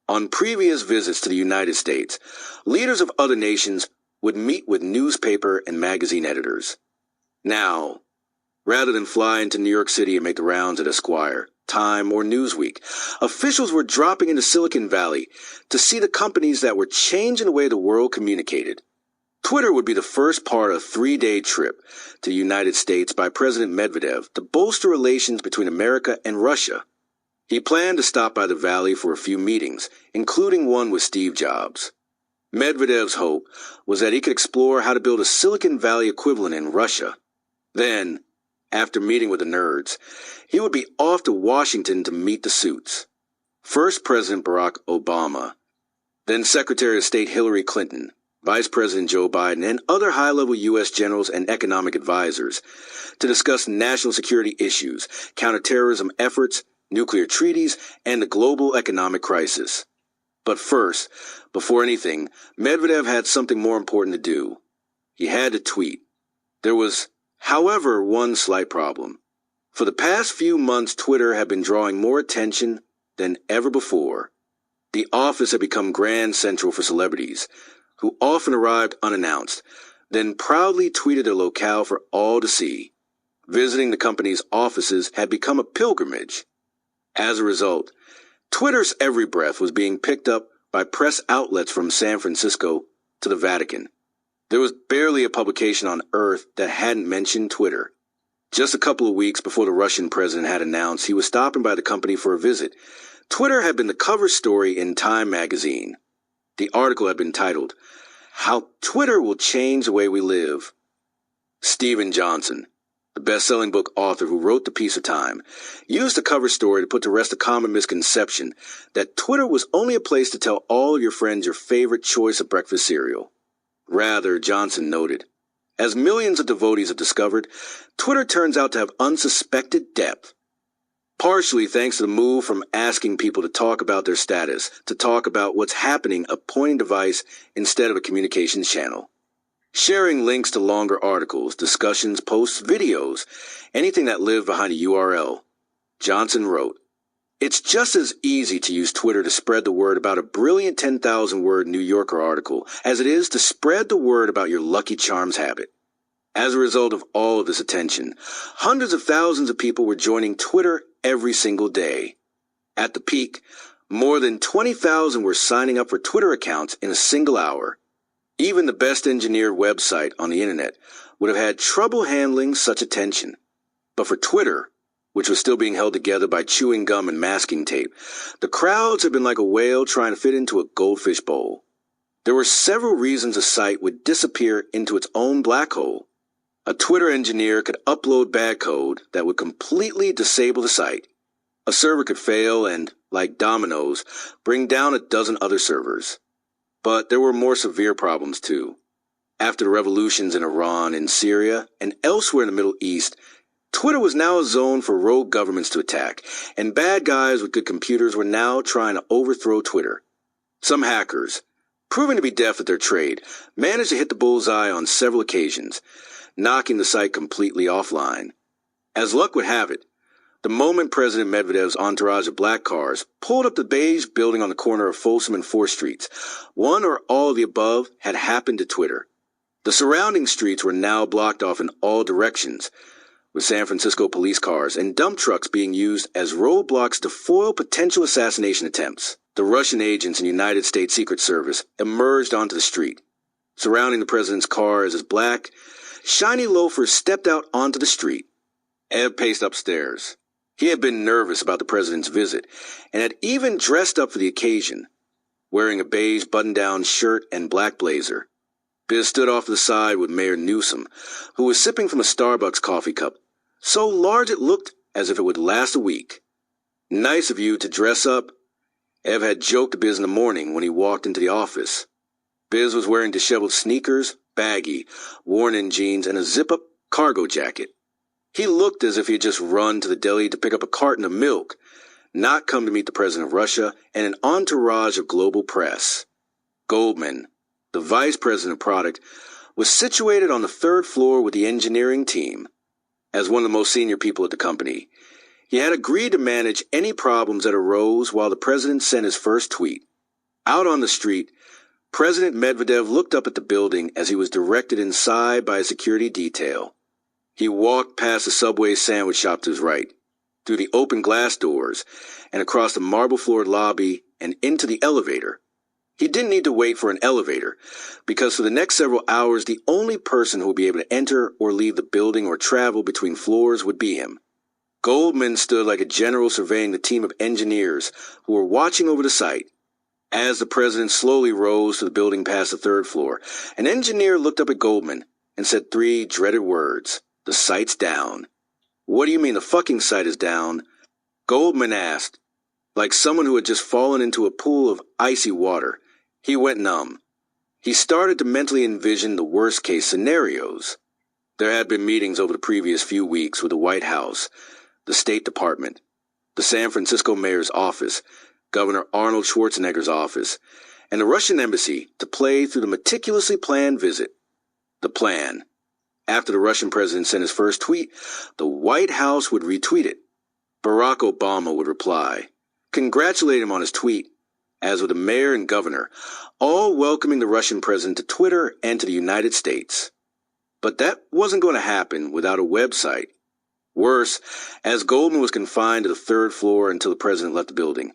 On previous visits to the United States, leaders of other nations would meet with newspaper and magazine editors. Now, rather than fly into New York City and make the rounds at Esquire, Time, or Newsweek, officials were dropping into Silicon Valley to see the companies that were changing the way the world communicated. Twitter would be the first part of a 3-day trip to the United States by President Medvedev to bolster relations between America and Russia. He planned to stop by the Valley for a few meetings, including one with Steve Jobs. Medvedev's hope was that he could explore how to build a Silicon Valley equivalent in Russia. Then, after meeting with the nerds, he would be off to Washington to meet the suits. First President Barack Obama, then Secretary of State Hillary Clinton, Vice President Joe Biden, and other high-level U.S. generals and economic advisors to discuss national security issues, counterterrorism efforts, nuclear treaties, and the global economic crisis. But first, before anything, Medvedev had something more important to do. He had to tweet. There was, however, one slight problem. For the past few months, Twitter had been drawing more attention than ever before. The office had become grand central for celebrities, who often arrived unannounced, then proudly tweeted their locale for all to see. Visiting the company's offices had become a pilgrimage. As a result, Twitter's every breath was being picked up by press outlets from San Francisco to the Vatican. There was barely a publication on Earth that hadn't mentioned Twitter. Just a couple of weeks before the Russian president had announced he was stopping by the company for a visit, Twitter had been the cover story in Time magazine. The article had been titled, "How Twitter Will Change the Way We Live." Stephen Johnson, the best-selling book author who wrote the piece of Time, used the cover story to put to rest a common misconception that Twitter was only a place to tell all of your friends your favorite choice of breakfast cereal. Rather, Johnson noted, as millions of devotees have discovered, Twitter turns out to have unsuspected depth. Partially thanks to the move from asking people to talk about their status to talk about what's happening, a pointing device instead of a communications channel. Sharing links to longer articles, discussions, posts, videos, anything that lived behind a URL. Johnson wrote, "It's just as easy to use Twitter to spread the word about a brilliant 10,000-word New Yorker article as it is to spread the word about your Lucky Charms habit." As a result of all of this attention, hundreds of thousands of people were joining Twitter every single day. At the peak, more than 20,000 were signing up for Twitter accounts in a single hour. Even the best engineered website on the internet would have had trouble handling such attention. But for Twitter, which was still being held together by chewing gum and masking tape, the crowds had been like a whale trying to fit into a goldfish bowl. There were several reasons a site would disappear into its own black hole. A Twitter engineer could upload bad code that would completely disable the site. A server could fail and, like dominoes, bring down a dozen other servers. But there were more severe problems too. After the revolutions in Iran and Syria and elsewhere in the Middle East, Twitter was now a zone for rogue governments to attack, and bad guys with good computers were now trying to overthrow Twitter. Some hackers, proving to be deft at their trade, managed to hit the bullseye on several occasions, knocking the site completely offline. As luck would have it, the moment President Medvedev's entourage of black cars pulled up the beige building on the corner of Folsom and 4th Streets, one or all of the above had happened to Twitter. The surrounding streets were now blocked off in all directions, with San Francisco police cars and dump trucks being used as roadblocks to foil potential assassination attempts. The Russian agents and United States Secret Service emerged onto the street. Surrounding the president's cars as black, shiny loafers stepped out onto the street. Ev paced upstairs. He had been nervous about the president's visit and had even dressed up for the occasion, wearing a beige button-down shirt and black blazer. Biz stood off to the side with Mayor Newsom, who was sipping from a Starbucks coffee cup, so large it looked as if it would last a week. "Nice of you to dress up," Ev had joked to Biz in the morning when he walked into the office. Biz was wearing disheveled sneakers, baggy, worn-in jeans, and a zip-up cargo jacket. He looked as if he had just run to the deli to pick up a carton of milk, not come to meet the president of Russia and an entourage of global press. Goldman, the vice president of product, was situated on the 3rd floor with the engineering team. As one of the most senior people at the company, he had agreed to manage any problems that arose while the president sent his first tweet. Out on the street, President Medvedev looked up at the building as he was directed inside by a security detail. He walked past the Subway sandwich shop to his right, through the open glass doors, and across the marble-floored lobby and into the elevator. He didn't need to wait for an elevator, because for the next several hours the only person who would be able to enter or leave the building or travel between floors would be him. Goldman stood like a general surveying the team of engineers who were watching over the site. As the president slowly rose to the building past the 3rd floor, an engineer looked up at Goldman and said 3 dreaded words: "The site's down." "What do you mean the fucking site is down?" Goldman asked. Like someone who had just fallen into a pool of icy water, he went numb. He started to mentally envision the worst-case scenarios. There had been meetings over the previous few weeks with the White House, the State Department, the San Francisco mayor's office, Governor Arnold Schwarzenegger's office, and the Russian embassy to play through the meticulously planned visit. The plan. After the Russian president sent his first tweet, the White House would retweet it. Barack Obama would reply, congratulate him on his tweet, as would the mayor and governor, all welcoming the Russian president to Twitter and to the United States. But that wasn't going to happen without a website. Worse, as Goldman was confined to the third floor until the president left the building,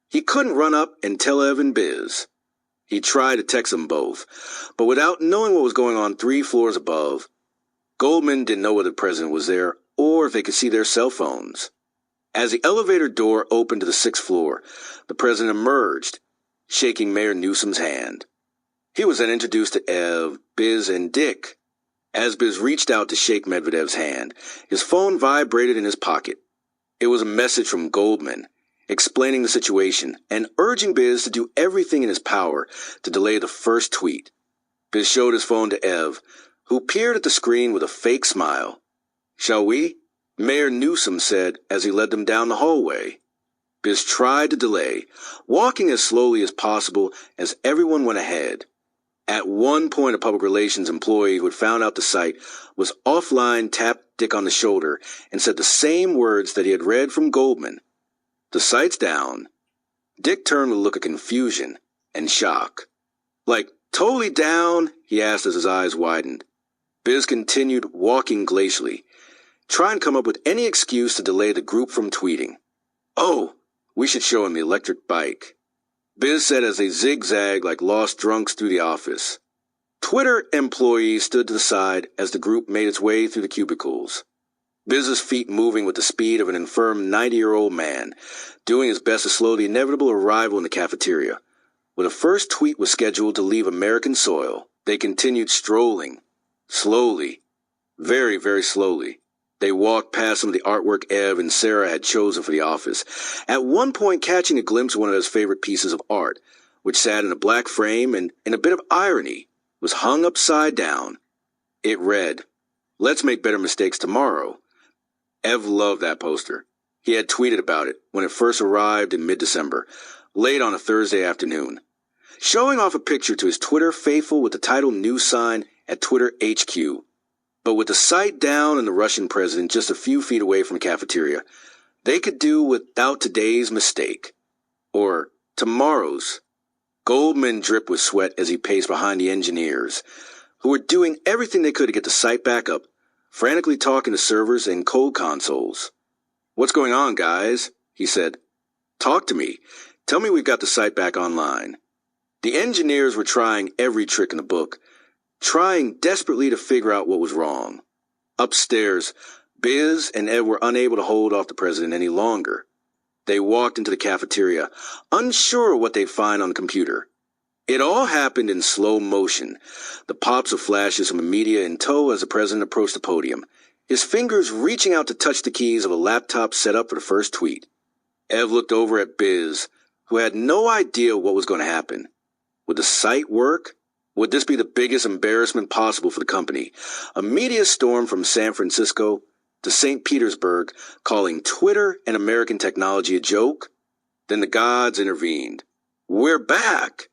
he couldn't run up and tell Ev and Biz. He tried to text them both, but without knowing what was going on 3 floors above, Goldman didn't know whether the president was there or if they could see their cell phones. As the elevator door opened to the 6th floor, the president emerged, shaking Mayor Newsom's hand. He was then introduced to Ev, Biz, and Dick. As Biz reached out to shake Medvedev's hand, his phone vibrated in his pocket. It was a message from Goldman, explaining the situation and urging Biz to do everything in his power to delay the first tweet. Biz showed his phone to Ev, who peered at the screen with a fake smile. "Shall we?" Mayor Newsom said as he led them down the hallway. Biz tried to delay, walking as slowly as possible as everyone went ahead. At one point, a public relations employee who had found out the site was offline tapped Dick on the shoulder and said the same words that he had read from Goldman. "The site's down." Dick turned with a look of confusion and shock. "Like, totally down?" he asked as his eyes widened. Biz continued walking glacially, trying to come up with any excuse to delay the group from tweeting. "Oh, we should show him the electric bike," Biz said as they zigzagged like lost drunks through the office. Twitter employees stood to the side as the group made its way through the cubicles. Biz's feet moving with the speed of an infirm 90-year-old man, doing his best to slow the inevitable arrival in the cafeteria. When the first tweet was scheduled to leave American soil, they continued strolling, slowly, very, very slowly. They walked past some of the artwork Ev and Sarah had chosen for the office, at one point catching a glimpse of one of his favorite pieces of art, which sat in a black frame and, in a bit of irony, was hung upside down. It read, "Let's make better mistakes tomorrow." Ev loved that poster. He had tweeted about it when it first arrived in mid-December, late on a Thursday afternoon, showing off a picture to his Twitter faithful with the title news sign at Twitter HQ. But with the site down and the Russian president just a few feet away from the cafeteria, they could do without today's mistake. Or tomorrow's. Goldman dripped with sweat as he paced behind the engineers, who were doing everything they could to get the site back up, frantically talking to servers and code consoles. "What's going on, guys?" he said. "Talk to me. Tell me we've got the site back online." The engineers were trying every trick in the book, trying desperately to figure out what was wrong. Upstairs, Biz and Ed were unable to hold off the president any longer. They walked into the cafeteria, unsure what they'd find on the computer. It all happened in slow motion, the pops of flashes from the media in tow as the president approached the podium, his fingers reaching out to touch the keys of a laptop set up for the first tweet. Ev looked over at Biz, who had no idea what was going to happen. Would the site work? Would this be the biggest embarrassment possible for the company? A media storm from San Francisco to St. Petersburg calling Twitter and American technology a joke? Then the gods intervened. "We're back!"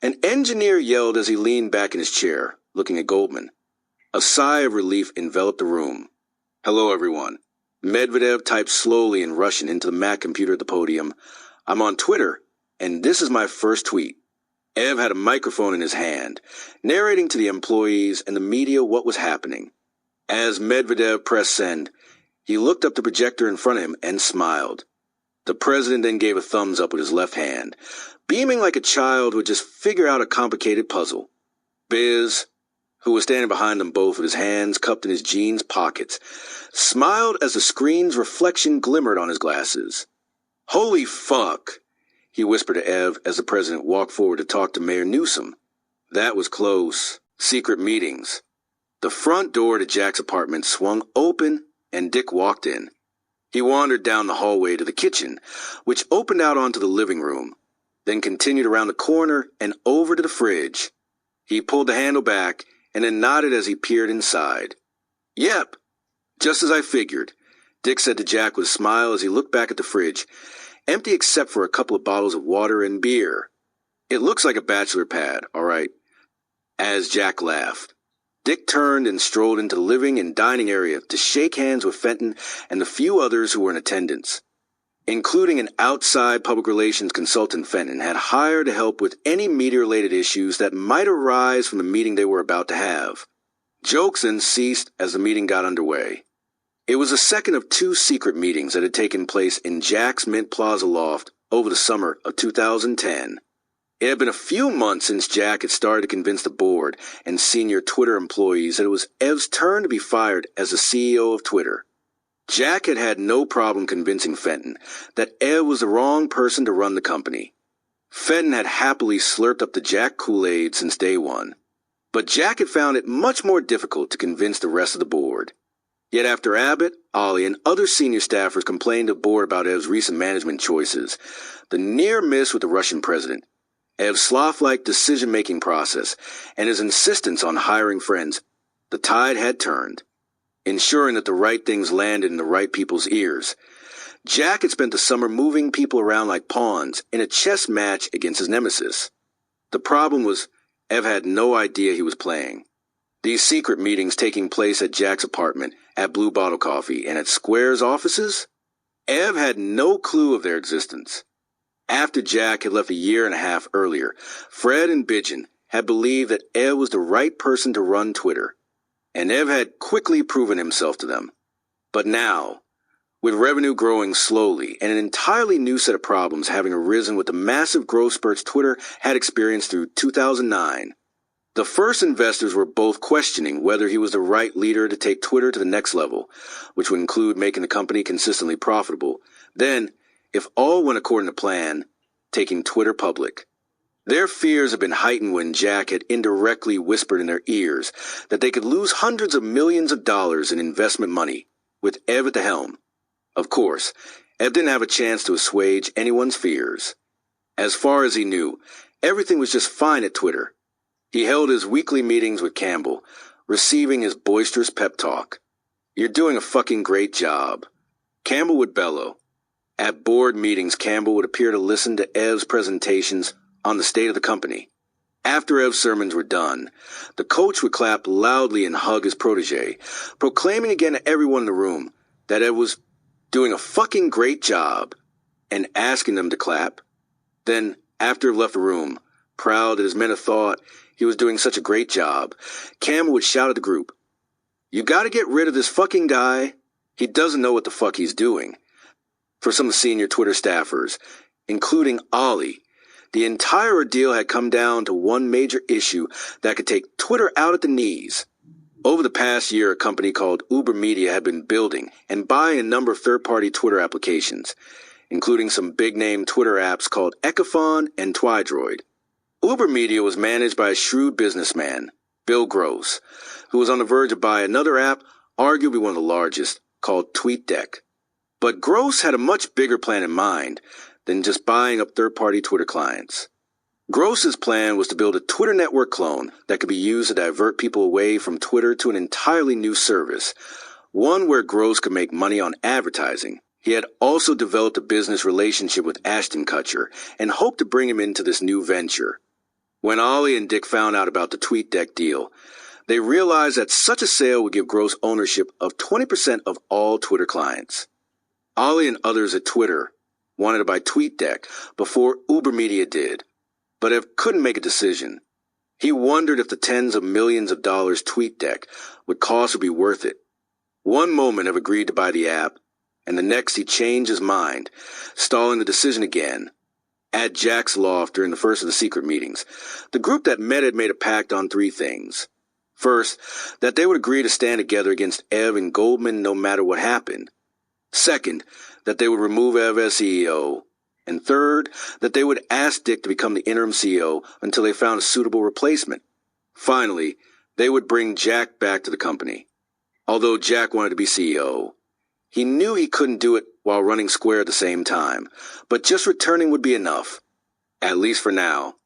An engineer yelled as he leaned back in his chair, looking at Goldman. A sigh of relief enveloped the room. "Hello, everyone." Medvedev typed slowly in Russian into the Mac computer at the podium. "I'm on Twitter, and this is my first tweet." Ev had a microphone in his hand, narrating to the employees and the media what was happening. As Medvedev pressed send, he looked up the projector in front of him and smiled. The president then gave a thumbs up with his left hand, beaming like a child who would just figure out a complicated puzzle. Biz, who was standing behind them both with his hands cupped in his jeans pockets, smiled as the screen's reflection glimmered on his glasses. "Holy fuck," he whispered to Ev as the president walked forward to talk to Mayor Newsom. That was close. Secret meetings. The front door to Jack's apartment swung open and Dick walked in. He wandered down the hallway to the kitchen, which opened out onto the living room, then continued around the corner and over to the fridge. He pulled the handle back and then nodded as he peered inside. "Yep, just as I figured," Dick said to Jack with a smile as he looked back at the fridge. empty except for a couple of bottles of water and beer. It looks like a bachelor pad, all right. As Jack laughed, Dick turned and strolled into the living and dining area to shake hands with Fenton and the few others who were in attendance, including an outside public relations consultant Fenton had hired to help with any media-related issues that might arise from the meeting they were about to have. Jokes then ceased as the meeting got underway. It was the second of two secret meetings that had taken place in Jack's Mint Plaza loft over the summer of 2010. It had been a few months since Jack had started to convince the board and senior Twitter employees that it was Ev's turn to be fired as the CEO of Twitter. Jack had had no problem convincing Fenton that Ev was the wrong person to run the company. Fenton had happily slurped up the Jack Kool-Aid since day one. But Jack had found it much more difficult to convince the rest of the board. Yet after Abbott, Ollie, and other senior staffers complained to the board about Ev's recent management choices, the near miss with the Russian president, Ev's sloth-like decision-making process, and his insistence on hiring friends, the tide had turned, ensuring that the right things landed in the right people's ears. Jack had spent the summer moving people around like pawns in a chess match against his nemesis. The problem was, Ev had no idea he was playing. These secret meetings taking place at Jack's apartment, at Blue Bottle Coffee, and at Square's offices? Ev had no clue of their existence. After Jack had left a year and a half earlier, Fred and Bidgen had believed that Ev was the right person to run Twitter, and Ev had quickly proven himself to them. But now, with revenue growing slowly and an entirely new set of problems having arisen with the massive growth spurts Twitter had experienced through 2009, the first investors were both questioning whether he was the right leader to take Twitter to the next level, which would include making the company consistently profitable. Then, if all went according to plan, taking Twitter public. Their fears had been heightened when Jack had indirectly whispered in their ears that they could lose hundreds of millions of dollars in investment money, with Ev at the helm. Of course, Ev didn't have a chance to assuage anyone's fears. As far as he knew, everything was just fine at Twitter. He held his weekly meetings with Campbell, receiving his boisterous pep talk. "You're doing a fucking great job," Campbell would bellow. At board meetings, Campbell would appear to listen to Ev's presentations on the state of the company. After Ev's sermons were done, the coach would clap loudly and hug his protege, proclaiming again to everyone in the room that Ev was doing a fucking great job, and asking them to clap. Then, after Ev left the room, proud that his men had thought he was doing such a great job, Campbell would shout at the group, "You gotta get rid of this fucking guy. He doesn't know what the fuck he's doing." For some of the senior Twitter staffers, including Ollie, the entire ordeal had come down to one major issue that could take Twitter out at the knees. Over the past year, a company called Uber Media had been building and buying a number of third-party Twitter applications, including some big-name Twitter apps called Ecaphon and Twidroid. Uber Media was managed by a shrewd businessman, Bill Gross, who was on the verge of buying another app, arguably one of the largest, called TweetDeck. But Gross had a much bigger plan in mind than just buying up third-party Twitter clients. Gross's plan was to build a Twitter network clone that could be used to divert people away from Twitter to an entirely new service, one where Gross could make money on advertising. He had also developed a business relationship with Ashton Kutcher and hoped to bring him into this new venture. When Ollie and Dick found out about the TweetDeck deal, they realized that such a sale would give Gross ownership of 20% of all Twitter clients. Ollie and others at Twitter wanted to buy TweetDeck before Uber Media did, but Ev couldn't make a decision. He wondered if the tens of millions of dollars TweetDeck would cost would be worth it. One moment Ev agreed to buy the app, and the next he changed his mind, stalling the decision again. At Jack's loft during the first of the secret meetings, the group that met had made a pact on three things. First, that they would agree to stand together against Ev and Goldman no matter what happened. Second, that they would remove Ev as CEO. And third, that they would ask Dick to become the interim CEO until they found a suitable replacement. Finally, they would bring Jack back to the company. Although Jack wanted to be CEO, he knew he couldn't do it while running Square at the same time, but just returning would be enough, at least for now.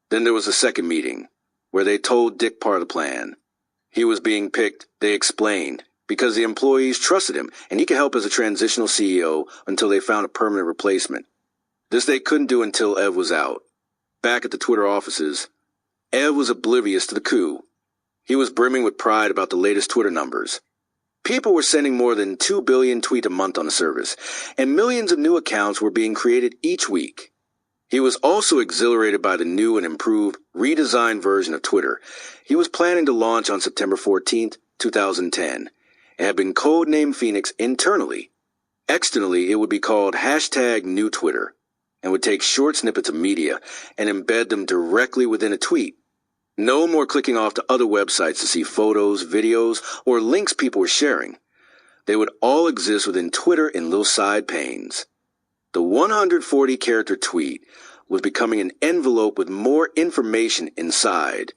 Then there was a second meeting, where they told Dick part of the plan. He was being picked, they explained, because the employees trusted him and he could help as a transitional CEO until they found a permanent replacement. This they couldn't do until Ev was out. Back at the Twitter offices, Ev was oblivious to the coup. He was brimming with pride about the latest Twitter numbers. People were sending more than 2 billion tweets a month on the service, and millions of new accounts were being created each week. He was also exhilarated by the new and improved, redesigned version of Twitter he was planning to launch on September 14th, 2010. It had been codenamed Phoenix internally. Externally, it would be called #NewTwitter and would take short snippets of media and embed them directly within a tweet. No more clicking off to other websites to see photos, videos, or links people were sharing. They would all exist within Twitter in little side panes. The 140-character tweet was becoming an envelope with more information inside.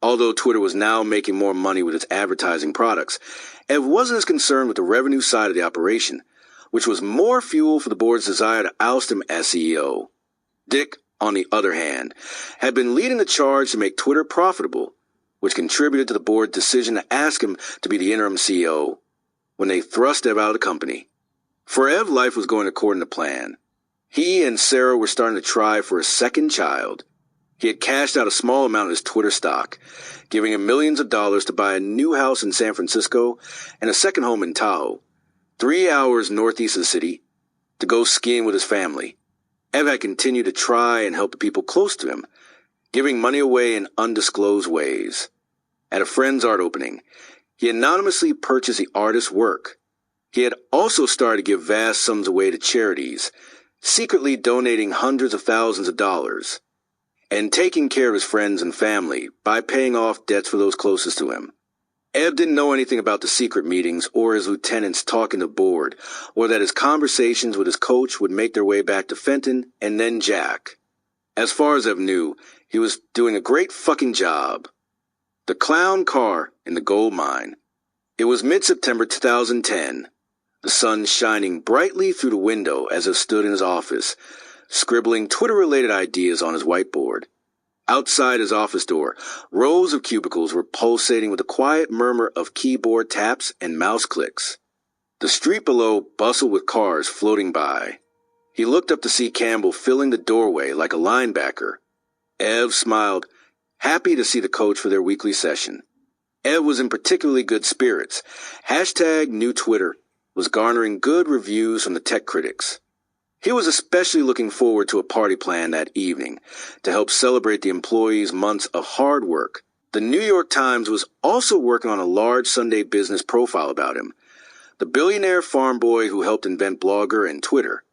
Although Twitter was now making more money with its advertising products, Ev wasn't as concerned with the revenue side of the operation, which was more fuel for the board's desire to oust him as CEO. Dick, on the other hand, had been leading the charge to make Twitter profitable, which contributed to the board's decision to ask him to be the interim CEO when they thrust Ev out of the company. For Ev, life was going according to plan. He and Sarah were starting to try for a second child. He had cashed out a small amount of his Twitter stock, giving him millions of dollars to buy a new house in San Francisco and a second home in Tahoe, 3 hours northeast of the city, to go skiing with his family. Ev had continued to try and help the people close to him, giving money away in undisclosed ways. At a friend's art opening, he anonymously purchased the artist's work. He had also started to give vast sums away to charities, secretly donating hundreds of thousands of dollars, and taking care of his friends and family by paying off debts for those closest to him. Ev didn't know anything about the secret meetings or his lieutenants talking to board, or that his conversations with his coach would make their way back to Fenton and then Jack. As far as Ev knew, he was doing a great fucking job. The clown car in the gold mine. It was mid-September 2010. The sun shining brightly through the window as Ev stood in his office, scribbling Twitter-related ideas on his whiteboard. Outside his office door, rows of cubicles were pulsating with a quiet murmur of keyboard taps and mouse clicks. The street below bustled with cars floating by. He looked up to see Campbell filling the doorway like a linebacker. Ev smiled, happy to see the coach for their weekly session. Ev was in particularly good spirits. #NewTwitter was garnering good reviews from the tech critics. He was especially looking forward to a party plan that evening to help celebrate the employees' months of hard work. The New York Times was also working on a large Sunday business profile about him. The billionaire farm boy who helped invent Blogger and Twitter.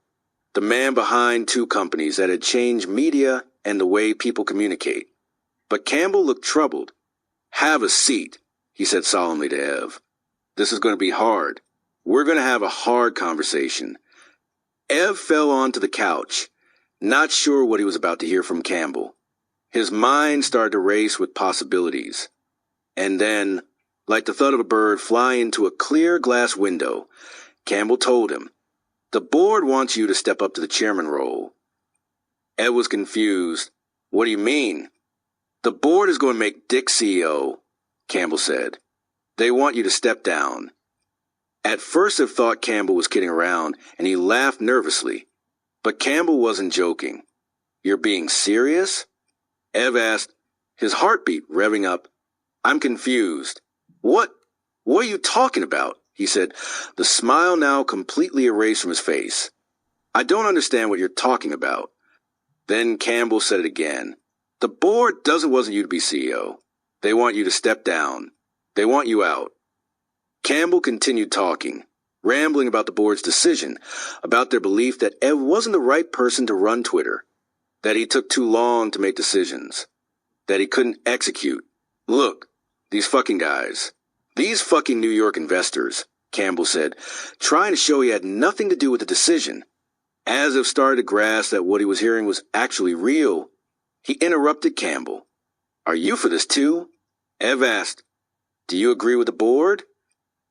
The man behind 2 companies that had changed media and the way people communicate. But Campbell looked troubled. "Have a seat," he said solemnly to Ev. "This is going to be hard. We're going to have a hard conversation." Ev fell onto the couch, not sure what he was about to hear from Campbell. His mind started to race with possibilities. And then, like the thud of a bird flying into a clear glass window, Campbell told him, "The board wants you to step up to the chairman role." Ev was confused. "What do you mean?" "The board is going to make Dick CEO," Campbell said. "They want you to step down." At first, Ev thought Campbell was kidding around, and he laughed nervously. But Campbell wasn't joking. "You're being serious?" Ev asked, his heartbeat revving up. "I'm confused." What are you talking about?" he said, the smile now completely erased from his face. "I don't understand what you're talking about." Then Campbell said it again. "The board doesn't want you to be CEO. They want you to step down. They want you out." Campbell continued talking, rambling about the board's decision, about their belief that Ev wasn't the right person to run Twitter, that he took too long to make decisions, that he couldn't execute. "Look, these fucking guys, these fucking New York investors," Campbell said, trying to show he had nothing to do with the decision. As Ev started to grasp that what he was hearing was actually real, he interrupted Campbell. "Are you for this too?" Ev asked. "Do you agree with the board?"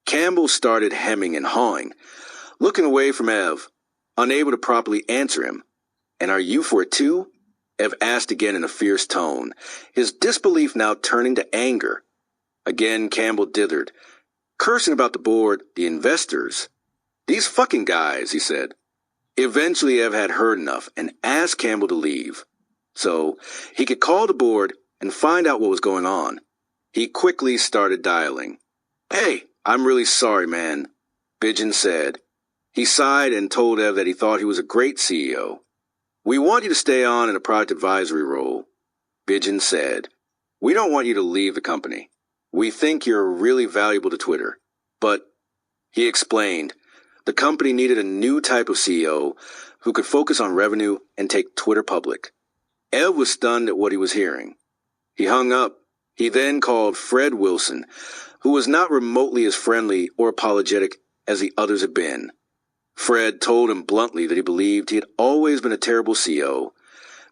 Campbell started hemming and hawing, looking away from Ev, unable to properly answer him. "And are you for it too?" Ev asked again in a fierce tone, his disbelief now turning to anger. Again Campbell dithered, cursing about the board, the investors. "These fucking guys," he said. Eventually, Ev had heard enough and asked Campbell to leave, so he could call the board and find out what was going on. He quickly started dialing. "Hey, I'm really sorry, man," Bidgen said. He sighed and told Ev that he thought he was a great CEO. "We want you to stay on in a product advisory role," Bidgen said. "We don't want you to leave the company. We think you're really valuable to Twitter." But, he explained, the company needed a new type of CEO who could focus on revenue and take Twitter public. Ev was stunned at what he was hearing. He hung up. He then called Fred Wilson, who was not remotely as friendly or apologetic as the others had been. Fred told him bluntly that he believed he had always been a terrible CEO,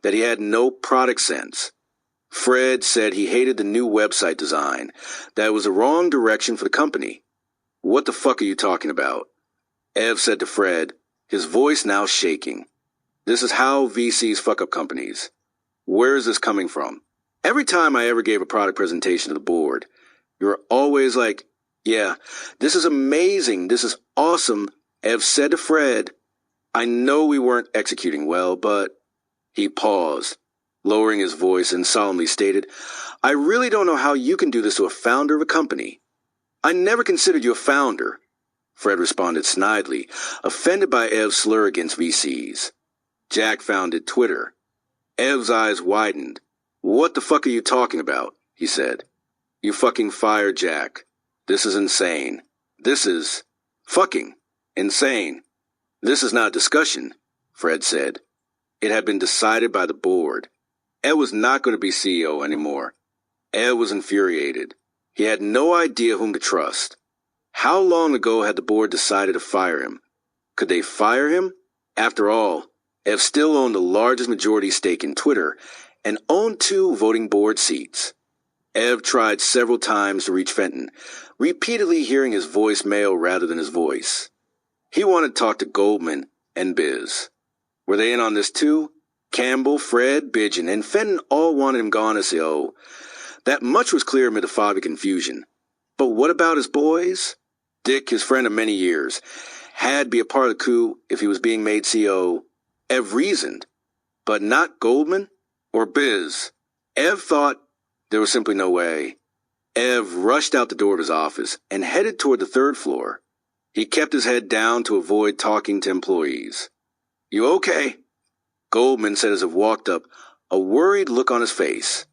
that he had no product sense. Fred said he hated the new website design, that it was the wrong direction for the company. "What the fuck are you talking about?" Ev said to Fred, his voice now shaking. "This is how VCs fuck up companies. Where is this coming from? Every time I ever gave a product presentation to the board, you were always like, 'Yeah, this is amazing, this is awesome.'" Ev said to Fred, "I know we weren't executing well, but..." He paused, lowering his voice, and solemnly stated, "I really don't know how you can do this to a founder of a company." "I never considered you a founder," Fred responded snidely, offended by Ev's slur against VCs. "Jack founded Twitter." Ev's eyes widened. "What the fuck are you talking about?" he said. "You fucking fired Jack. This is insane. This is fucking insane." "This is not a discussion," Fred said. It had been decided by the board. Ev was not going to be CEO anymore. Ev was infuriated. He had no idea whom to trust. How long ago had the board decided to fire him? Could they fire him? After all, Ev still owned the largest majority stake in Twitter and owned 2 voting board seats. Ev tried several times to reach Fenton, repeatedly hearing his voicemail rather than his voice. He wanted to talk to Goldman and Biz. Were they in on this too? Campbell, Fred, Bidgen, and Fenton all wanted him gone as CEO. That much was clear amid the fog of confusion. But what about his boys? Dick, his friend of many years, had to be a part of the coup if he was being made CEO. Ev reasoned. But not Goldman or Biz. Ev thought there was simply no way. Ev rushed out the door of his office and headed toward the 3rd floor. He kept his head down to avoid talking to employees. "You okay?" Goldman said as he walked up, a worried look on his face.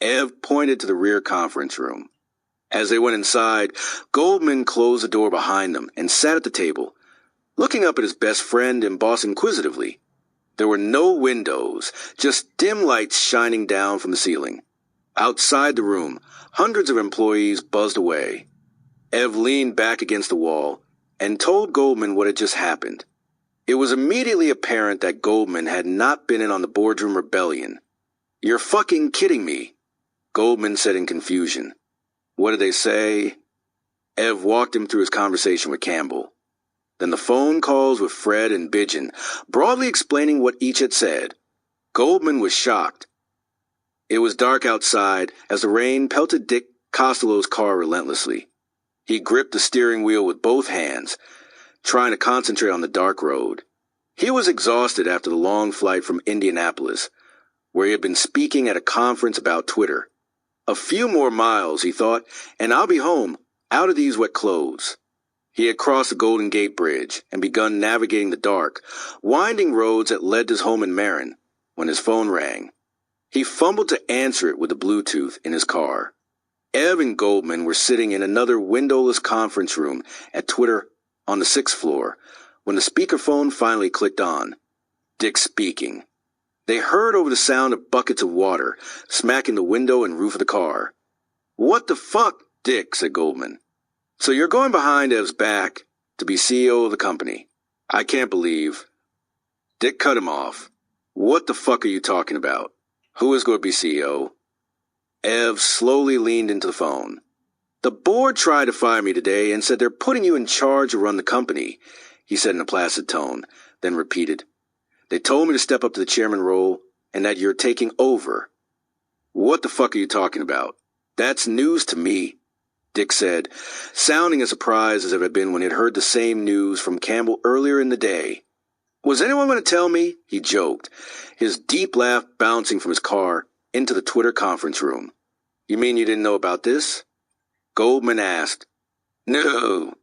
Ev pointed to the rear conference room. As they went inside, Goldman closed the door behind them and sat at the table, looking up at his best friend and boss inquisitively. There were no windows, just dim lights shining down from the ceiling. Outside the room, hundreds of employees buzzed away. Ev leaned back against the wall and told Goldman what had just happened. It was immediately apparent that Goldman had not been in on the boardroom rebellion. "You're fucking kidding me," Goldman said in confusion. "What did they say?" Ev walked him through his conversation with Campbell. Then the phone calls with Fred and Bidgen, broadly explaining what each had said. Goldman was shocked. It was dark outside as the rain pelted Dick Costello's car relentlessly. He gripped the steering wheel with both hands, trying to concentrate on the dark road. He was exhausted after the long flight from Indianapolis, where he had been speaking at a conference about Twitter. A few more miles, he thought, and I'll be home, out of these wet clothes. He had crossed the Golden Gate Bridge and begun navigating the dark, winding roads that led to his home in Marin, when his phone rang. He fumbled to answer it with the Bluetooth in his car. Ev and Goldman were sitting in another windowless conference room at Twitter on the 6th floor when the speakerphone finally clicked on. Dick speaking. They heard over the sound of buckets of water smacking the window and roof of the car. "What the fuck, Dick?" said Goldman. "So you're going behind Ev's back to be CEO of the company. I can't believe..." Dick cut him off. "What the fuck are you talking about? Who is going to be CEO?" Ev slowly leaned into the phone. "The board tried to fire me today and said they're putting you in charge to run the company," he said in a placid tone, then repeated. "They told me to step up to the chairman role and that you're taking over." "What the fuck are you talking about? That's news to me," Dick said, sounding as surprised as it had been when he had heard the same news from Campbell earlier in the day. Was anyone going to tell me? He joked, his deep laugh bouncing from his car into the Twitter conference room. You mean you didn't know about this? Goldman asked. No,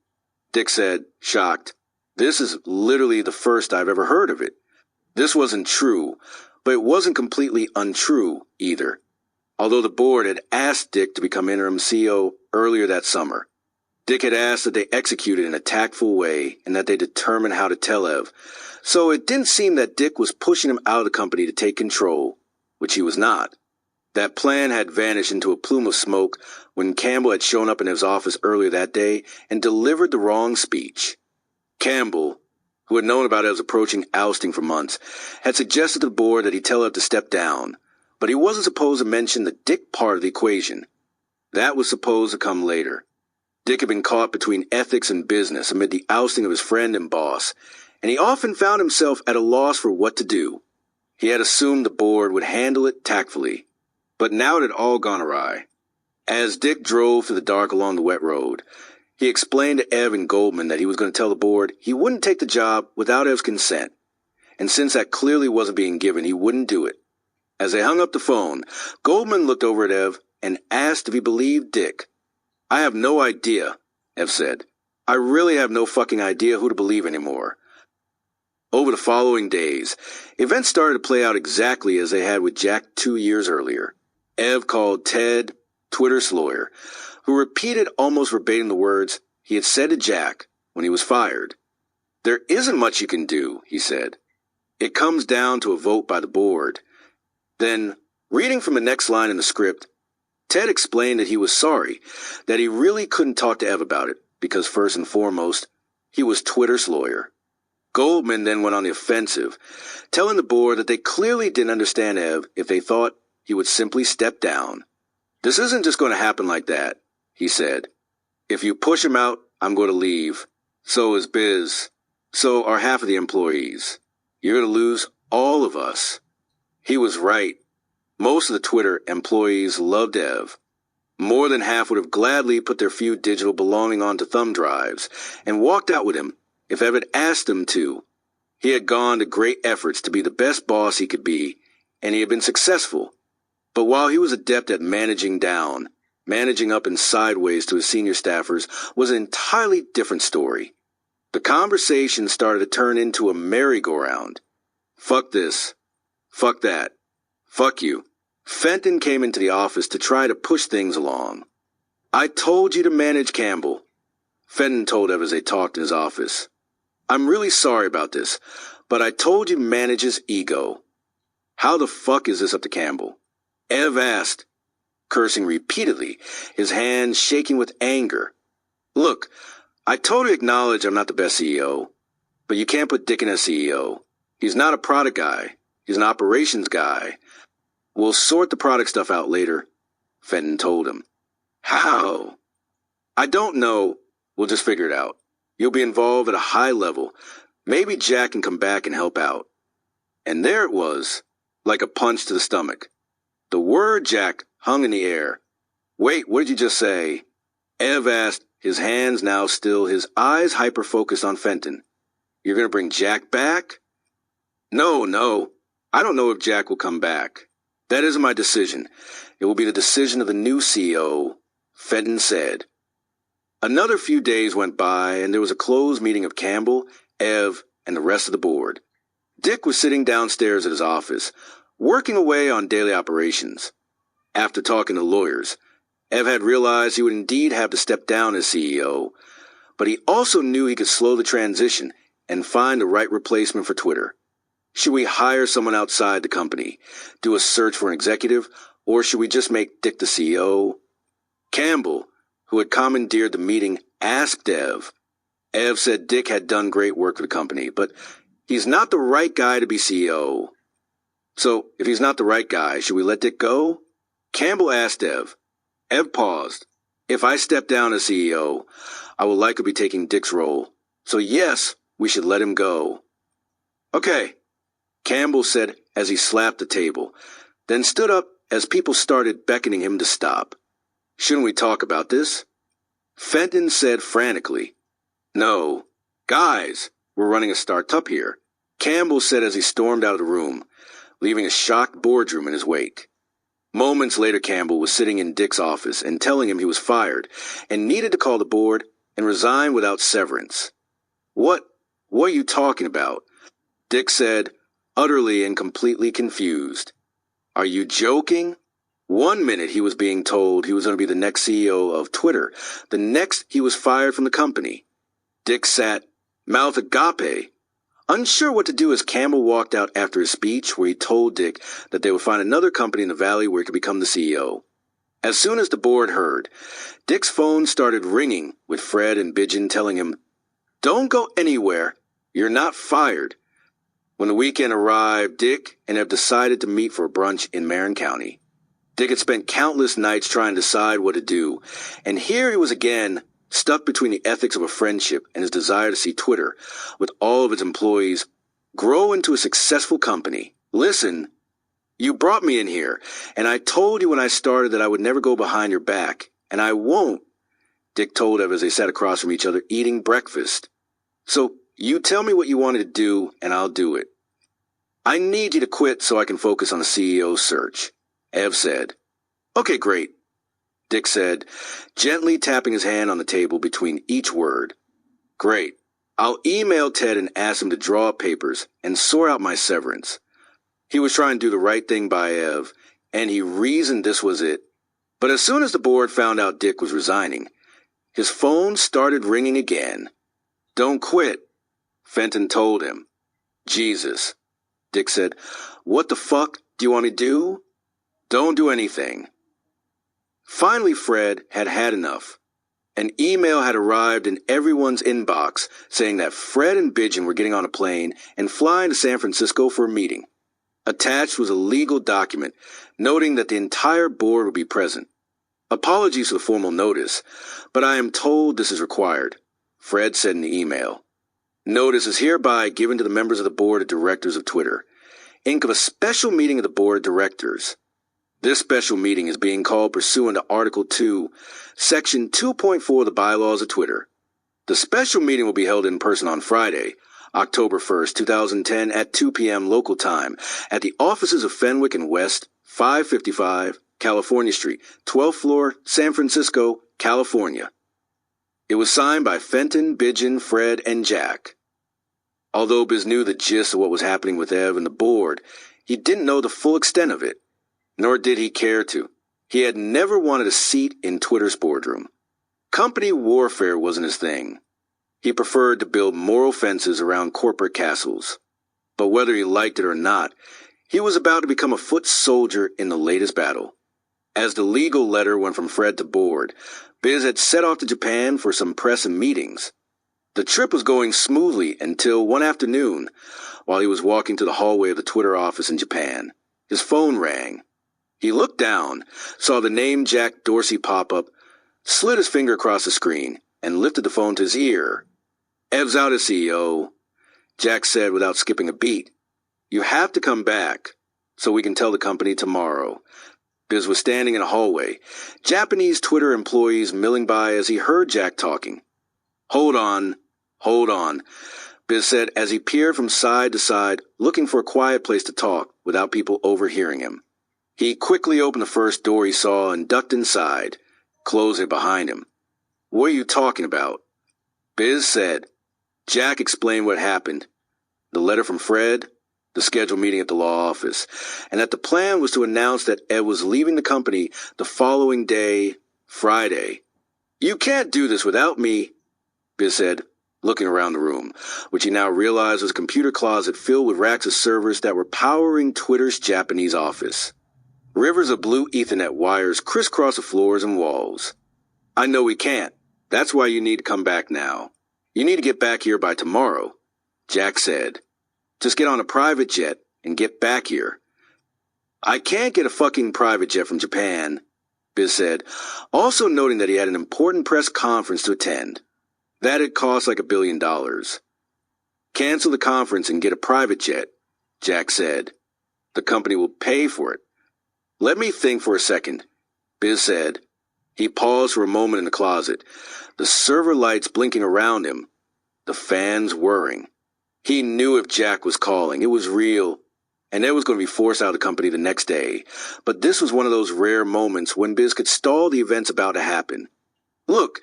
Dick said, shocked. This is literally the first I've ever heard of it. This wasn't true, but it wasn't completely untrue either, although the board had asked Dick to become interim CEO earlier that summer. Dick had asked that they execute it in a tactful way and that they determine how to tell Ev, so it didn't seem that Dick was pushing him out of the company to take control, which he was not. That plan had vanished into a plume of smoke when Campbell had shown up in his office earlier that day and delivered the wrong speech. Campbell, who had known about Ev's approaching ousting for months, had suggested to the board that he tell Ev to step down, but he wasn't supposed to mention the Dick part of the equation. That was supposed to come later. Dick had been caught between ethics and business amid the ousting of his friend and boss, and he often found himself at a loss for what to do. He had assumed the board would handle it tactfully, but now it had all gone awry. As Dick drove through the dark along the wet road, he explained to Ev and Goldman that he was going to tell the board he wouldn't take the job without Ev's consent, and since that clearly wasn't being given, he wouldn't do it. As they hung up the phone, Goldman looked over at Ev and asked if he believed Dick. I have no idea, Ev said. I really have no fucking idea who to believe anymore. Over the following days, events started to play out exactly as they had with Jack 2 years earlier. Ev called Ted, Twitter's lawyer, who repeated almost verbatim the words he had said to Jack when he was fired. There isn't much you can do, he said. It comes down to a vote by the board. Then, reading from the next line in the script, Ted explained that he was sorry, that he really couldn't talk to Ev about it, because first and foremost, he was Twitter's lawyer. Goldman then went on the offensive, telling the board that they clearly didn't understand Ev if they thought he would simply step down. This isn't just going to happen like that, he said. If you push him out, I'm going to leave. So is Biz. So are half of the employees. You're going to lose all of us. He was right. Most of the Twitter employees loved Ev. More than half would have gladly put their few digital belongings onto thumb drives and walked out with him if Ev had asked them to. He had gone to great efforts to be the best boss he could be, and he had been successful. But while he was adept at managing down, managing up and sideways to his senior staffers was an entirely different story. The conversation started to turn into a merry-go-round. Fuck this. Fuck that. Fuck you. Fenton came into the office to try to push things along. I told you to manage Campbell, Fenton told Ev as they talked in his office. I'm really sorry about this, but I told you to manage his ego. How the fuck is this up to Campbell? Ev asked, cursing repeatedly, his hands shaking with anger. Look, I totally acknowledge I'm not the best CEO, but you can't put Dick in as CEO. He's not a product guy. He's an operations guy. We'll sort the product stuff out later, Fenton told him. How? I don't know. We'll just figure it out. You'll be involved at a high level. Maybe Jack can come back and help out. And there it was, like a punch to the stomach. The word Jack hung in the air. Wait, what did you just say? Ev asked, his hands now still, his eyes hyper-focused on Fenton. You're going to bring Jack back? No. I don't know if Jack will come back. That isn't my decision. It will be the decision of the new CEO, Fenton said. Another few days went by, and there was a closed meeting of Campbell, Ev, and the rest of the board. Dick was sitting downstairs at his office, working away on daily operations. After talking to lawyers, Ev had realized he would indeed have to step down as CEO, but he also knew he could slow the transition and find the right replacement for Twitter. Should we hire someone outside the company, do a search for an executive, or should we just make Dick the CEO? Campbell, who had commandeered the meeting, asked Ev. Ev said Dick had done great work for the company, but he's not the right guy to be CEO. So, if he's not the right guy, should we let Dick go? Campbell asked Ev. Ev paused. If I step down as CEO, I will likely be taking Dick's role. So yes, we should let him go. Okay, Campbell said as he slapped the table, then stood up as people started beckoning him to stop. Shouldn't we talk about this? Fenton said frantically, No, guys, we're running a startup here. Campbell said as he stormed out of the room, leaving a shocked boardroom in his wake. Moments later, Campbell was sitting in Dick's office and telling him he was fired and needed to call the board and resign without severance. What are you talking about? Dick said, utterly and completely confused. Are you joking? 1 minute he was being told he was going to be the next CEO of Twitter. The next he was fired from the company. Dick sat, mouth agape, unsure what to do as Campbell walked out after his speech where he told Dick that they would find another company in the valley where he could become the CEO. As soon as the board heard, Dick's phone started ringing with Fred and Bidgen telling him, "Don't go anywhere. You're not fired." When the weekend arrived, Dick and Ev decided to meet for a brunch in Marin County. Dick had spent countless nights trying to decide what to do, and here he was again, stuck between the ethics of a friendship and his desire to see Twitter, with all of its employees, grow into a successful company. "Listen, you brought me in here, and I told you when I started that I would never go behind your back, and I won't," Dick told Ev as they sat across from each other eating breakfast. "So you tell me what you wanted to do, and I'll do it. I need you to quit so I can focus on the CEO search," Ev said. "Okay, great," Dick said, gently tapping his hand on the table between each word. "Great. I'll email Ted and ask him to draw up papers and sort out my severance." He was trying to do the right thing by Ev, and he reasoned this was it. But as soon as the board found out Dick was resigning, his phone started ringing again. "Don't quit," Fenton told him. "Jesus," Dick said. "What the fuck do you want me to do?" "Don't do anything." Finally, Fred had had enough. An email had arrived in everyone's inbox saying that Fred and Bidgen were getting on a plane and flying to San Francisco for a meeting. Attached was a legal document noting that the entire board would be present. "Apologies for the formal notice, but I am told this is required," Fred said in the email. "Notice is hereby given to the members of the board of directors of Twitter, Inc. of a special meeting of the board of directors. This special meeting is being called pursuant to Article 2, Section 2.4 of the bylaws of Twitter. The special meeting will be held in person on Friday, October 1st, 2010 at 2 p.m. local time at the offices of Fenwick and West, 555 California Street, 12th floor, San Francisco, California." It was signed by Fenton, Bidgen, Fred, and Jack. Although Biz knew the gist of what was happening with Ev and the board, he didn't know the full extent of it, nor did he care to. He had never wanted a seat in Twitter's boardroom. Company warfare wasn't his thing. He preferred to build moral fences around corporate castles. But whether he liked it or not, he was about to become a foot soldier in the latest battle. As the legal letter went from Fred to board, Biz had set off to Japan for some press and meetings. The trip was going smoothly until one afternoon, while he was walking to the hallway of the Twitter office in Japan, his phone rang. He looked down, saw the name Jack Dorsey pop up, slid his finger across the screen, and lifted the phone to his ear. "Ev's out as CEO," Jack said without skipping a beat. "You have to come back, so we can tell the company tomorrow." Biz was standing in a hallway, Japanese Twitter employees milling by as he heard Jack talking. Hold on," Biz said as he peered from side to side, looking for a quiet place to talk without people overhearing him. He quickly opened the first door he saw and ducked inside, closing it behind him. "What are you talking about?" Biz said. Jack explained what happened, the letter from Fred, the scheduled meeting at the law office, and that the plan was to announce that Ed was leaving the company the following day, Friday. "You can't do this without me," Biz said, looking around the room, which he now realized was a computer closet filled with racks of servers that were powering Twitter's Japanese office. Rivers of blue Ethernet wires crisscrossed the floors and walls. "I know we can't. That's why you need to come back now. You need to get back here by tomorrow," Jack said. "Just get on a private jet and get back here." "I can't get a fucking private jet from Japan," Biz said, also noting that he had an important press conference to attend. That'd cost like $1 billion. "Cancel the conference and get a private jet," Jack said. "The company will pay for it." "Let me think for a second," Biz said. He paused for a moment in the closet, the server lights blinking around him, the fans whirring. He knew if Jack was calling, it was real, and Ed was going to be forced out of the company the next day. But this was one of those rare moments when Biz could stall the events about to happen. "Look,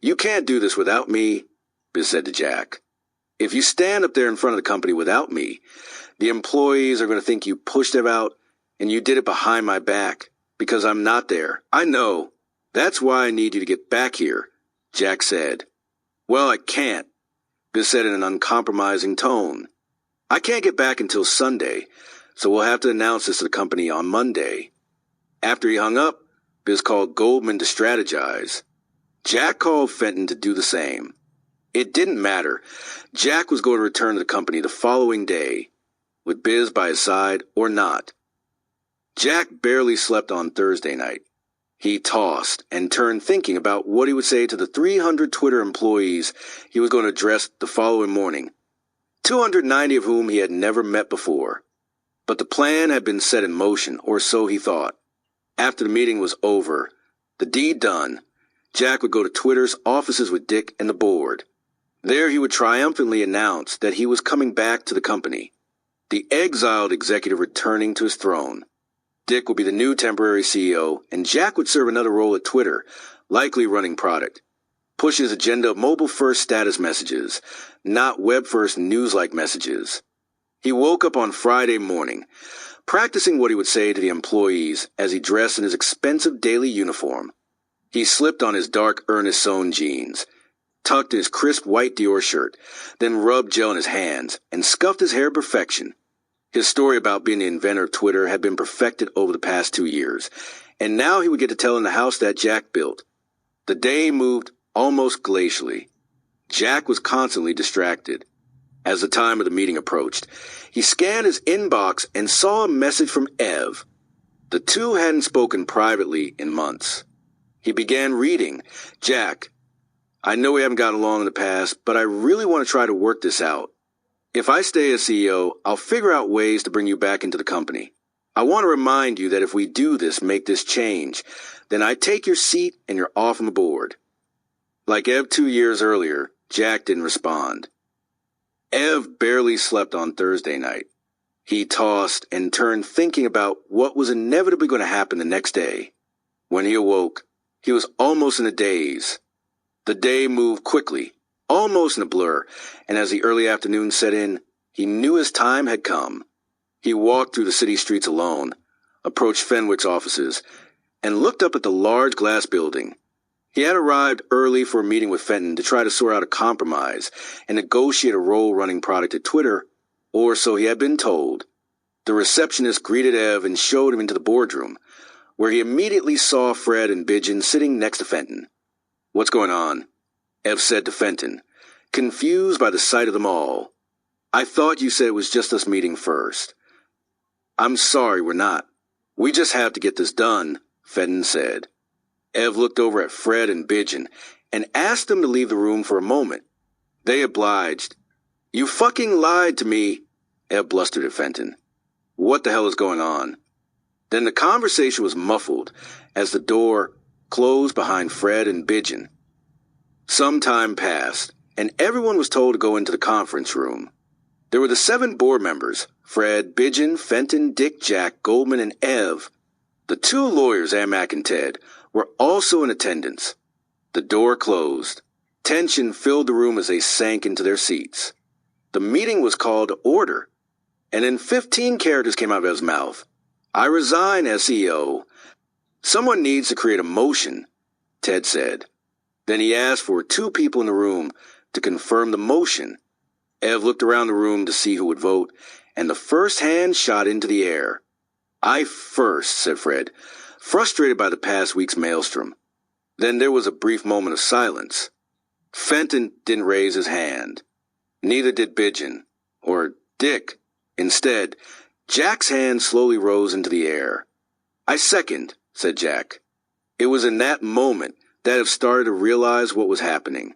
you can't do this without me," Biz said to Jack. "If you stand up there in front of the company without me, the employees are going to think you pushed them out and you did it behind my back because I'm not there. I know. That's why I need you to get back here," Jack said. "Well, I can't," Biz said in an uncompromising tone. "I can't get back until Sunday, so we'll have to announce this to the company on Monday." After he hung up, Biz called Goldman to strategize. Jack called Fenton to do the same. It didn't matter. Jack was going to return to the company the following day, with Biz by his side or not. Jack barely slept on Thursday night. He tossed and turned thinking about what he would say to the 300 Twitter employees he was going to address the following morning, 290 of whom he had never met before. But the plan had been set in motion, or so he thought. After the meeting was over, the deed done, Jack would go to Twitter's offices with Dick and the board. There he would triumphantly announce that he was coming back to the company, the exiled executive returning to his throne. Dick would be the new temporary CEO, and Jack would serve another role at Twitter, likely running product. Push his agenda of mobile-first status messages, not web-first news-like messages. He woke up on Friday morning, practicing what he would say to the employees as he dressed in his expensive daily uniform. He slipped on his dark Ernest Sohn jeans, tucked in his crisp white Dior shirt, then rubbed gel in his hands and scuffed his hair to perfection. His story about being the inventor of Twitter had been perfected over the past 2 years, and now he would get to tell in the house that Jack built. The day moved almost glacially. Jack was constantly distracted. As the time of the meeting approached, he scanned his inbox and saw a message from Ev. The two hadn't spoken privately in months. He began reading. "Jack, I know we haven't gotten along in the past, but I really want to try to work this out. If I stay as CEO, I'll figure out ways to bring you back into the company. I want to remind you that if we do this, make this change, then I take your seat and you're off on the board." Like Ev 2 years earlier, Jack didn't respond. Ev barely slept on Thursday night. He tossed and turned thinking about what was inevitably going to happen the next day. When he awoke, he was almost in a daze. The day moved quickly, almost in a blur, and as the early afternoon set in, he knew his time had come. He walked through the city streets alone, approached Fenwick's offices, and looked up at the large glass building. He had arrived early for a meeting with Fenton to try to sort out a compromise and negotiate a role running product at Twitter, or so he had been told. The receptionist greeted Ev and showed him into the boardroom, where he immediately saw Fred and Bidgen sitting next to Fenton. "What's going on?" Ev said to Fenton, confused by the sight of them all. "I thought you said it was just us meeting first." "I'm sorry, we're not. We just have to get this done," Fenton said. Ev looked over at Fred and Bidgen and asked them to leave the room for a moment. They obliged. "You fucking lied to me," Ev blustered at Fenton. "What the hell is going on?" Then the conversation was muffled as the door closed behind Fred and Bidgen. Some time passed, and everyone was told to go into the conference room. There were the 7 board members, Fred, Bidgen, Fenton, Dick, Jack, Goldman, and Ev. The 2 lawyers, Amac and Ted, were also in attendance. The door closed. Tension filled the room as they sank into their seats. The meeting was called to order, and in 15 characters came out of Ev's mouth. "I resign as CEO." "Someone needs to create a motion," Ted said. Then he asked for 2 people in the room to confirm the motion. Ev looked around the room to see who would vote, and the first hand shot into the air. "I first," said Fred, frustrated by the past week's maelstrom. Then there was a brief moment of silence. Fenton didn't raise his hand. Neither did Bidgen, or Dick. Instead, Jack's hand slowly rose into the air. "I second," said Jack. It was in that moment that Ev started to realize what was happening.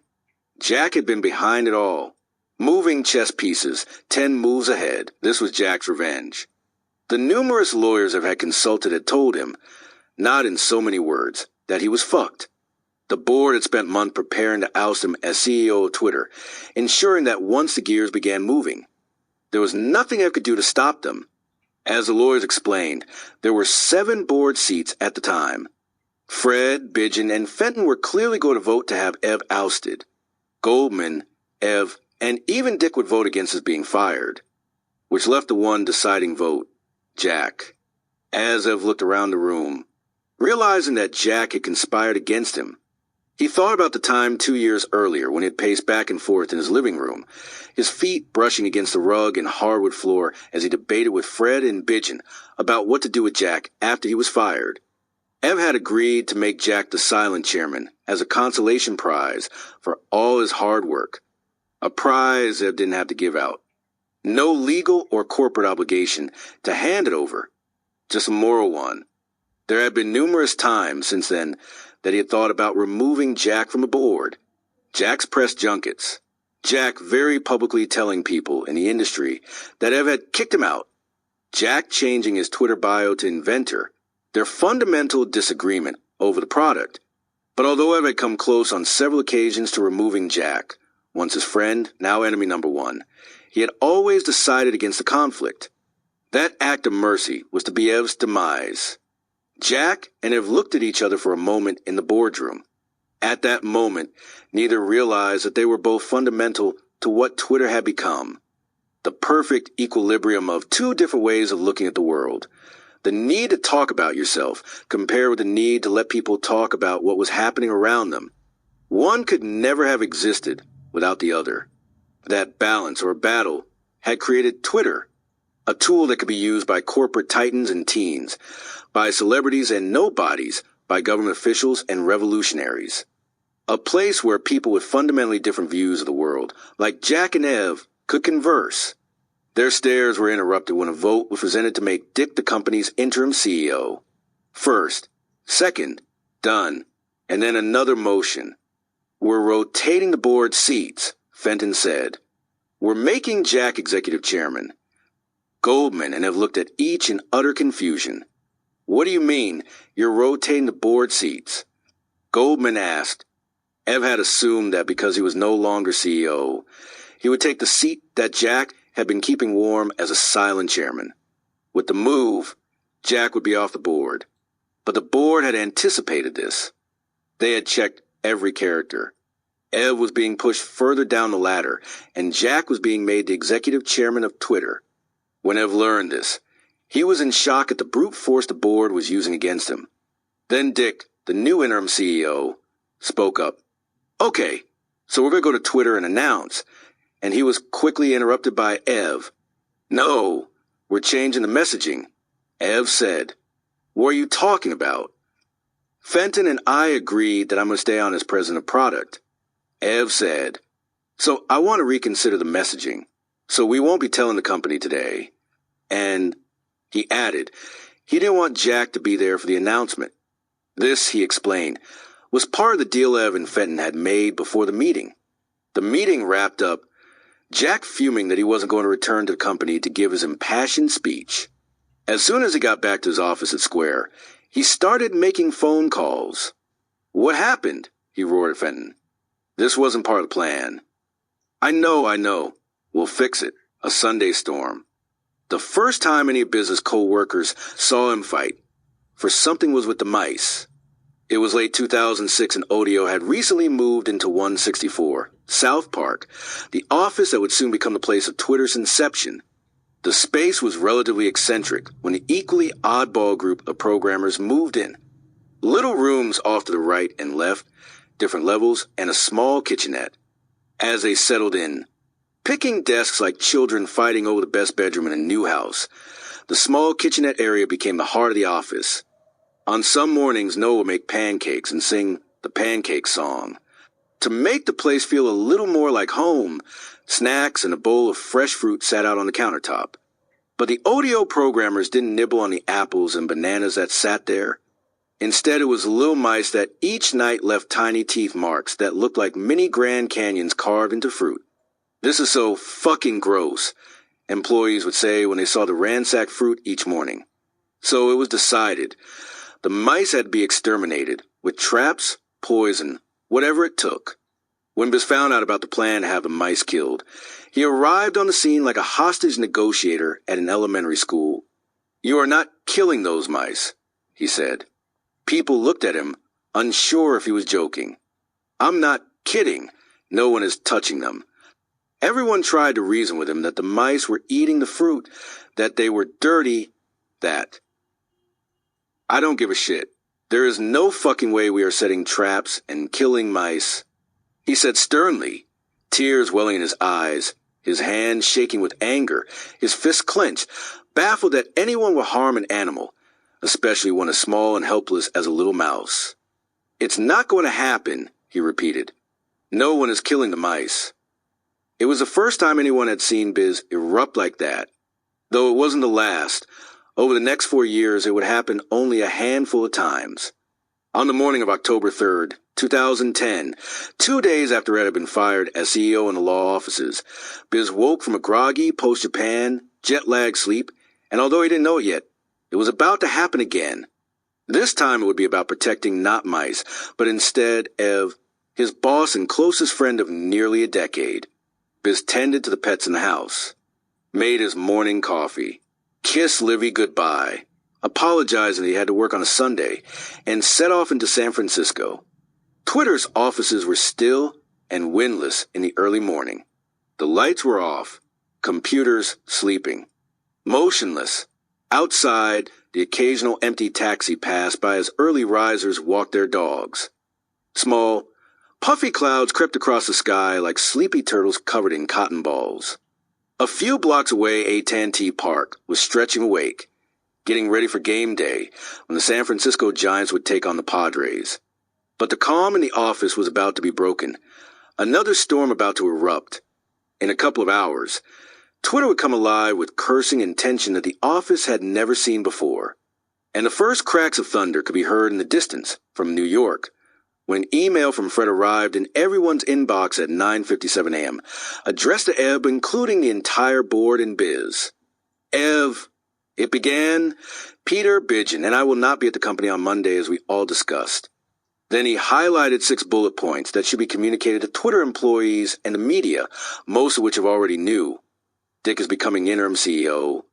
Jack had been behind it all, moving chess pieces 10 moves ahead. This was Jack's revenge. The numerous lawyers Ev had consulted had told him, not in so many words, that he was fucked. The board had spent months preparing to oust him as CEO of Twitter, ensuring that once the gears began moving, there was nothing Ev could do to stop them. As the lawyers explained, there were 7 board seats at the time. Fred, Bidgen, and Fenton were clearly going to vote to have Ev ousted. Goldman, Ev, and even Dick would vote against his being fired, which left the one deciding vote, Jack. As Ev looked around the room, realizing that Jack had conspired against him, he thought about the time 2 years earlier when he had paced back and forth in his living room, his feet brushing against the rug and hardwood floor as he debated with Fred and Bidgen about what to do with Jack after he was fired. Ev had agreed to make Jack the silent chairman as a consolation prize for all his hard work, a prize Ev didn't have to give out. No legal or corporate obligation to hand it over, just a moral one. There had been numerous times since then that he had thought about removing Jack from the board. Jack's press junkets. Jack very publicly telling people in the industry that Ev had kicked him out. Jack changing his Twitter bio to inventor. Their fundamental disagreement over the product. But although Ev had come close on several occasions to removing Jack, once his friend, now enemy number 1, he had always decided against the conflict. That act of mercy was to be Ev's demise. Jack and Ev looked at each other for a moment in the boardroom. At that moment, neither realized that they were both fundamental to what Twitter had become. The perfect equilibrium of 2 different ways of looking at the world. The need to talk about yourself compared with the need to let people talk about what was happening around them. One could never have existed without the other. That balance or battle had created Twitter, a tool that could be used by corporate titans and teens, by celebrities and nobodies, by government officials and revolutionaries. A place where people with fundamentally different views of the world, like Jack and Ev, could converse. Their stares were interrupted when a vote was presented to make Dick the company's interim CEO. First, second, done, and then another motion. We're rotating the board seats, Fenton said. We're making Jack executive chairman. Goldman and Ev looked at each in utter confusion. What do you mean, you're rotating the board seats? Goldman asked. Ev had assumed that because he was no longer CEO, he would take the seat that Jack had been keeping warm as a silent chairman. With the move, Jack would be off the board. But the board had anticipated this. They had checked every character. Ev was being pushed further down the ladder, and Jack was being made the executive chairman of Twitter. When Ev learned this, he was in shock at the brute force the board was using against him. Then Dick, the new interim CEO, spoke up. Okay, so we're going to go to Twitter and announce. And he was quickly interrupted by Ev. No, we're changing the messaging. Ev said. What are you talking about? Fenton and I agreed that I'm going to stay on as president of product. Ev said. So I want to reconsider the messaging. So we won't be telling the company today. And he added, he didn't want Jack to be there for the announcement. This, he explained, was part of the deal Ev and Fenton had made before the meeting. The meeting wrapped up, Jack fuming that he wasn't going to return to the company to give his impassioned speech. As soon as he got back to his office at Square, he started making phone calls. What happened? He roared at Fenton. This wasn't part of the plan. I know. We'll fix it. A Sunday storm. The first time any of his co-workers saw him fight, for something was with the mice. It was late 2006 and Audio had recently moved into 164, South Park, the office that would soon become the place of Twitter's inception. The space was relatively eccentric when the equally oddball group of programmers moved in. Little rooms off to the right and left, different levels, and a small kitchenette. As they settled in, picking desks like children fighting over the best bedroom in a new house, the small kitchenette area became the heart of the office. On some mornings, Noah would make pancakes and sing the pancake song. To make the place feel a little more like home, snacks and a bowl of fresh fruit sat out on the countertop. But the Audio programmers didn't nibble on the apples and bananas that sat there. Instead, it was little mice that each night left tiny teeth marks that looked like mini Grand Canyons carved into fruit. This is so fucking gross, employees would say when they saw the ransacked fruit each morning. So it was decided. The mice had to be exterminated, with traps, poison, whatever it took. When Biz found out about the plan to have the mice killed, he arrived on the scene like a hostage negotiator at an elementary school. "You are not killing those mice," he said. People looked at him, unsure if he was joking. "I'm not kidding. No one is touching them." Everyone tried to reason with him that the mice were eating the fruit, that they were dirty, that. "I don't give a shit. There is no fucking way we are setting traps and killing mice," he said sternly, tears welling in his eyes, his hands shaking with anger, his fists clenched, baffled that anyone would harm an animal, especially one as small and helpless as a little mouse. "It's not going to happen," he repeated. "No one is killing the mice." It was the first time anyone had seen Biz erupt like that. Though it wasn't the last, over the next 4 years it would happen only a handful of times. On the morning of October 3rd, 2010, 2 days after Ed had been fired as CEO in the law offices, Biz woke from a groggy, post-Japan, jet-lagged sleep, and although he didn't know it yet, it was about to happen again. This time it would be about protecting not mice, but instead Ev, his boss and closest friend of nearly a decade. Biz tended to the pets in the house, made his morning coffee, kissed Livy goodbye, apologizing that he had to work on a Sunday, and set off into San Francisco. Twitter's offices were still and windless in the early morning. The lights were off, computers sleeping. Motionless, outside, the occasional empty taxi passed by as early risers walked their dogs. Small, puffy clouds crept across the sky like sleepy turtles covered in cotton balls. A few blocks away, AT&T Park was stretching awake, getting ready for game day when the San Francisco Giants would take on the Padres. But the calm in the office was about to be broken. Another storm about to erupt. In a couple of hours, Twitter would come alive with cursing and tension that the office had never seen before. And the first cracks of thunder could be heard in the distance from New York, when email from Fred arrived in everyone's inbox at 9:57 a.m., addressed to Eb, including the entire board and Biz. "Ev," it began, "Peter Bidgen and I will not be at the company on Monday as we all discussed." Then he highlighted 6 bullet points that should be communicated to Twitter employees and the media, most of which have already knew. Dick is becoming interim CEO.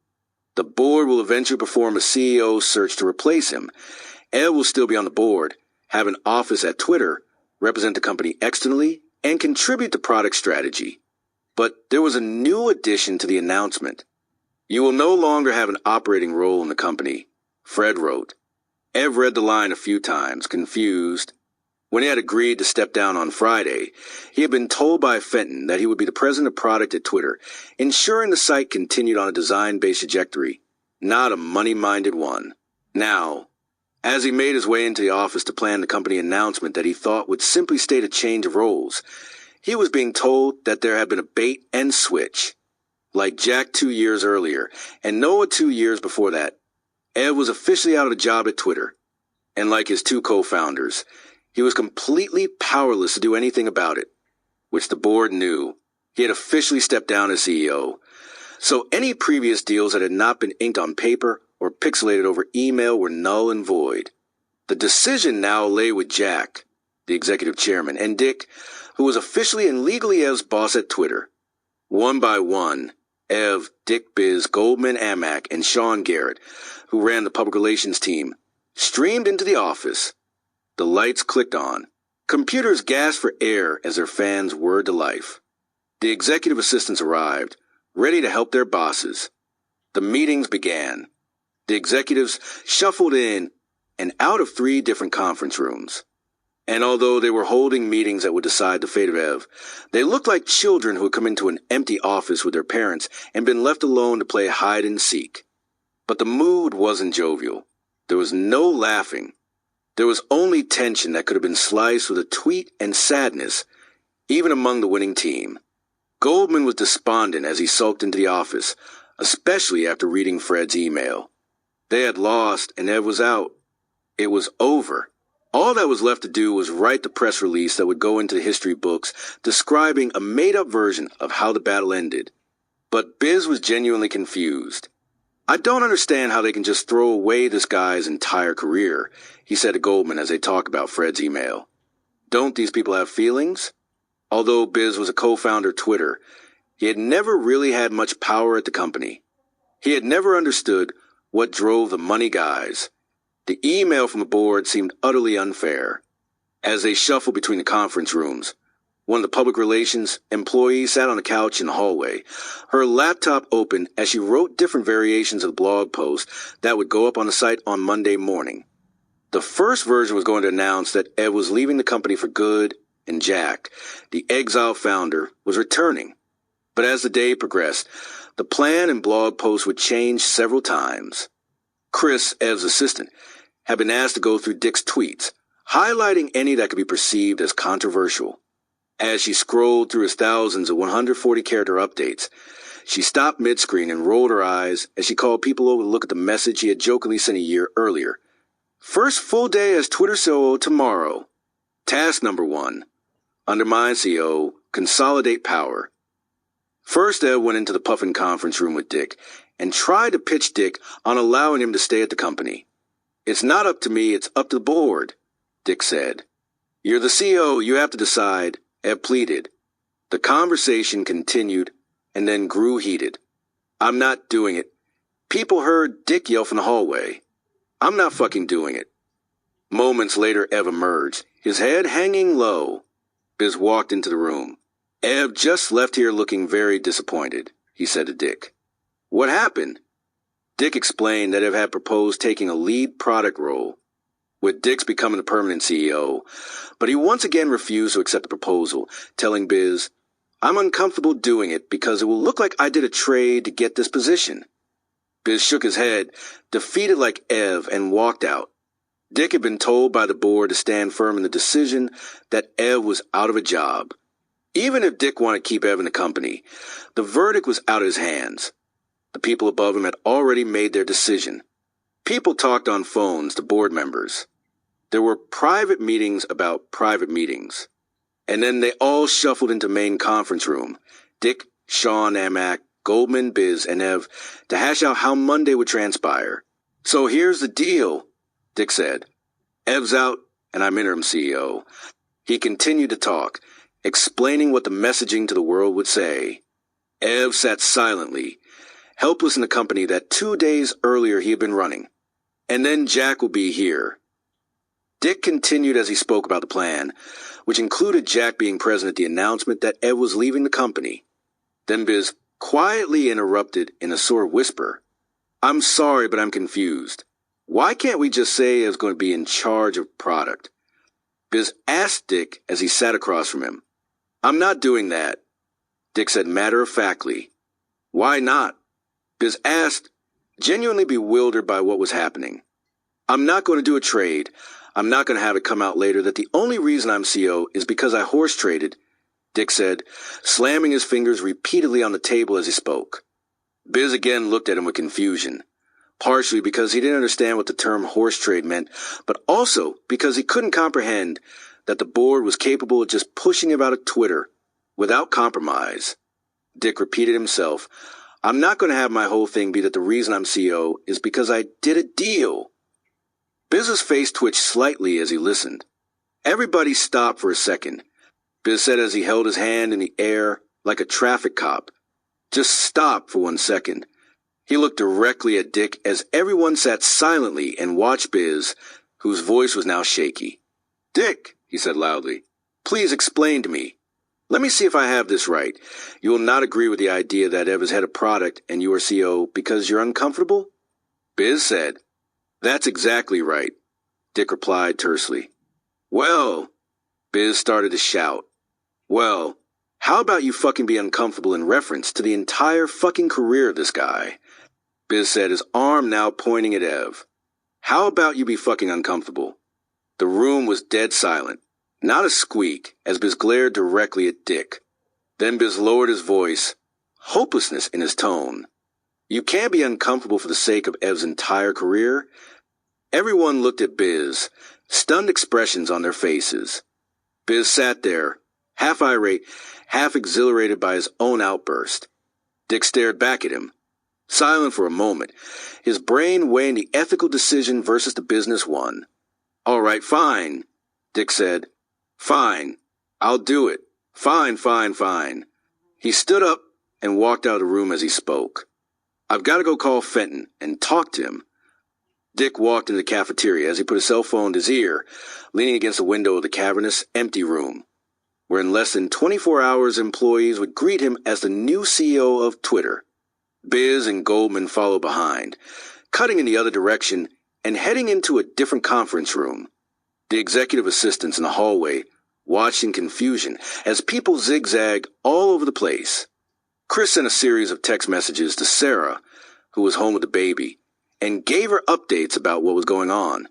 The board will eventually perform a CEO search to replace him. Ed will still be on the board, have an office at Twitter, represent the company externally, and contribute to product strategy. But there was a new addition to the announcement. "You will no longer have an operating role in the company," Fred wrote. Ev read the line a few times, confused. When he had agreed to step down on Friday, he had been told by Fenton that he would be the president of product at Twitter, ensuring the site continued on a design-based trajectory, not a money-minded one. Now, as he made his way into the office to plan the company announcement that he thought would simply state a change of roles, he was being told that there had been a bait and switch. Like Jack 2 years earlier, and Noah 2 years before that, Ed was officially out of the job at Twitter. And like his 2 co-founders, he was completely powerless to do anything about it, which the board knew. He had officially stepped down as CEO. So any previous deals that had not been inked on paper or pixelated over email were null and void. The decision now lay with Jack, the executive chairman, and Dick, who was officially and legally Ev's boss at Twitter. One by one, Ev, Dick, Biz, Goldman, Amack, and Sean Garrett, who ran the public relations team, streamed into the office. The lights clicked on. Computers gasped for air as their fans whirred to life. The executive assistants arrived, ready to help their bosses. The meetings began. The executives shuffled in and out of 3 different conference rooms. And although they were holding meetings that would decide the fate of Ev, they looked like children who had come into an empty office with their parents and been left alone to play hide and seek. But the mood wasn't jovial. There was no laughing. There was only tension that could have been sliced with a tweet and sadness, even among the winning team. Goldman was despondent as he sulked into the office, especially after reading Fred's email. They had lost, and Ev was out. It was over. All that was left to do was write the press release that would go into the history books, describing a made-up version of how the battle ended. But Biz was genuinely confused. "I don't understand how they can just throw away this guy's entire career," he said to Goldman as they talked about Fred's email. Don't these people have feelings? Although Biz was a co-founder of Twitter, he had never really had much power at the company. He had never understood what drove the money guys. The email from the board seemed utterly unfair. As they shuffled between the conference rooms, one of the public relations employees sat on a couch in the hallway, her laptop open as she wrote different variations of the blog post that would go up on the site on Monday morning. The first version was going to announce that Ed was leaving the company for good and Jack, the exiled founder, was returning. But as the day progressed, the plan and blog post would change several times. Chris, Ev's assistant, had been asked to go through Dick's tweets, highlighting any that could be perceived as controversial. As she scrolled through his thousands of 140-character updates, she stopped mid-screen and rolled her eyes as she called people over to look at the message he had jokingly sent a year earlier. First full day as Twitter CEO tomorrow. Task number 1. Undermine CEO, consolidate power. First, Ed went into the puffin conference room with Dick and tried to pitch Dick on allowing him to stay at the company. It's not up to me, it's up to the board, Dick said. You're the CEO, you have to decide, Ed pleaded. The conversation continued and then grew heated. I'm not doing it. People heard Dick yell from the hallway. I'm not fucking doing it. Moments later, Ev emerged, his head hanging low. Biz walked into the room. Ev just left here looking very disappointed, he said to Dick. What happened? Dick explained that Ev had proposed taking a lead product role, with Dick's becoming the permanent CEO, but he once again refused to accept the proposal, telling Biz, I'm uncomfortable doing it because it will look like I did a trade to get this position. Biz shook his head, defeated like Ev, and walked out. Dick had been told by the board to stand firm in the decision that Ev was out of a job. Even if Dick wanted to keep Ev in the company, the verdict was out of his hands. The people above him had already made their decision. People talked on phones to board members. There were private meetings about private meetings. And then they all shuffled into main conference room. Dick, Sean, Amack, Goldman, Biz, and Ev to hash out how Monday would transpire. So here's the deal, Dick said. Ev's out, and I'm interim CEO. He continued to talk, explaining what the messaging to the world would say. Ev sat silently, helpless in the company that 2 days earlier he had been running. And then Jack will be here. Dick continued as he spoke about the plan, which included Jack being present at the announcement that Ev was leaving the company. Then Biz quietly interrupted in a sore whisper. I'm sorry, but I'm confused. Why can't we just say Ev's going to be in charge of product? Biz asked Dick as he sat across from him. I'm not doing that, Dick said matter-of-factly. Why not? Biz asked, genuinely bewildered by what was happening. I'm not going to do a trade. I'm not going to have it come out later that the only reason I'm CEO is because I horse traded, Dick said, slamming his fingers repeatedly on the table as he spoke. Biz again looked at him with confusion, partially because he didn't understand what the term horse trade meant, but also because he couldn't comprehend that the board was capable of just pushing him out of Twitter without compromise. Dick repeated himself, I'm not going to have my whole thing be that the reason I'm CEO is because I did a deal. Biz's face twitched slightly as he listened. Everybody stopped for a second. Biz said as he held his hand in the air like a traffic cop. Just stop for 1 second. He looked directly at Dick as everyone sat silently and watched Biz, whose voice was now shaky. Dick, he said loudly, please explain to me. Let me see if I have this right. You will not agree with the idea that Ev is head of product and you are CEO because you're uncomfortable? Biz said, That's exactly right, Dick replied tersely. Well, Biz started to shout. Well, how about you fucking be uncomfortable in reference to the entire fucking career of this guy? Biz said, his arm now pointing at Ev. How about you be fucking uncomfortable? The room was dead silent. Not a squeak, as Biz glared directly at Dick. Then Biz lowered his voice, hopelessness in his tone. You can't be uncomfortable for the sake of Ev's entire career. Everyone looked at Biz, stunned expressions on their faces. Biz sat there, half irate, half exhilarated by his own outburst. Dick stared back at him, silent for a moment, his brain weighing the ethical decision versus the business one. All right, fine, Dick said. Fine. I'll do it. Fine, fine, fine. He stood up and walked out of the room as he spoke. I've got to go call Fenton and talk to him. Dick walked into the cafeteria as he put his cell phone to his ear, leaning against the window of the cavernous, empty room, where in less than 24 hours employees would greet him as the new CEO of Twitter. Biz and Goldman followed behind, cutting in the other direction and heading into a different conference room. The executive assistants in the hallway watched in confusion as people zigzagged all over the place. Chris sent a series of text messages to Sarah, who was home with the baby, and gave her updates about what was going on.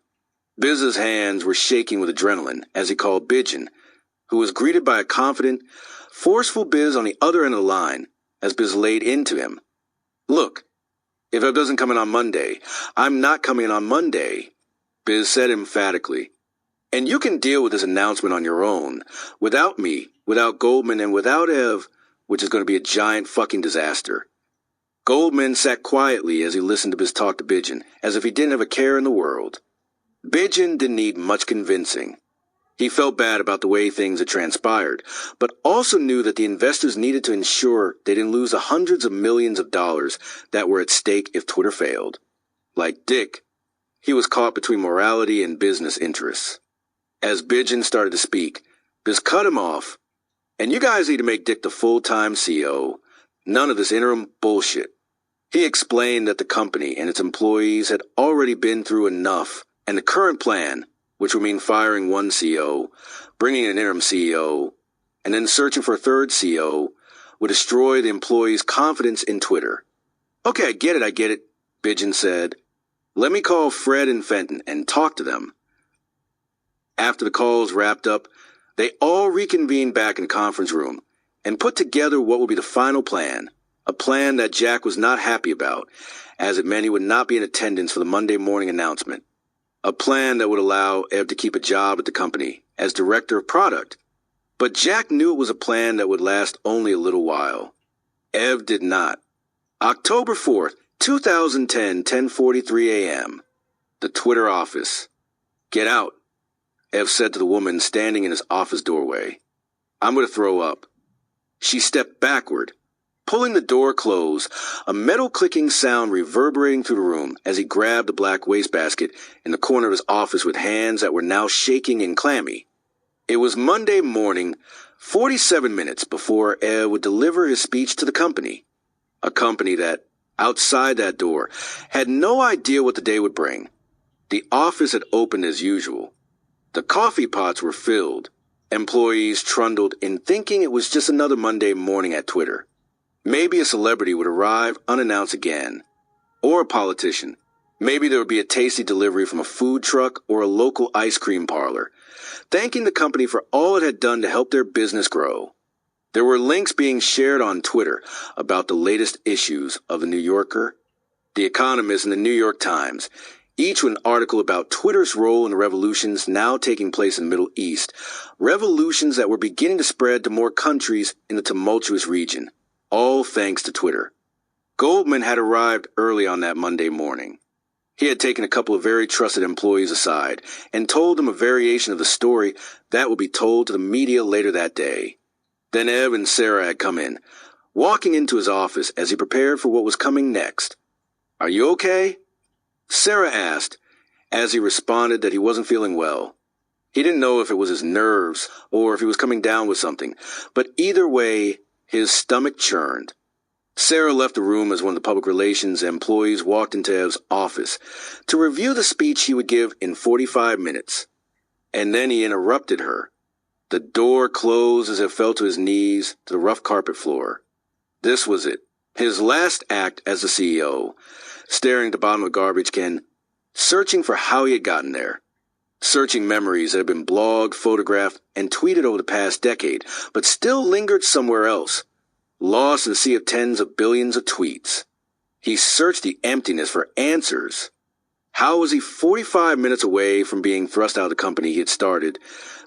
Biz's hands were shaking with adrenaline as he called Bidgen, who was greeted by a confident, forceful Biz on the other end of the line as Biz laid into him. Look, if Ev doesn't come in on Monday, I'm not coming in on Monday, Biz said emphatically. And you can deal with this announcement on your own, without me, without Goldman, and without Ev, which is going to be a giant fucking disaster. Goldman sat quietly as he listened to Biz talk to Bidgen, as if he didn't have a care in the world. Bidgen didn't need much convincing. He felt bad about the way things had transpired, but also knew that the investors needed to ensure they didn't lose the hundreds of millions of dollars that were at stake if Twitter failed. Like Dick, he was caught between morality and business interests. As Bidgen started to speak, Biz cut him off. And you guys need to make Dick the full-time CEO. None of this interim bullshit. He explained that the company and its employees had already been through enough, and the current plan, which would mean firing one CEO, bringing in an interim CEO, and then searching for a third CEO, would destroy the employees' confidence in Twitter. Okay, I get it, Bidgen said. Let me call Fred and Fenton and talk to them. After the calls wrapped up, they all reconvened back in the conference room and put together what would be the final plan, a plan that Jack was not happy about, as it meant he would not be in attendance for the Monday morning announcement. A plan that would allow Ev to keep a job at the company as director of product. But Jack knew it was a plan that would last only a little while. Ev did not. October 4th, 2010, 10:43 a.m. The Twitter office. Get out, Ev said to the woman standing in his office doorway. I'm going to throw up. She stepped backward, pulling the door closed, a metal clicking sound reverberating through the room as he grabbed the black wastebasket in the corner of his office with hands that were now shaking and clammy. It was Monday morning, 47 minutes before Ev would deliver his speech to the company. A company that, outside that door, had no idea what the day would bring. The office had opened as usual. The coffee pots were filled. Employees trundled in thinking it was just another Monday morning at Twitter. Maybe a celebrity would arrive unannounced again. Or a politician. Maybe there would be a tasty delivery from a food truck or a local ice cream parlor, thanking the company for all it had done to help their business grow. There were links being shared on Twitter about the latest issues of The New Yorker, The Economist, and The New York Times, each with an article about Twitter's role in the revolutions now taking place in the Middle East, revolutions that were beginning to spread to more countries in the tumultuous region, all thanks to Twitter. Goldman had arrived early on that Monday morning. He had taken a couple of very trusted employees aside and told them a variation of the story that would be told to the media later that day. Then Ev and Sarah had come in, walking into his office as he prepared for what was coming next. Are you okay? Sarah asked, as he responded that he wasn't feeling well. He didn't know if it was his nerves or if he was coming down with something, but either way, his stomach churned. Sarah left the room as one of the public relations employees walked into Ev's office to review the speech he would give in 45 minutes. And then he interrupted her. The door closed as it fell to his knees to the rough carpet floor. This was it, his last act as the CEO, staring at the bottom of a garbage can, searching for how he had gotten there. Searching memories that had been blogged, photographed, and tweeted over the past decade, but still lingered somewhere else, lost in a sea of tens of billions of tweets. He searched the emptiness for answers. How was he 45 minutes away from being thrust out of the company he had started,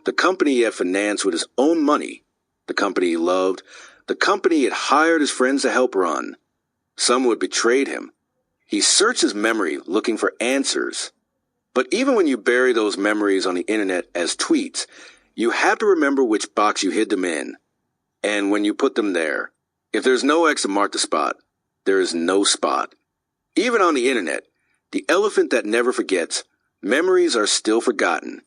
the company he had financed with his own money, the company he loved, the company he had hired his friends to help run? Some had betrayed him. He searched his memory looking for answers. But even when you bury those memories on the internet as tweets, You have to remember which box you hid them in. And when you put them there, if there's no X to mark the spot, there is no spot. Even on the internet, the elephant that never forgets, memories are still forgotten.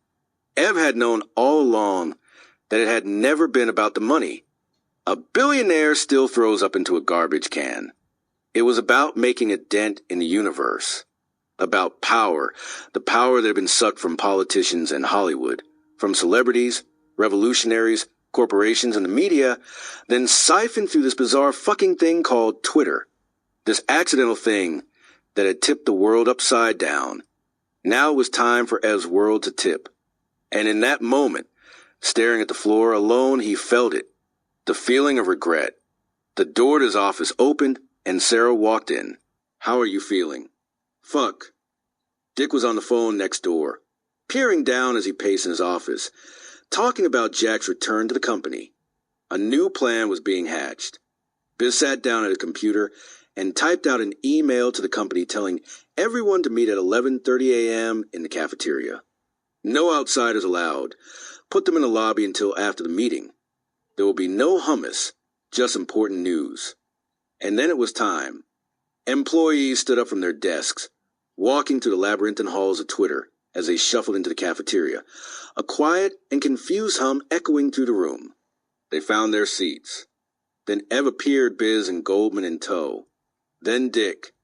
Ev had known all along that it had never been about the money. A billionaire still throws up into a garbage can. It was about making a dent in the universe. About power, the power that had been sucked from politicians and Hollywood, from celebrities, revolutionaries, corporations, and the media, then siphoned through this bizarre fucking thing called Twitter. This accidental thing that had tipped the world upside down. Now it was time for Ev's world to tip. And in that moment, staring at the floor alone, he felt it. The feeling of regret. The door to his office opened, and Sarah walked in. "How are you feeling?" "Fuck." Dick was on the phone next door, peering down as he paced in his office, talking about Jack's return to the company. A new plan was being hatched. Biz sat down at a computer and typed out an email to the company telling everyone to meet at 11:30 a.m. in the cafeteria. No outsiders allowed. Put them in the lobby until after the meeting. There will be no hummus, just important news. And then it was time. Employees stood up from their desks, walking through the labyrinthine halls of Twitter as they shuffled into the cafeteria, a quiet and confused hum echoing through the room. They found their seats. Then Ev appeared, Biz and Goldman in tow. Then Dick.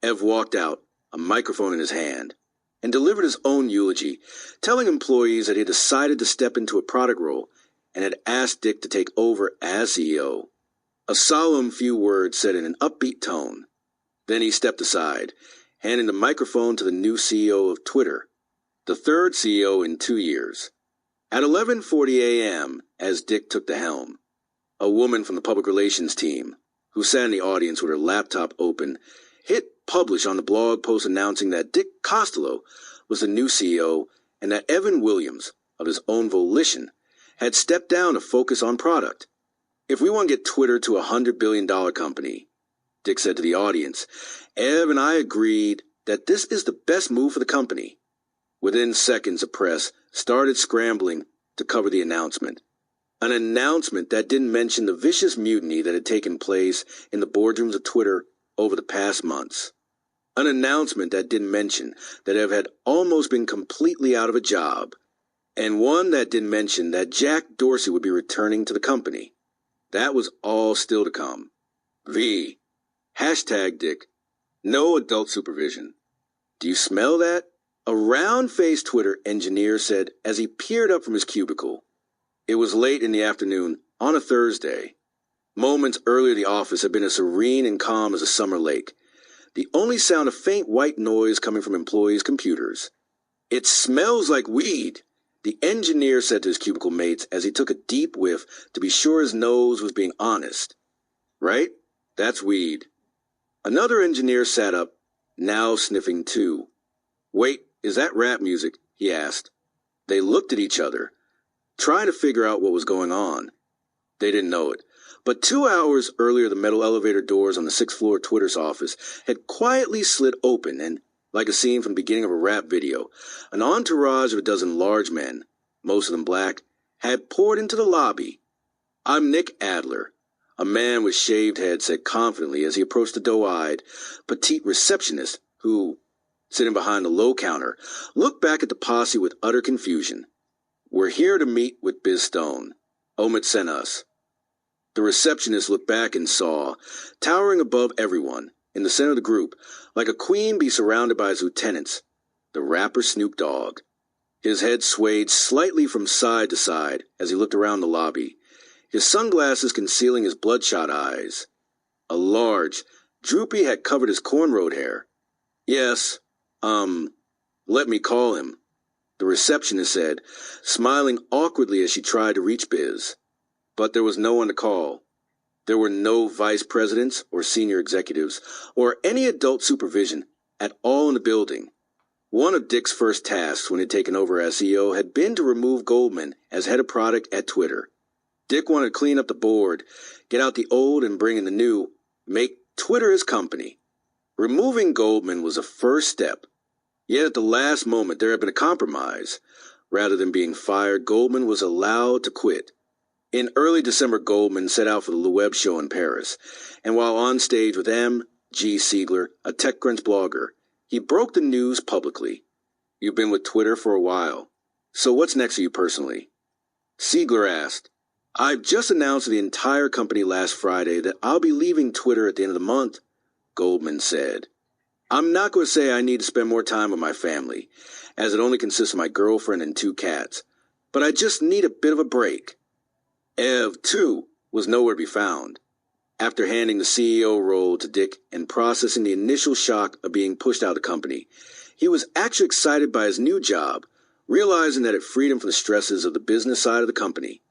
Ev walked out, a microphone in his hand, and delivered his own eulogy, telling employees that he had decided to step into a product role and had asked Dick to take over as CEO. A solemn few words said in an upbeat tone. Then he stepped aside, handing the microphone to the new CEO of Twitter, the third CEO in 2 years. At 11:40 a.m., as Dick took the helm, a woman from the public relations team, who sat in the audience with her laptop open, hit publish on the blog post announcing that Dick Costello was the new CEO and that Evan Williams, of his own volition, had stepped down to focus on product. "If we want to get Twitter to a $100 billion company," Dick said to the audience, "Ev and I agreed that this is the best move for the company." Within seconds, the press started scrambling to cover the announcement. An announcement that didn't mention the vicious mutiny that had taken place in the boardrooms of Twitter over the past months. An announcement that didn't mention that Ev had almost been completely out of a job. And one that didn't mention that Jack Dorsey would be returning to the company. That was all still to come. V. Hashtag Dick. No adult supervision. "Do you smell that?" a round-faced Twitter engineer said as he peered up from his cubicle. It was late in the afternoon, on a Thursday. Moments earlier the office had been as serene and calm as a summer lake, the only sound a faint white noise coming from employees' computers. "It smells like weed," the engineer said to his cubicle mates as he took a deep whiff to be sure his nose was being honest. "Right? That's weed." Another engineer sat up, now sniffing too. "Wait, is that rap music?" he asked. They looked at each other, trying to figure out what was going on. They didn't know it, but 2 hours earlier the metal elevator doors on the 6th floor of Twitter's office had quietly slid open and, like a scene from the beginning of a rap video, an entourage of a dozen large men, most of them black, had poured into the lobby. "I'm Nick Adler," a man with shaved head said confidently as he approached the doe-eyed, petite receptionist who, sitting behind the low counter, looked back at the posse with utter confusion. "We're here to meet with Biz Stone. Omid sent us." The receptionist looked back and saw, towering above everyone, in the center of the group, like a queen bee surrounded by his lieutenants, the rapper Snoop Dogg. His head swayed slightly from side to side as he looked around the lobby, his sunglasses concealing his bloodshot eyes. A large, droopy had covered his cornrowed hair. "Yes, let me call him," the receptionist said, smiling awkwardly as she tried to reach Biz. But there was no one to call. There were no vice presidents or senior executives or any adult supervision at all in the building. One of Dick's first tasks when he had taken over as CEO had been to remove Goldman as head of product at Twitter. Dick wanted to clean up the board, get out the old and bring in the new, make Twitter his company. Removing Goldman was a first step. Yet at the last moment there had been a compromise. Rather than being fired, Goldman was allowed to quit. In early December, Goldman set out for the Web show in Paris, and while on stage with M. G. Siegler, a TechCrunch blogger, he broke the news publicly. "You've been with Twitter for a while. So what's next for you personally?" Siegler asked, "I've just announced to the entire company last Friday that I'll be leaving Twitter at the end of the month," Goldman said. "I'm not going to say I need to spend more time with my family, as it only consists of my girlfriend and 2 cats, but I just need a bit of a break." Ev, too, was nowhere to be found. After handing the CEO role to Dick and processing the initial shock of being pushed out of the company, he was actually excited by his new job, realizing that it freed him from the stresses of the business side of the company.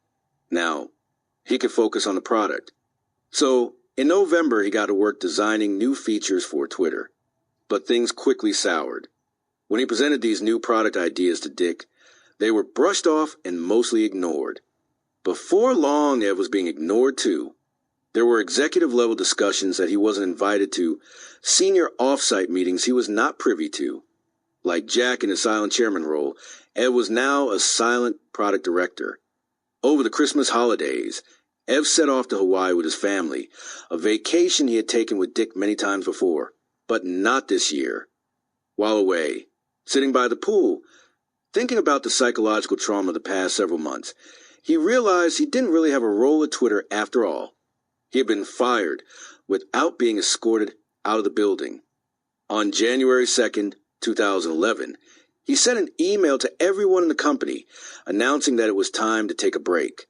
Now, he could focus on the product. So, in November, he got to work designing new features for Twitter. But things quickly soured. When he presented these new product ideas to Dick, they were brushed off and mostly ignored. Before long, Ev was being ignored too. There were executive-level discussions that he wasn't invited to, senior off-site meetings he was not privy to. Like Jack in his silent chairman role, Ev was now a silent product director. Over the Christmas holidays, Ev set off to Hawaii with his family, a vacation he had taken with Dick many times before, but not this year. While away, sitting by the pool, thinking about the psychological trauma of the past several months, he realized he didn't really have a role at Twitter after all. He had been fired without being escorted out of the building. On January 2nd, 2011, he sent an email to everyone in the company announcing that it was time to take a break.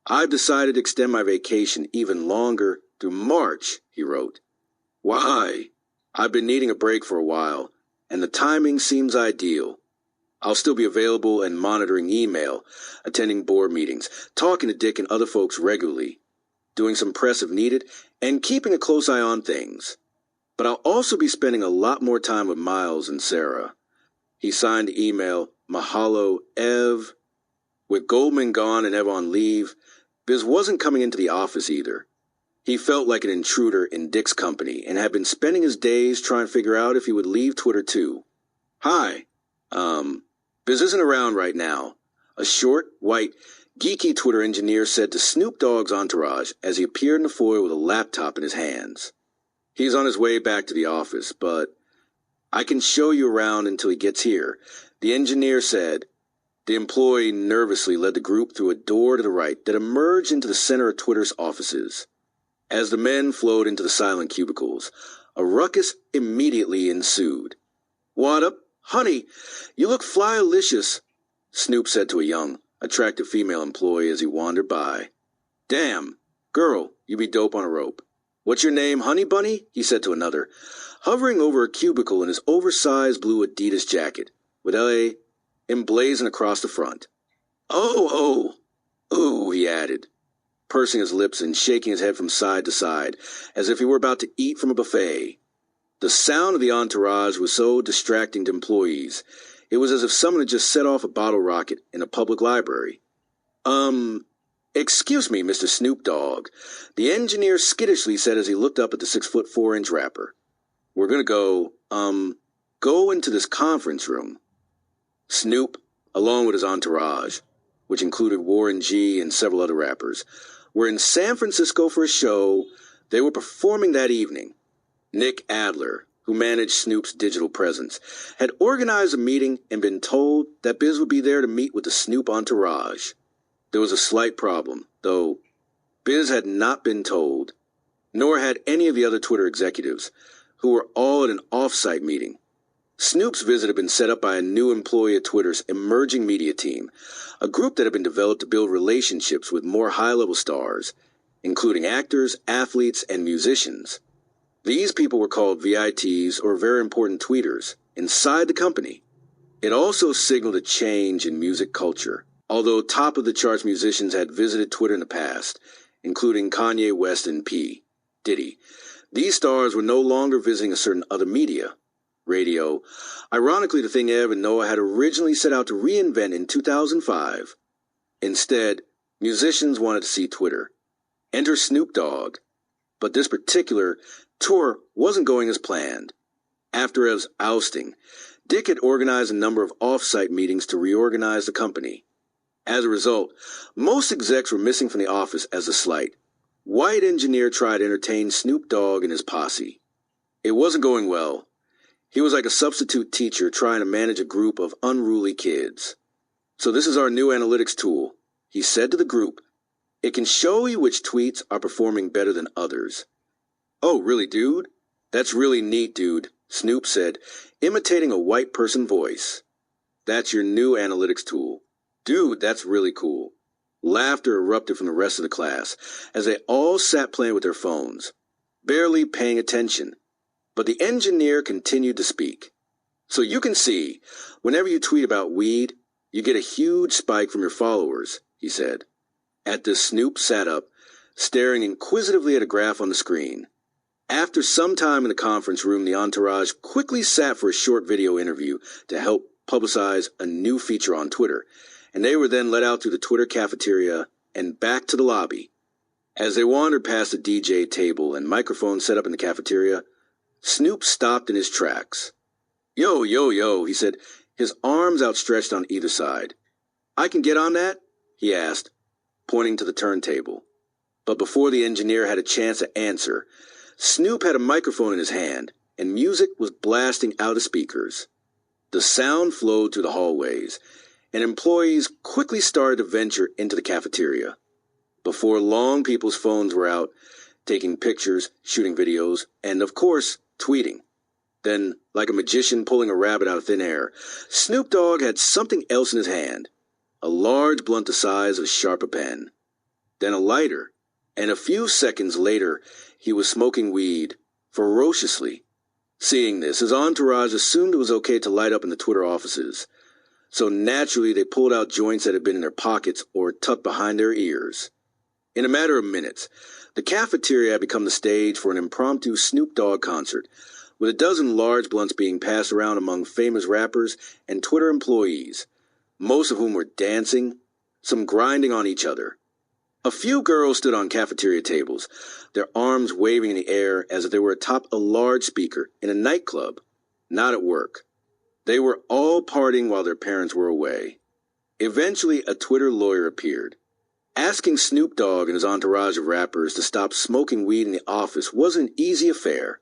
"I've decided to extend my vacation even longer through March," he wrote. "Why? I've been needing a break for a while, and the timing seems ideal. I'll still be available and monitoring email, attending board meetings, talking to Dick and other folks regularly, doing some press if needed, and keeping a close eye on things. But I'll also be spending a lot more time with Miles and Sarah." He signed the email, "Mahalo, Ev." With Goldman gone and Ev on leave, Biz wasn't coming into the office either. He felt like an intruder in Dick's company and had been spending his days trying to figure out if he would leave Twitter too. "Hi. Biz isn't around right now," a short, white, geeky Twitter engineer said to Snoop Dogg's entourage as he appeared in the foyer with a laptop in his hands. "He's on his way back to the office, but I can show you around until he gets here," the engineer said. The employee nervously led the group through a door to the right that emerged into the center of Twitter's offices. As the men flowed into the silent cubicles, a ruckus immediately ensued. "What up? Honey, you look fly-alicious," Snoop said to a young, attractive female employee as he wandered by. "Damn, girl, you be dope on a rope. What's your name, Honey Bunny?" he said to another, hovering over a cubicle in his oversized blue Adidas jacket, with LA emblazoned across the front. Oh, he added, pursing his lips and shaking his head from side to side, as if he were about to eat from a buffet. The sound of the entourage was so distracting to employees, it was as if someone had just set off a bottle rocket in a public library. Excuse me, Mr. Snoop Dogg," the engineer skittishly said as he looked up at the 6'4" rapper. "We're gonna go into this conference room." Snoop, along with his entourage, which included Warren G and several other rappers, were in San Francisco for a show they were performing that evening. Nick Adler, who managed Snoop's digital presence, had organized a meeting and been told that Biz would be there to meet with the Snoop entourage. There was a slight problem, though. Biz had not been told, nor had any of the other Twitter executives, who were all at an off-site meeting. Snoop's visit had been set up by a new employee at Twitter's emerging media team, a group that had been developed to build relationships with more high-level stars, including actors, athletes, and musicians. These people were called VITs, or very important tweeters, inside the company. It also signaled a change in music culture, although top-of-the-charts musicians had visited Twitter in the past, including Kanye West and P. Diddy. These stars were no longer visiting a certain other media, radio, ironically the thing Ev and Noah had originally set out to reinvent in 2005. Instead, musicians wanted to see Twitter. Enter Snoop Dogg. But this particular tour wasn't going as planned. After Ev's ousting, Dick had organized a number of off-site meetings to reorganize the company. As a result, most execs were missing from the office as a slight. White engineer tried to entertain Snoop Dogg and his posse. It wasn't going well. He was like a substitute teacher trying to manage a group of unruly kids. "So this is our new analytics tool," he said to the group. "It can show you which tweets are performing better than others." "Oh, really, dude? That's really neat, dude," Snoop said, imitating a white person voice. "That's your new analytics tool. Dude, that's really cool." Laughter erupted from the rest of the class as they all sat playing with their phones, barely paying attention. But the engineer continued to speak. "So you can see, whenever you tweet about weed, you get a huge spike from your followers," he said. At this, Snoop sat up, staring inquisitively at a graph on the screen. After some time in the conference room, the entourage quickly sat for a short video interview to help publicize a new feature on Twitter, and they were then let out through the Twitter cafeteria and back to the lobby. As they wandered past the DJ table and microphones set up in the cafeteria, Snoop stopped in his tracks. "Yo, yo, yo," he said, his arms outstretched on either side. "I can get on that?" he asked, pointing to the turntable. But before the engineer had a chance to answer, Snoop had a microphone in his hand, and music was blasting out of speakers. The sound flowed through the hallways, and employees quickly started to venture into the cafeteria. Before long, people's phones were out, taking pictures, shooting videos, and, of course, tweeting. Then, like a magician pulling a rabbit out of thin air, Snoop Dogg had something else in his hand, a large blunt the size of a sharper pen. Then a lighter, and a few seconds later, he was smoking weed, ferociously. Seeing this, his entourage assumed it was okay to light up in the Twitter offices. So naturally, they pulled out joints that had been in their pockets or tucked behind their ears. In a matter of minutes, the cafeteria had become the stage for an impromptu Snoop Dogg concert, with a dozen large blunts being passed around among famous rappers and Twitter employees, most of whom were dancing, some grinding on each other. A few girls stood on cafeteria tables, their arms waving in the air as if they were atop a large speaker in a nightclub, not at work. They were all partying while their parents were away. Eventually, a Twitter lawyer appeared. Asking Snoop Dogg and his entourage of rappers to stop smoking weed in the office wasn't an easy affair.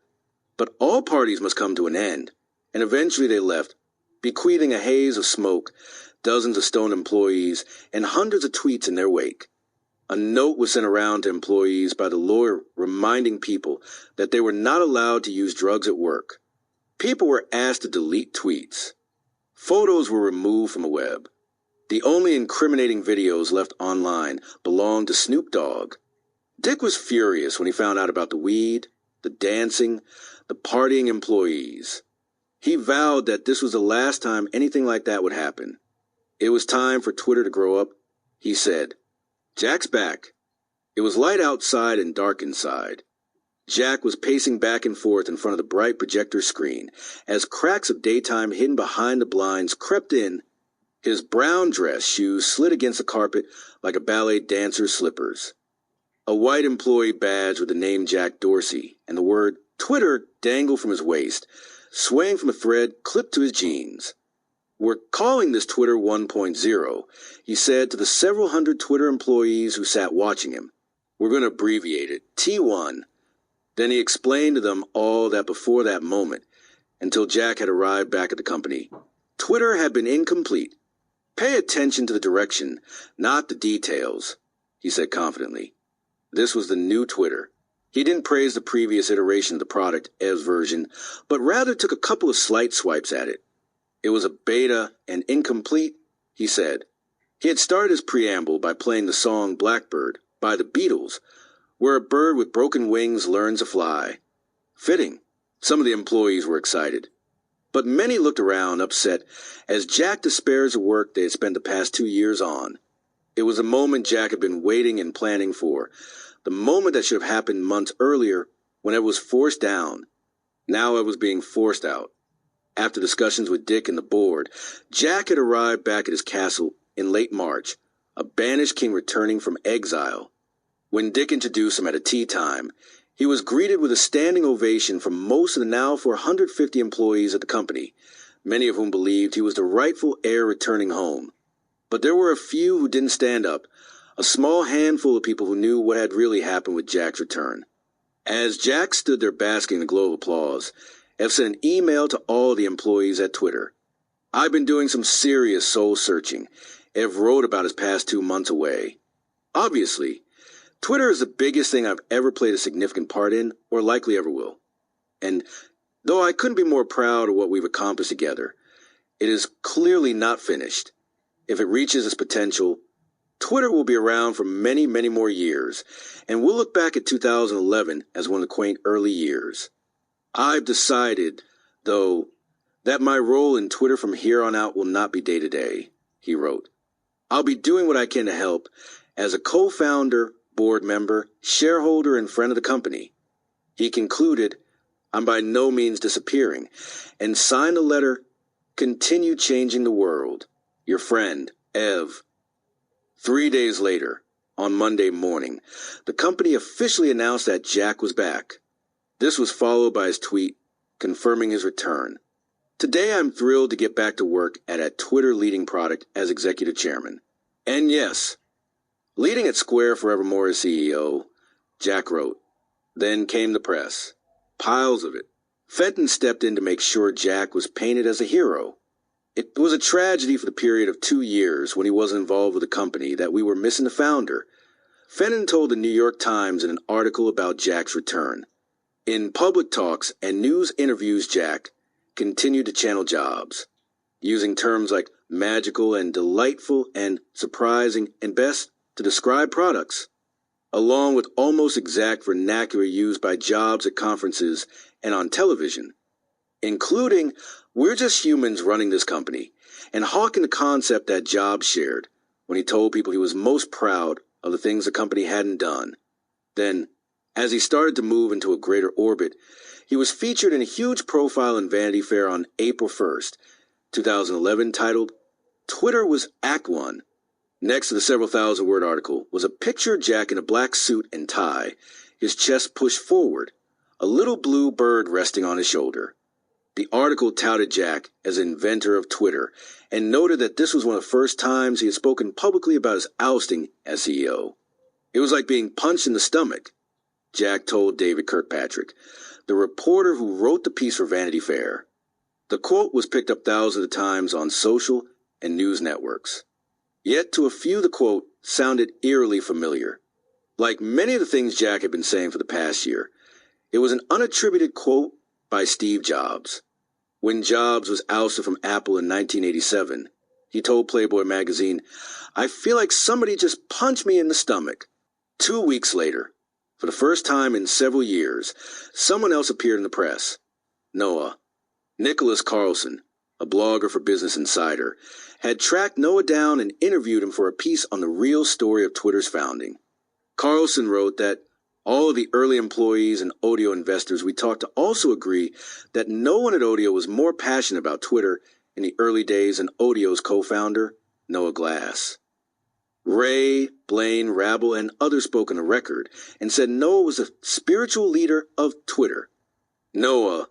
But all parties must come to an end, and eventually they left, bequeathing a haze of smoke, dozens of stoned employees, and hundreds of tweets in their wake. A note was sent around to employees by the lawyer reminding people that they were not allowed to use drugs at work. People were asked to delete tweets. Photos were removed from the web. The only incriminating videos left online belonged to Snoop Dogg. Dick was furious when he found out about the weed, the dancing, the partying employees. He vowed that this was the last time anything like that would happen. It was time for Twitter to grow up, he said. "Jack's back." It was light outside and dark inside. Jack was pacing back and forth in front of the bright projector screen as cracks of daytime hidden behind the blinds crept in. His brown dress shoes slid against the carpet like a ballet dancer's slippers. A white employee badge with the name Jack Dorsey and the word Twitter dangled from his waist, swaying from a thread clipped to his jeans. "We're calling this Twitter 1.0, he said to the several hundred Twitter employees who sat watching him. "We're going to abbreviate it, T1. Then he explained to them all that before that moment, until Jack had arrived back at the company, Twitter had been incomplete. "Pay attention to the direction, not the details," he said confidently. This was the new Twitter. He didn't praise the previous iteration of the product, Ev's version, but rather took a couple of slight swipes at it. It was a beta and incomplete, he said. He had started his preamble by playing the song Blackbird by the Beatles, where a bird with broken wings learns to fly. Fitting. Some of the employees were excited. But many looked around, upset, as Jack despairs of work they had spent the past 2 years on. It was a moment Jack had been waiting and planning for, the moment that should have happened months earlier when it was forced down. Now it was being forced out. After discussions with Dick and the board, Jack had arrived back at his castle in late March, a banished king returning from exile. When Dick introduced him at a tea time, he was greeted with a standing ovation from most of the now 450 employees at the company, many of whom believed he was the rightful heir returning home. But there were a few who didn't stand up, a small handful of people who knew what had really happened with Jack's return. As Jack stood there basking in the glow of applause, Ev sent an email to all the employees at Twitter. "I've been doing some serious soul-searching," Ev wrote about his past 2 months away. Obviously, Twitter is the biggest thing I've ever played a significant part in, or likely ever will. And though I couldn't be more proud of what we've accomplished together, it is clearly not finished. If it reaches its potential, Twitter will be around for many, many more years, and we'll look back at 2011 as one of the quaint early years. I've decided, though, that my role in Twitter from here on out will not be day-to-day, he wrote. I'll be doing what I can to help as a co-founder, board member, shareholder, and friend of the company. He concluded, I'm by no means disappearing, and signed the letter, Continue Changing the World. Your friend, Ev. 3 days later, on Monday morning, the company officially announced that Jack was back. This was followed by his tweet confirming his return. Today I'm thrilled to get back to work at a Twitter leading product as executive chairman. And yes, leading at Square forevermore as CEO, Jack wrote. Then came the press. Piles of it. Fenton stepped in to make sure Jack was painted as a hero. It was a tragedy for the period of 2 years when he wasn't involved with the company that we were missing the founder. Fenton told the New York Times in an article about Jack's return. In public talks and news interviews, Jack continued to channel Jobs, using terms like magical and delightful and surprising and best to describe products, along with almost exact vernacular used by Jobs at conferences and on television, including, we're just humans running this company, and hawking the concept that Jobs shared when he told people he was most proud of the things the company hadn't done. Then, as he started to move into a greater orbit, he was featured in a huge profile in Vanity Fair on April 1st, 2011, titled, Twitter was Act One. Next to the several thousand-word article was a picture of Jack in a black suit and tie, his chest pushed forward, a little blue bird resting on his shoulder. The article touted Jack as inventor of Twitter and noted that this was one of the first times he had spoken publicly about his ousting as CEO. It was like being punched in the stomach, Jack told David Kirkpatrick, the reporter who wrote the piece for Vanity Fair. The quote was picked up thousands of times on social and news networks. Yet to a few the quote sounded eerily familiar. Like many of the things Jack had been saying for the past year, it was an unattributed quote by Steve Jobs. When Jobs was ousted from Apple in 1987, he told Playboy magazine, I feel like somebody just punched me in the stomach. 2 weeks later, for the first time in several years, someone else appeared in the press. Noah. Nicholas Carlson, a blogger for Business Insider, had tracked Noah down and interviewed him for a piece on the real story of Twitter's founding. Carlson wrote that all of the early employees and Odeo investors we talked to also agree that no one at Odeo was more passionate about Twitter in the early days than Odeo's co-founder, Noah Glass. Ray, Blaine, Rabel, and others spoke on the record and said Noah was a spiritual leader of Twitter. Noah,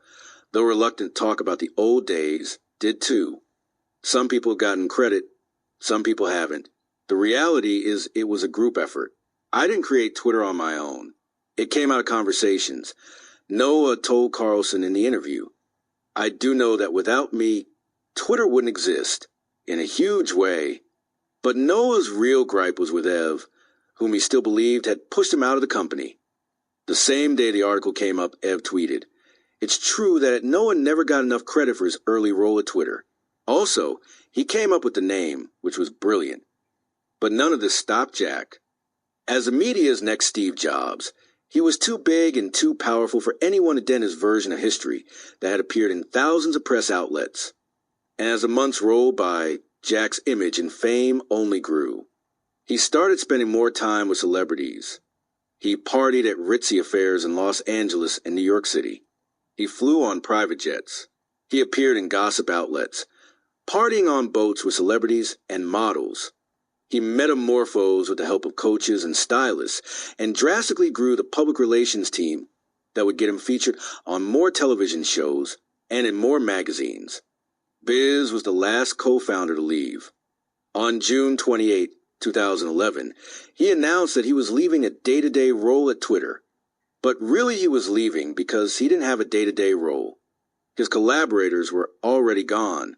though reluctant to talk about the old days, did too. Some people have gotten credit, some people haven't. The reality is it was a group effort. I didn't create Twitter on my own. It came out of conversations. Noah told Carlson in the interview, I do know that without me, Twitter wouldn't exist, in a huge way. But Noah's real gripe was with Ev, whom he still believed had pushed him out of the company. The same day the article came up, Ev tweeted, It's true that Noah never got enough credit for his early role at Twitter. Also, he came up with the name, which was brilliant. But none of this stopped Jack. As the media's next Steve Jobs, he was too big and too powerful for anyone to dent his version of history that had appeared in thousands of press outlets. And as the months rolled by, Jack's image and fame only grew. He started spending more time with celebrities. He partied at ritzy affairs in Los Angeles and New York City. He flew on private jets. He appeared in gossip outlets, partying on boats with celebrities and models. He metamorphosed with the help of coaches and stylists and drastically grew the public relations team that would get him featured on more television shows and in more magazines. Biz was the last co-founder to leave. On June 28, 2011, he announced that he was leaving a day-to-day role at Twitter. But really he was leaving because he didn't have a day-to-day role. His collaborators were already gone.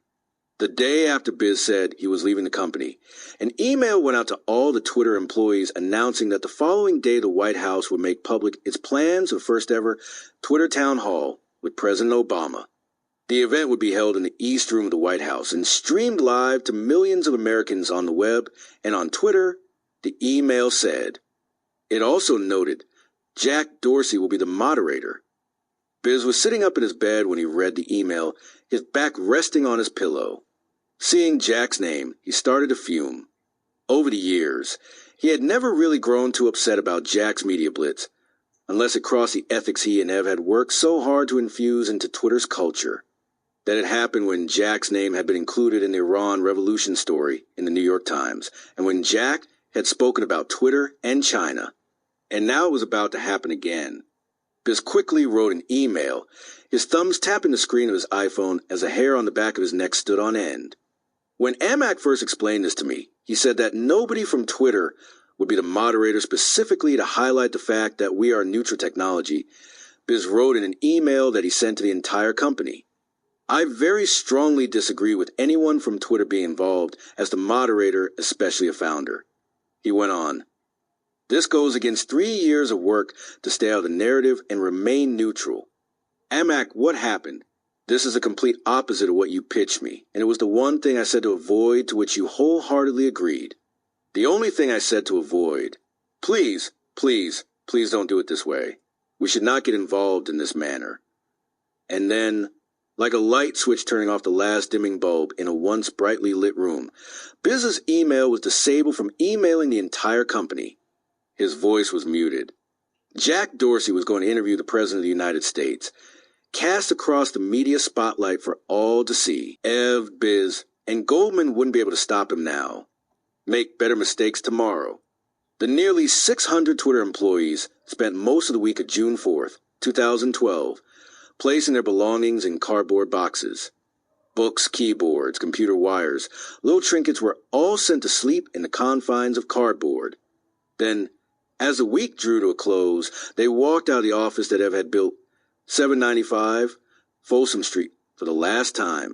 The day after Biz said he was leaving the company, an email went out to all the Twitter employees announcing that the following day the White House would make public its plans for the first ever Twitter Town Hall with President Obama. The event would be held in the East Room of the White House and streamed live to millions of Americans on the web and on Twitter, the email said. It also noted, Jack Dorsey will be the moderator. Biz was sitting up in his bed when he read the email, his back resting on his pillow. Seeing Jack's name, he started to fume. Over the years, he had never really grown too upset about Jack's media blitz, unless it crossed the ethics he and Ev had worked so hard to infuse into Twitter's culture. That had happened when Jack's name had been included in the Iran Revolution story in the New York Times, and when Jack had spoken about Twitter and China. And now it was about to happen again. Biz quickly wrote an email, his thumbs tapping the screen of his iPhone as the hair on the back of his neck stood on end. When Amac first explained this to me, he said that nobody from Twitter would be the moderator specifically to highlight the fact that we are neutral technology. Biz wrote in an email that he sent to the entire company. I very strongly disagree with anyone from Twitter being involved as the moderator, especially a founder. He went on. This goes against 3 years of work to stay out of the narrative and remain neutral. Amac, what happened? This is the complete opposite of what you pitched me, and it was the one thing I said to avoid to which you wholeheartedly agreed. The only thing I said to avoid. Please, please, please don't do it this way. We should not get involved in this manner. And then, like a light switch turning off the last dimming bulb in a once brightly lit room, Biz's email was disabled from emailing the entire company. His voice was muted. Jack Dorsey was going to interview the President of the United States, cast across the media spotlight for all to see. Ev, Biz, and Goldman wouldn't be able to stop him now. Make better mistakes tomorrow. The nearly 600 Twitter employees spent most of the week of June 4th, 2012, placing their belongings in cardboard boxes. Books, keyboards, computer wires, little trinkets were all sent to sleep in the confines of cardboard. Then, as the week drew to a close, they walked out of the office that Ev had built, 795 Folsom Street, for the last time.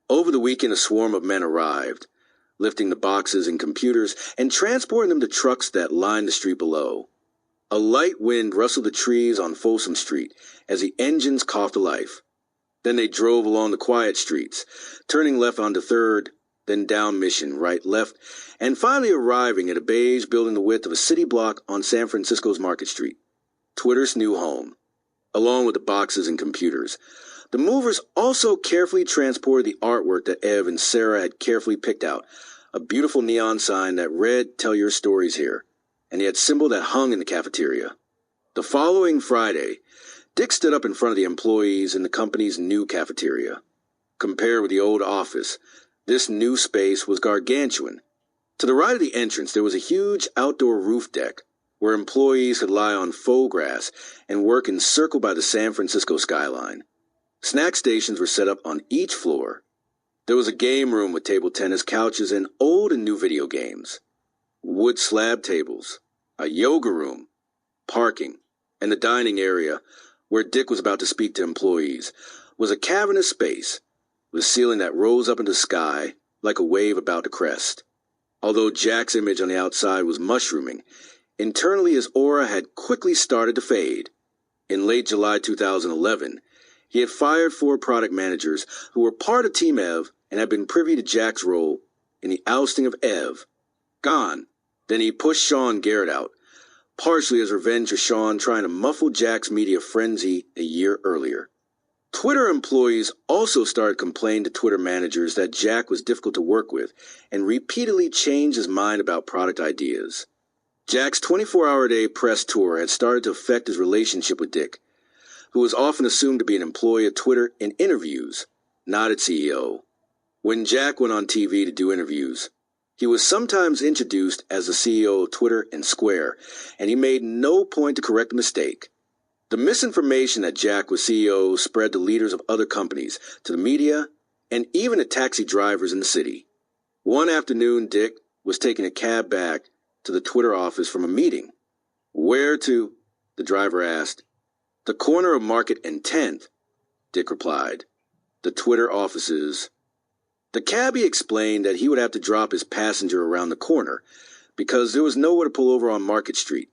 Over the weekend, a swarm of men arrived, lifting the boxes and computers and transporting them to trucks that lined the street below. A light wind rustled the trees on Folsom Street as the engines coughed to life. Then they drove along the quiet streets, turning left onto 3rd, then down Mission, right, left, and finally arriving at a beige building the width of a city block on San Francisco's Market Street, Twitter's new home. Along with the boxes and computers, the movers also carefully transported the artwork that Ev and Sarah had carefully picked out, a beautiful neon sign that read, "Tell your stories here," and the symbol that hung in the cafeteria. The following Friday, Dick stood up in front of the employees in the company's new cafeteria. Compared with the old office, this new space was gargantuan. To the right of the entrance, there was a huge outdoor roof deck where employees could lie on faux grass and work encircled by the San Francisco skyline. Snack stations were set up on each floor. There was a game room with table tennis, couches, and old and new video games. Wood slab tables, a yoga room, parking, and the dining area, where Dick was about to speak to employees, was a cavernous space with a ceiling that rose up into the sky like a wave about to crest. Although Jack's image on the outside was mushrooming, internally his aura had quickly started to fade. In late July 2011, he had fired 4 product managers who were part of Team Ev and had been privy to Jack's role in the ousting of Ev. Gone. Then he pushed Sean Garrett out, partially as revenge for Sean trying to muffle Jack's media frenzy a year earlier. Twitter employees also started complaining to Twitter managers that Jack was difficult to work with and repeatedly changed his mind about product ideas. Jack's 24-hour-a-day press tour had started to affect his relationship with Dick, who was often assumed to be an employee of Twitter in interviews, not its CEO. When Jack went on TV to do interviews, he was sometimes introduced as the CEO of Twitter and Square, and he made no point to correct the mistake. The misinformation that Jack was CEO spread to leaders of other companies, to the media, and even at taxi drivers in the city. One afternoon, Dick was taking a cab back to the Twitter office from a meeting. "Where to?" the driver asked. "The corner of Market and 10th, Dick replied. "The Twitter offices." The cabbie explained that he would have to drop his passenger around the corner because there was nowhere to pull over on Market Street.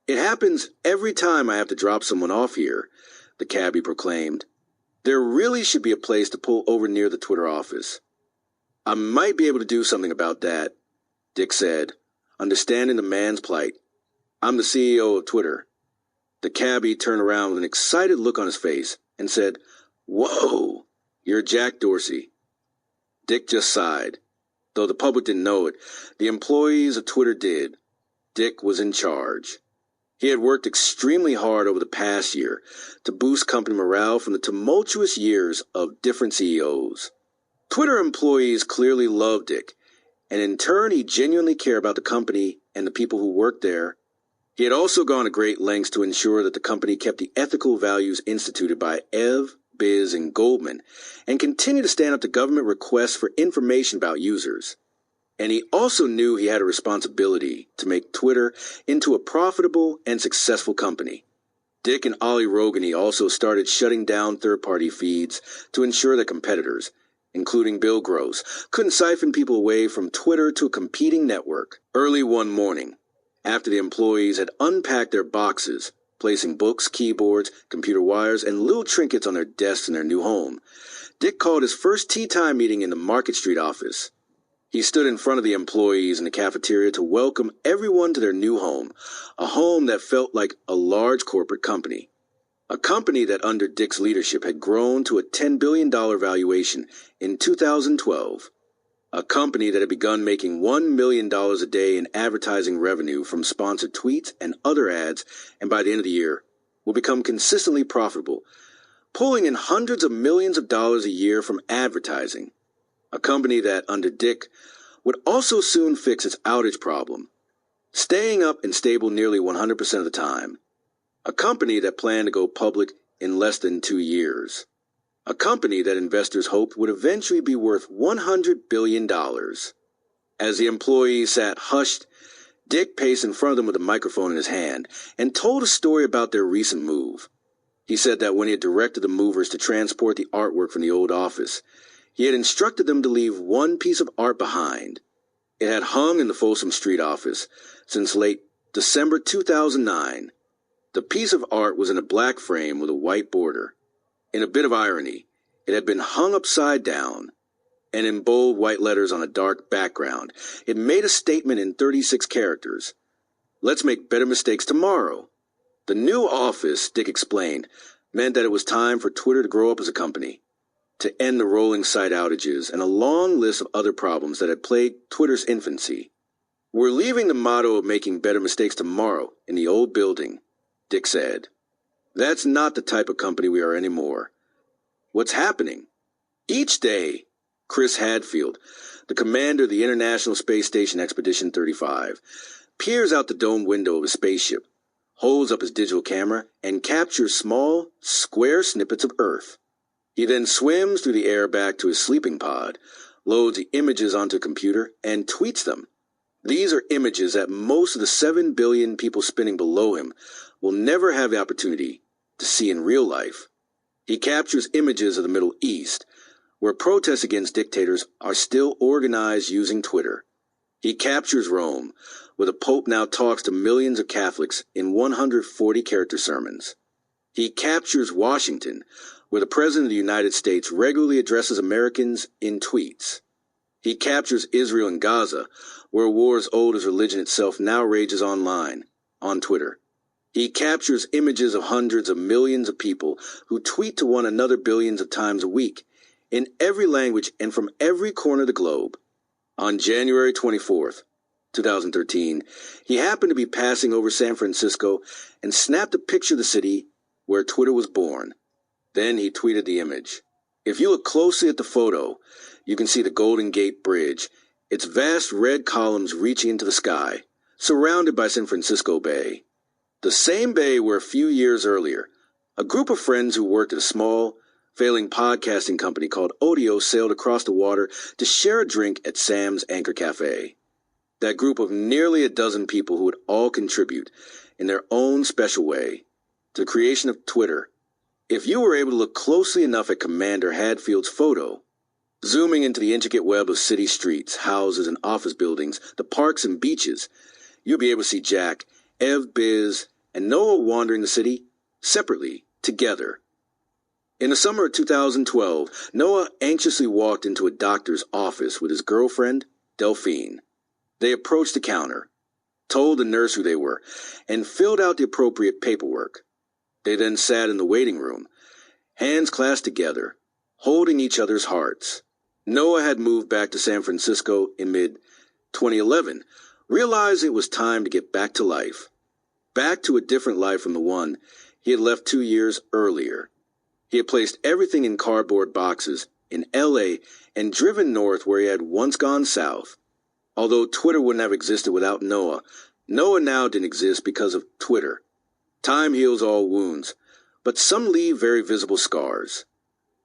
"It happens every time I have to drop someone off here," the cabbie proclaimed. "There really should be a place to pull over near the Twitter office." "I might be able to do something about that," Dick said, understanding the man's plight. "I'm the CEO of Twitter." The cabbie turned around with an excited look on his face and said, "Whoa, you're Jack Dorsey." Dick just sighed. Though the public didn't know it, the employees of Twitter did. Dick was in charge. He had worked extremely hard over the past year to boost company morale from the tumultuous years of different CEOs. Twitter employees clearly loved Dick, and in turn he genuinely cared about the company and the people who worked there. He had also gone to great lengths to ensure that the company kept the ethical values instituted by Ev, Biz, and Goldman, and continued to stand up to government requests for information about users. And he also knew he had a responsibility to make Twitter into a profitable and successful company. Dick and Ollie Rogany also started shutting down third-party feeds to ensure that competitors, including Bill Gross, couldn't siphon people away from Twitter to a competing network. Early one morning, after the employees had unpacked their boxes, placing books, keyboards, computer wires, and little trinkets on their desks in their new home, Dick called his first tea time meeting in the Market Street office. He stood in front of the employees in the cafeteria to welcome everyone to their new home, a home that felt like a large corporate company. A company that under Dick's leadership had grown to a $10 billion valuation in 2012. A company that had begun making $1 million a day in advertising revenue from sponsored tweets and other ads, and by the end of the year, will become consistently profitable, pulling in hundreds of millions of dollars a year from advertising. A company that, under Dick, would also soon fix its outage problem, staying up and stable nearly 100% of the time. A company that planned to go public in less than 2 years. A company that investors hoped would eventually be worth $100 billion. As the employees sat hushed, Dick paced in front of them with a microphone in his hand and told a story about their recent move. He said that when he had directed the movers to transport the artwork from the old office, he had instructed them to leave one piece of art behind. It had hung in the Folsom Street office since late December 2009. The piece of art was in a black frame with a white border. In a bit of irony, it had been hung upside down, and in bold white letters on a dark background, it made a statement in 36 characters. "Let's make better mistakes tomorrow." The new office, Dick explained, meant that it was time for Twitter to grow up as a company, to end the rolling site outages and a long list of other problems that had plagued Twitter's infancy. "We're leaving the motto of making better mistakes tomorrow in the old building," Dick said. "That's not the type of company we are anymore." What's happening? Each day, Chris Hadfield, the commander of the International Space Station Expedition 35, peers out the dome window of his spaceship, holds up his digital camera, and captures small, square snippets of Earth. He then swims through the air back to his sleeping pod, loads the images onto a computer, and tweets them. These are images that most of the 7 billion people spinning below him will never have the opportunity to see in real life. He captures images of the Middle East, where protests against dictators are still organized using Twitter. He captures Rome, where the Pope now talks to millions of Catholics in 140-character sermons. He captures Washington, where the President of the United States regularly addresses Americans in tweets. He captures Israel and Gaza, where a war as old as religion itself now rages online, on Twitter. He captures images of hundreds of millions of people who tweet to one another billions of times a week, in every language and from every corner of the globe. On January 24th, 2013, he happened to be passing over San Francisco and snapped a picture of the city where Twitter was born. Then he tweeted the image. If you look closely at the photo, you can see the Golden Gate Bridge, its vast red columns reaching into the sky, surrounded by San Francisco Bay. The same bay where a few years earlier, a group of friends who worked at a small, failing podcasting company called Audio sailed across the water to share a drink at Sam's Anchor Cafe. That group of nearly a dozen people who would all contribute, in their own special way, to the creation of Twitter. If you were able to look closely enough at Commander Hadfield's photo, zooming into the intricate web of city streets, houses, and office buildings, the parks and beaches, you'll be able to see Jack, Ev, Biz, and Noah wandering the city separately, together. In the summer of 2012, Noah anxiously walked into a doctor's office with his girlfriend, Delphine. They approached the counter, told the nurse who they were, and filled out the appropriate paperwork. They then sat in the waiting room, hands clasped together, holding each other's hearts. Noah had moved back to San Francisco in mid-2011, realized it was time to get back to life. Back to a different life from the one he had left 2 years earlier. He had placed everything in cardboard boxes in L.A. and driven north where he had once gone south. Although Twitter wouldn't have existed without Noah, Noah now didn't exist because of Twitter. Time heals all wounds, but some leave very visible scars.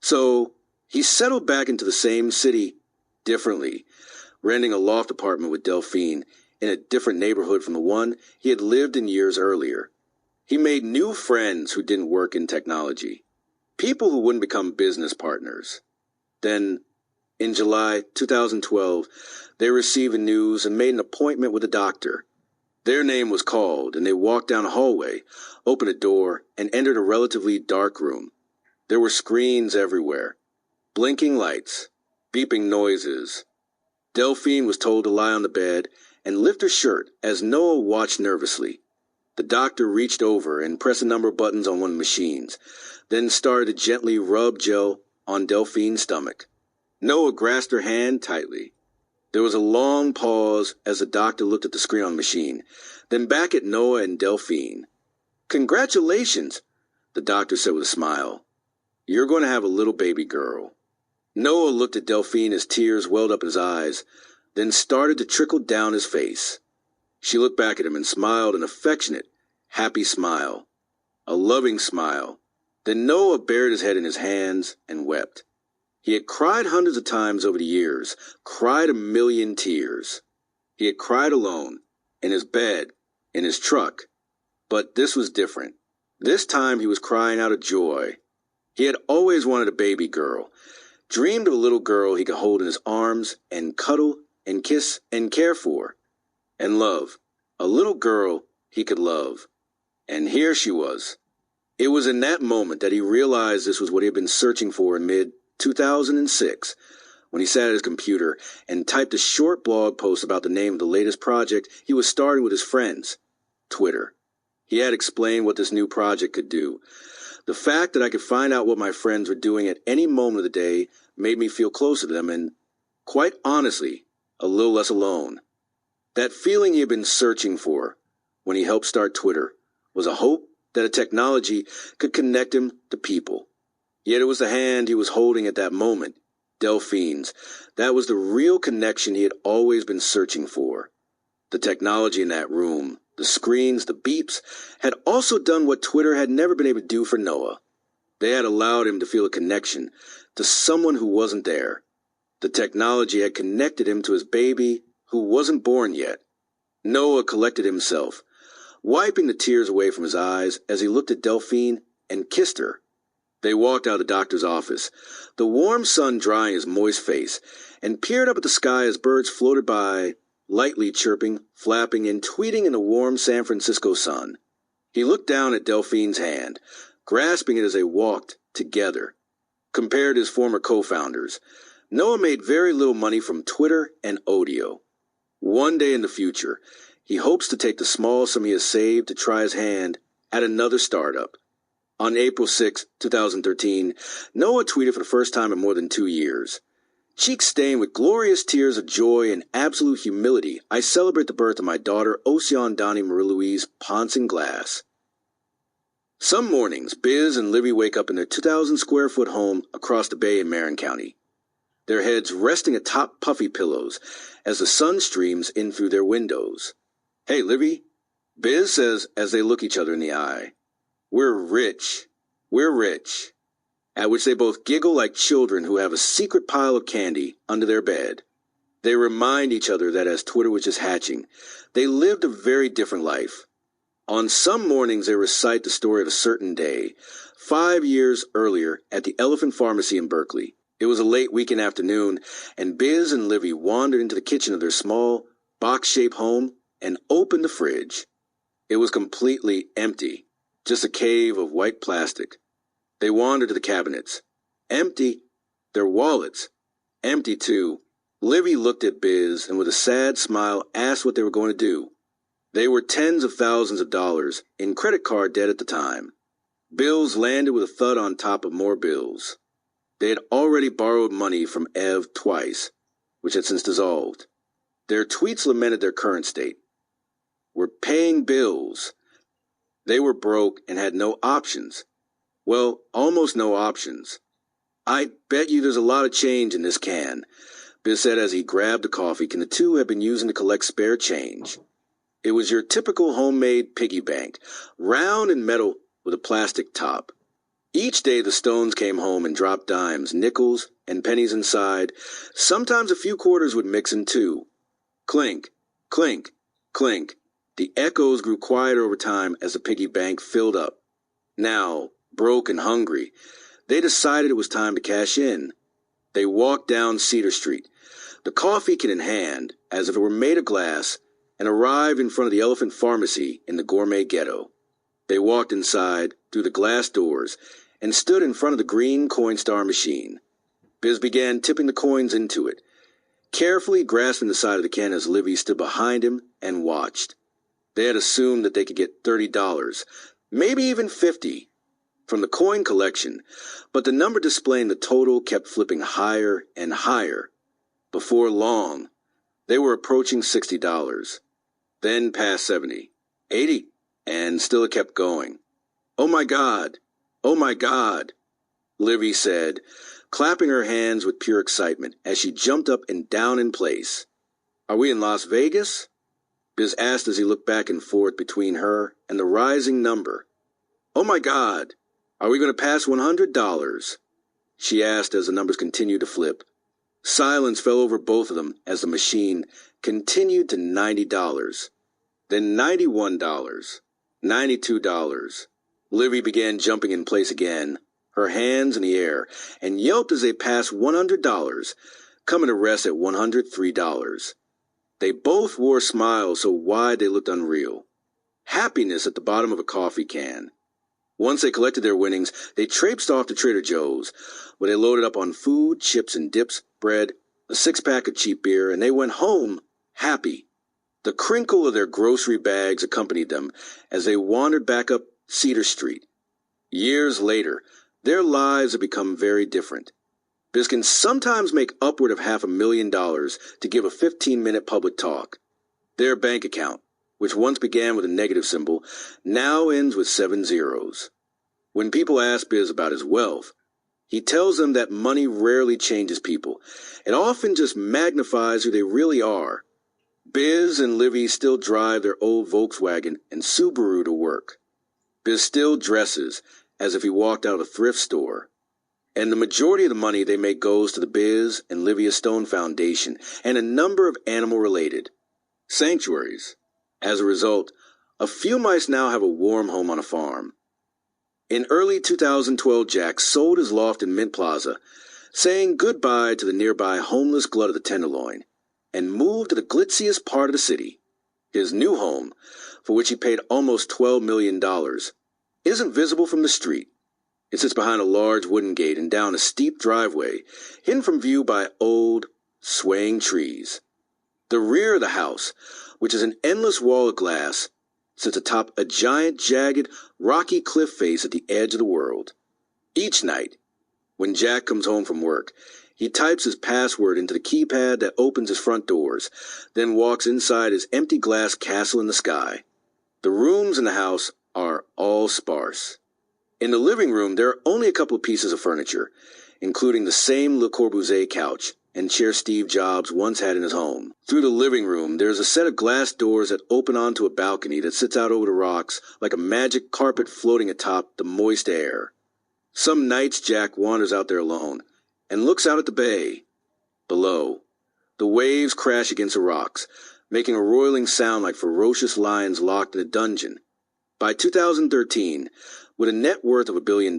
So he settled back into the same city differently, renting a loft apartment with Delphine in a different neighborhood from the one he had lived in years earlier. He made new friends who didn't work in technology, people who wouldn't become business partners. Then, in July 2012, they received the news and made an appointment with a doctor. Their name was called, and they walked down a hallway, opened a door, and entered a relatively dark room. There were screens everywhere, blinking lights, beeping noises. Delphine was told to lie on the bed and lift her shirt as Noah watched nervously. The doctor reached over and pressed a number of buttons on one of the machines, then started to gently rub gel on Delphine's stomach. Noah grasped her hand tightly. There was a long pause as the doctor looked at the screen on the machine, then back at Noah and Delphine. "Congratulations," the doctor said with a smile. "You're going to have a little baby girl." Noah looked at Delphine as tears welled up in his eyes, then started to trickle down his face. She looked back at him and smiled an affectionate, happy smile, a loving smile. Then Noah buried his head in his hands and wept. He had cried hundreds of times over the years, cried a million tears. He had cried alone, in his bed, in his truck. But this was different. This time he was crying out of joy. He had always wanted a baby girl, dreamed of a little girl he could hold in his arms and cuddle and kiss and care for. And love. A little girl he could love. And here she was. It was in that moment that he realized this was what he had been searching for in mid-2006, when he sat at his computer and typed a short blog post about the name of the latest project he was starting with his friends, Twitter. He had explained what this new project could do. The fact that I could find out what my friends were doing at any moment of the day made me feel closer to them and, quite honestly, a little less alone. That feeling he had been searching for when he helped start Twitter was a hope that a technology could connect him to people. Yet it was the hand he was holding at that moment, Delphine's. That was the real connection he had always been searching for. The technology in that room, the screens, the beeps, had also done what Twitter had never been able to do for Noah. They had allowed him to feel a connection to someone who wasn't there. The technology had connected him to his baby who wasn't born yet. Noah collected himself, wiping the tears away from his eyes as he looked at Delphine and kissed her. They walked out of the doctor's office, the warm sun drying his moist face, and peered up at the sky as birds floated by, lightly chirping, flapping, and tweeting in the warm San Francisco sun. He looked down at Delphine's hand, grasping it as they walked together. Compared to his former co-founders, Noah made very little money from Twitter and Audio. One day in the future, he hopes to take the small sum he has saved to try his hand at another startup. On April 6, 2013, Noah tweeted for the first time in more than 2 years. Cheeks stained with glorious tears of joy and absolute humility, I celebrate the birth of my daughter, Ocean Donnie Marie-Louise Ponson Glass. Some mornings, Biz and Livy wake up in their 2,000-square-foot home across the bay in Marin County, their heads resting atop puffy pillows as the sun streams in through their windows. "Hey, Livy," Biz says as they look each other in the eye. We're rich. at which they both giggle like children who have a secret pile of candy under their bed. They remind each other that as Twitter was just hatching, they lived a very different life. On some mornings they recite the story of a certain day, 5 years earlier at the Elephant Pharmacy in Berkeley. It was a late weekend afternoon, and Biz and Livy wandered into the kitchen of their small, box-shaped home and opened the fridge. It was completely empty, just a cave of white plastic. They wandered to the cabinets. Empty. Their wallets. Empty, too. Livy looked at Biz and with a sad smile asked what they were going to do. They were tens of thousands of dollars in credit card debt at the time. Bills landed with a thud on top of more bills. They had already borrowed money from Ev twice, which had since dissolved. Their tweets lamented their current state. We're paying bills. They were broke and had no options. Well, almost no options. I bet you there's a lot of change in this can, Biz said as he grabbed the coffee can the two had been using to collect spare change. It was your typical homemade piggy bank, round and metal with a plastic top. Each day the Stones came home and dropped dimes, nickels, and pennies inside. Sometimes a few quarters would mix in too. Clink, clink, clink. The echoes grew quieter over time as the piggy bank filled up. Now, broke and hungry, they decided it was time to cash in. They walked down Cedar Street, the coffee can in hand, as if it were made of glass, and arrived in front of the Elephant Pharmacy in the gourmet ghetto. They walked inside, through the glass doors, and stood in front of the green Coinstar machine. Biz began tipping the coins into it, carefully grasping the side of the can as Livy stood behind him and watched. They had assumed that they could get $30, maybe even $50, from the coin collection, but the number displaying the total kept flipping higher and higher. Before long, they were approaching $60, then past 70, 80, and still it kept going. Oh my God! Oh my God! Livy said, clapping her hands with pure excitement as she jumped up and down in place. Are we in Las Vegas? Biz asked as he looked back and forth between her and the rising number. Oh my God! Are we going to pass $100? She asked as the numbers continued to flip. Silence fell over both of them as the machine continued to $90. Then $91. $92. Livy began jumping in place again, her hands in the air, and yelped as they passed $100, coming to rest at $103. They both wore smiles so wide they looked unreal. Happiness at the bottom of a coffee can. Once they collected their winnings, they traipsed off to Trader Joe's, where they loaded up on food, chips and dips, bread, a six-pack of cheap beer, and they went home happy. The crinkle of their grocery bags accompanied them as they wandered back up Cedar Street. Years later, their lives had become very different. Biz can sometimes make upward of $500,000 to give a 15-minute public talk. Their bank account, which once began with a negative symbol, now ends with 7 zeros. When people ask Biz about his wealth, he tells them that money rarely changes people. It often just magnifies who they really are. Biz and Livy still drive their old Volkswagen and Subaru to work. Biz still dresses as if he walked out of a thrift store. And the majority of the money they make goes to the Biz and Livia Stone Foundation and a number of animal-related sanctuaries. As a result, a few mice now have a warm home on a farm. In early 2012, Jack sold his loft in Mint Plaza, saying goodbye to the nearby homeless glut of the Tenderloin, and moved to the glitziest part of the city. His new home, for which he paid almost $12 million, isn't visible from the street. It sits behind a large wooden gate and down a steep driveway, hidden from view by old, swaying trees. The rear of the house, which is an endless wall of glass, sits atop a giant, jagged, rocky cliff face at the edge of the world. Each night, when Jack comes home from work, he types his password into the keypad that opens his front doors, then walks inside his empty glass castle in the sky. The rooms in the house are all sparse. In the living room, there are only a couple of pieces of furniture, including the same Le Corbusier couch and chair Steve Jobs once had in his home. Through the living room, there is a set of glass doors that open onto a balcony that sits out over the rocks like a magic carpet floating atop the moist air. Some nights Jack wanders out there alone and looks out at the bay. Below, the waves crash against the rocks, making a roiling sound like ferocious lions locked in a dungeon. By 2013, with a net worth of $1 billion,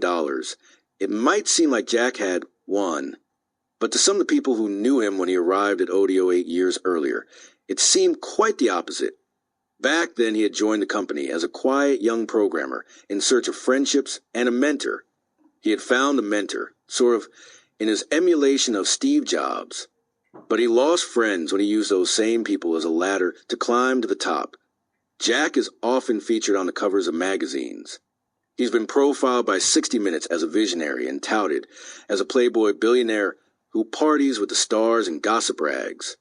it might seem like Jack had won. But to some of the people who knew him when he arrived at Audio 8 years earlier, it seemed quite the opposite. Back then he had joined the company as a quiet young programmer in search of friendships and a mentor. He had found a mentor, sort of in his emulation of Steve Jobs. But he lost friends when he used those same people as a ladder to climb to the top. Jack is often featured on the covers of magazines. He's been profiled by 60 Minutes as a visionary and touted as a playboy billionaire who parties with the stars and gossip rags.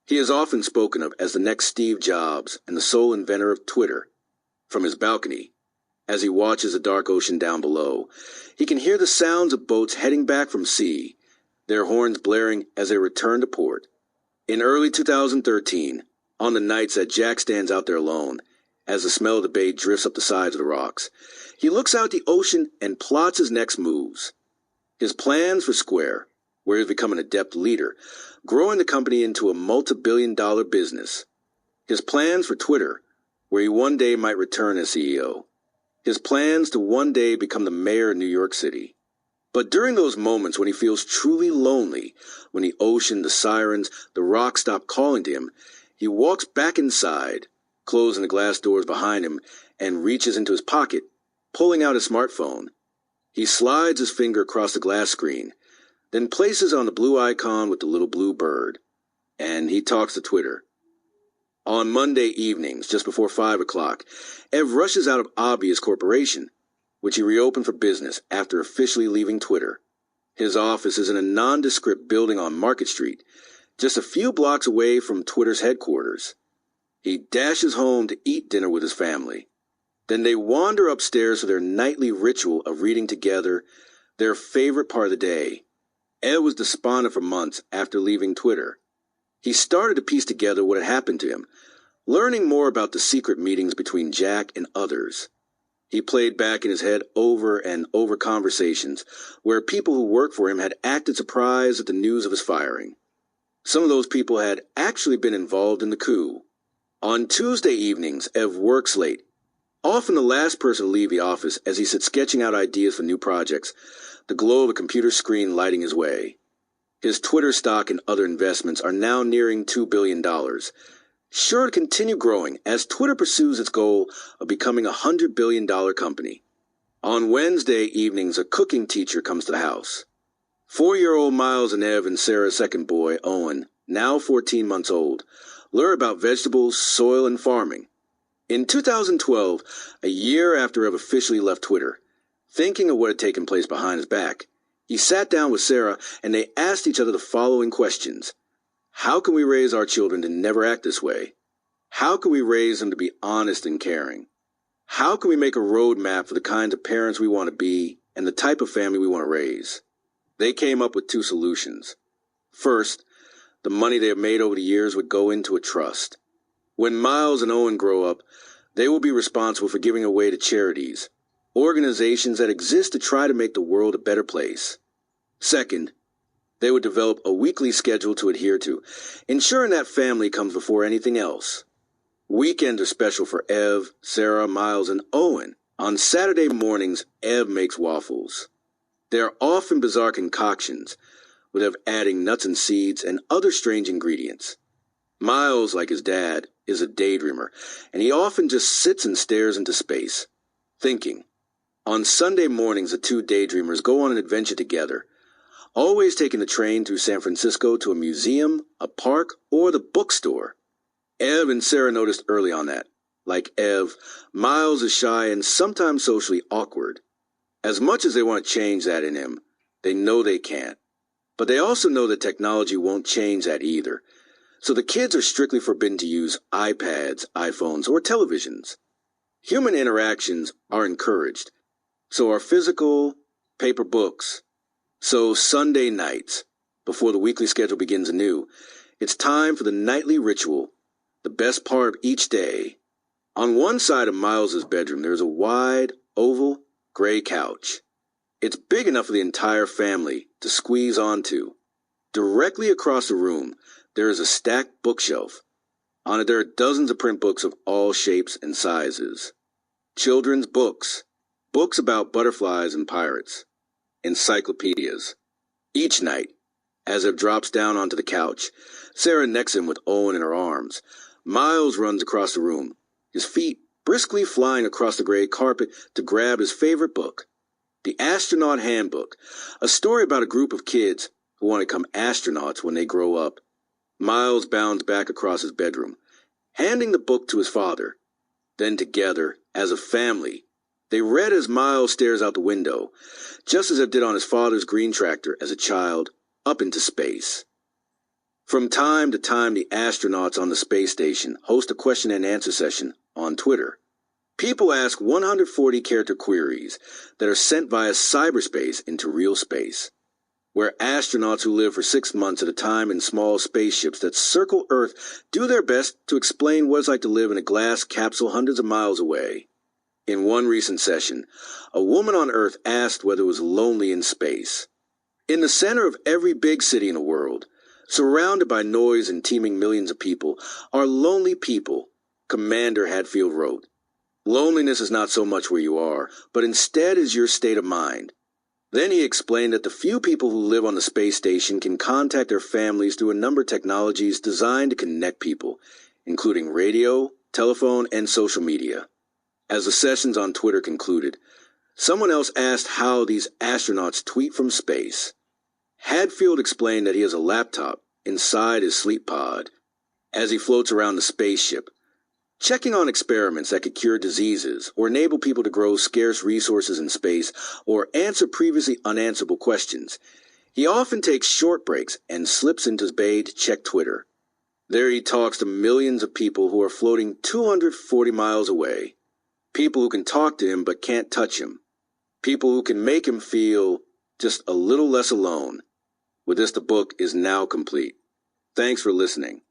He is often spoken of as the next Steve Jobs and the sole inventor of Twitter. From his balcony, as he watches the dark ocean down below, he can hear the sounds of boats heading back from sea, their horns blaring as they return to port. In early 2013, on the nights that Jack stands out there alone, as the smell of the bay drifts up the sides of the rocks, he looks out at the ocean and plots his next moves. His plans for Square, where he's become an adept leader, growing the company into a multi-billion-dollar business. His plans for Twitter, where he one day might return as CEO. His plans to one day become the mayor of New York City. But during those moments when he feels truly lonely, when the ocean, the sirens, the rocks stop calling to him, he walks back inside, closing the glass doors behind him, and reaches into his pocket, pulling out his smartphone. He slides his finger across the glass screen, then places on the blue icon with the little blue bird, and he talks to Twitter. On Monday evenings, just before 5 o'clock, Ev rushes out of Obvious Corporation, which he reopened for business after officially leaving Twitter. His office is in a nondescript building on Market Street, just a few blocks away from Twitter's headquarters. He dashes home to eat dinner with his family. Then they wander upstairs for their nightly ritual of reading together, their favorite part of the day. Ed was despondent for months after leaving Twitter. He started to piece together what had happened to him, learning more about the secret meetings between Jack and others. He played back in his head over and over conversations where people who worked for him had acted surprised at the news of his firing. Some of those people had actually been involved in the coup. On Tuesday evenings, Ev works late, often the last person to leave the office as he sits sketching out ideas for new projects, the glow of a computer screen lighting his way. His Twitter stock and other investments are now nearing $2 billion, sure to continue growing as Twitter pursues its goal of becoming a $100 billion company. On Wednesday evenings, a cooking teacher comes to the house. 4-year-old Miles and Ev and Sarah's second boy, Owen, now 14 months old, learn about vegetables, soil, and farming. In 2012, a year after Ev officially left Twitter, thinking of what had taken place behind his back, he sat down with Sarah and they asked each other the following questions. How can we raise our children to never act this way? How can we raise them to be honest and caring? How can we make a roadmap for the kinds of parents we want to be and the type of family we want to raise? They came up with 2 solutions. First, the money they have made over the years would go into a trust. When Miles and Owen grow up, they will be responsible for giving away to charities, organizations that exist to try to make the world a better place. Second, they would develop a weekly schedule to adhere to, ensuring that family comes before anything else. Weekends are special for Ev, Sarah, Miles, and Owen. On Saturday mornings, Ev makes waffles. They are often bizarre concoctions, with Ev adding nuts and seeds and other strange ingredients. Miles, like his dad, is a daydreamer, and he often just sits and stares into space, thinking. On Sunday mornings, the 2 daydreamers go on an adventure together, always taking the train through San Francisco to a museum, a park, or the bookstore. Ev and Sarah noticed early on that, like Ev, Miles is shy and sometimes socially awkward. As much as they want to change that in him, they know they can't. But they also know that technology won't change that either. So the kids are strictly forbidden to use iPads, iPhones, or televisions. Human interactions are encouraged. So are physical, paper books. So Sunday nights, before the weekly schedule begins anew, it's time for the nightly ritual, the best part of each day. On one side of Miles's bedroom, there's a wide, oval, gray couch. It's big enough for the entire family to squeeze onto. Directly across the room, there is a stacked bookshelf. On it there are dozens of print books of all shapes and sizes. Children's books, books about butterflies and pirates, encyclopedias. Each night, as Ev drops down onto the couch, Sarah necks him with Owen in her arms. Miles runs across the room, his feet briskly flying across the gray carpet to grab his favorite book, The Astronaut Handbook, a story about a group of kids who want to become astronauts when they grow up. Miles bounds back across his bedroom, handing the book to his father. Then together, as a family, they read as Miles stares out the window, just as Ev did on his father's green tractor as a child, up into space. From time to time, the astronauts on the space station host a question and answer session on Twitter. People ask 140 character queries that are sent via cyberspace into real space, where astronauts who live for 6 months at a time in small spaceships that circle Earth do their best to explain what it's like to live in a glass capsule hundreds of miles away. In one recent session, a woman on Earth asked whether it was lonely in space. In the center of every big city in the world, surrounded by noise and teeming millions of people, are lonely people, Commander Hatfield wrote. Loneliness is not so much where you are, but instead is your state of mind. Then he explained that the few people who live on the space station can contact their families through a number of technologies designed to connect people, including radio, telephone, and social media. As the sessions on Twitter concluded, someone else asked how these astronauts tweet from space. Hadfield explained that he has a laptop inside his sleep pod as he floats around the spaceship, checking on experiments that could cure diseases or enable people to grow scarce resources in space or answer previously unanswerable questions. He often takes short breaks and slips into his bay to check Twitter. There he talks to millions of people who are floating 240 miles away. People who can talk to him but can't touch him. People who can make him feel just a little less alone. With this, the book is now complete. Thanks for listening.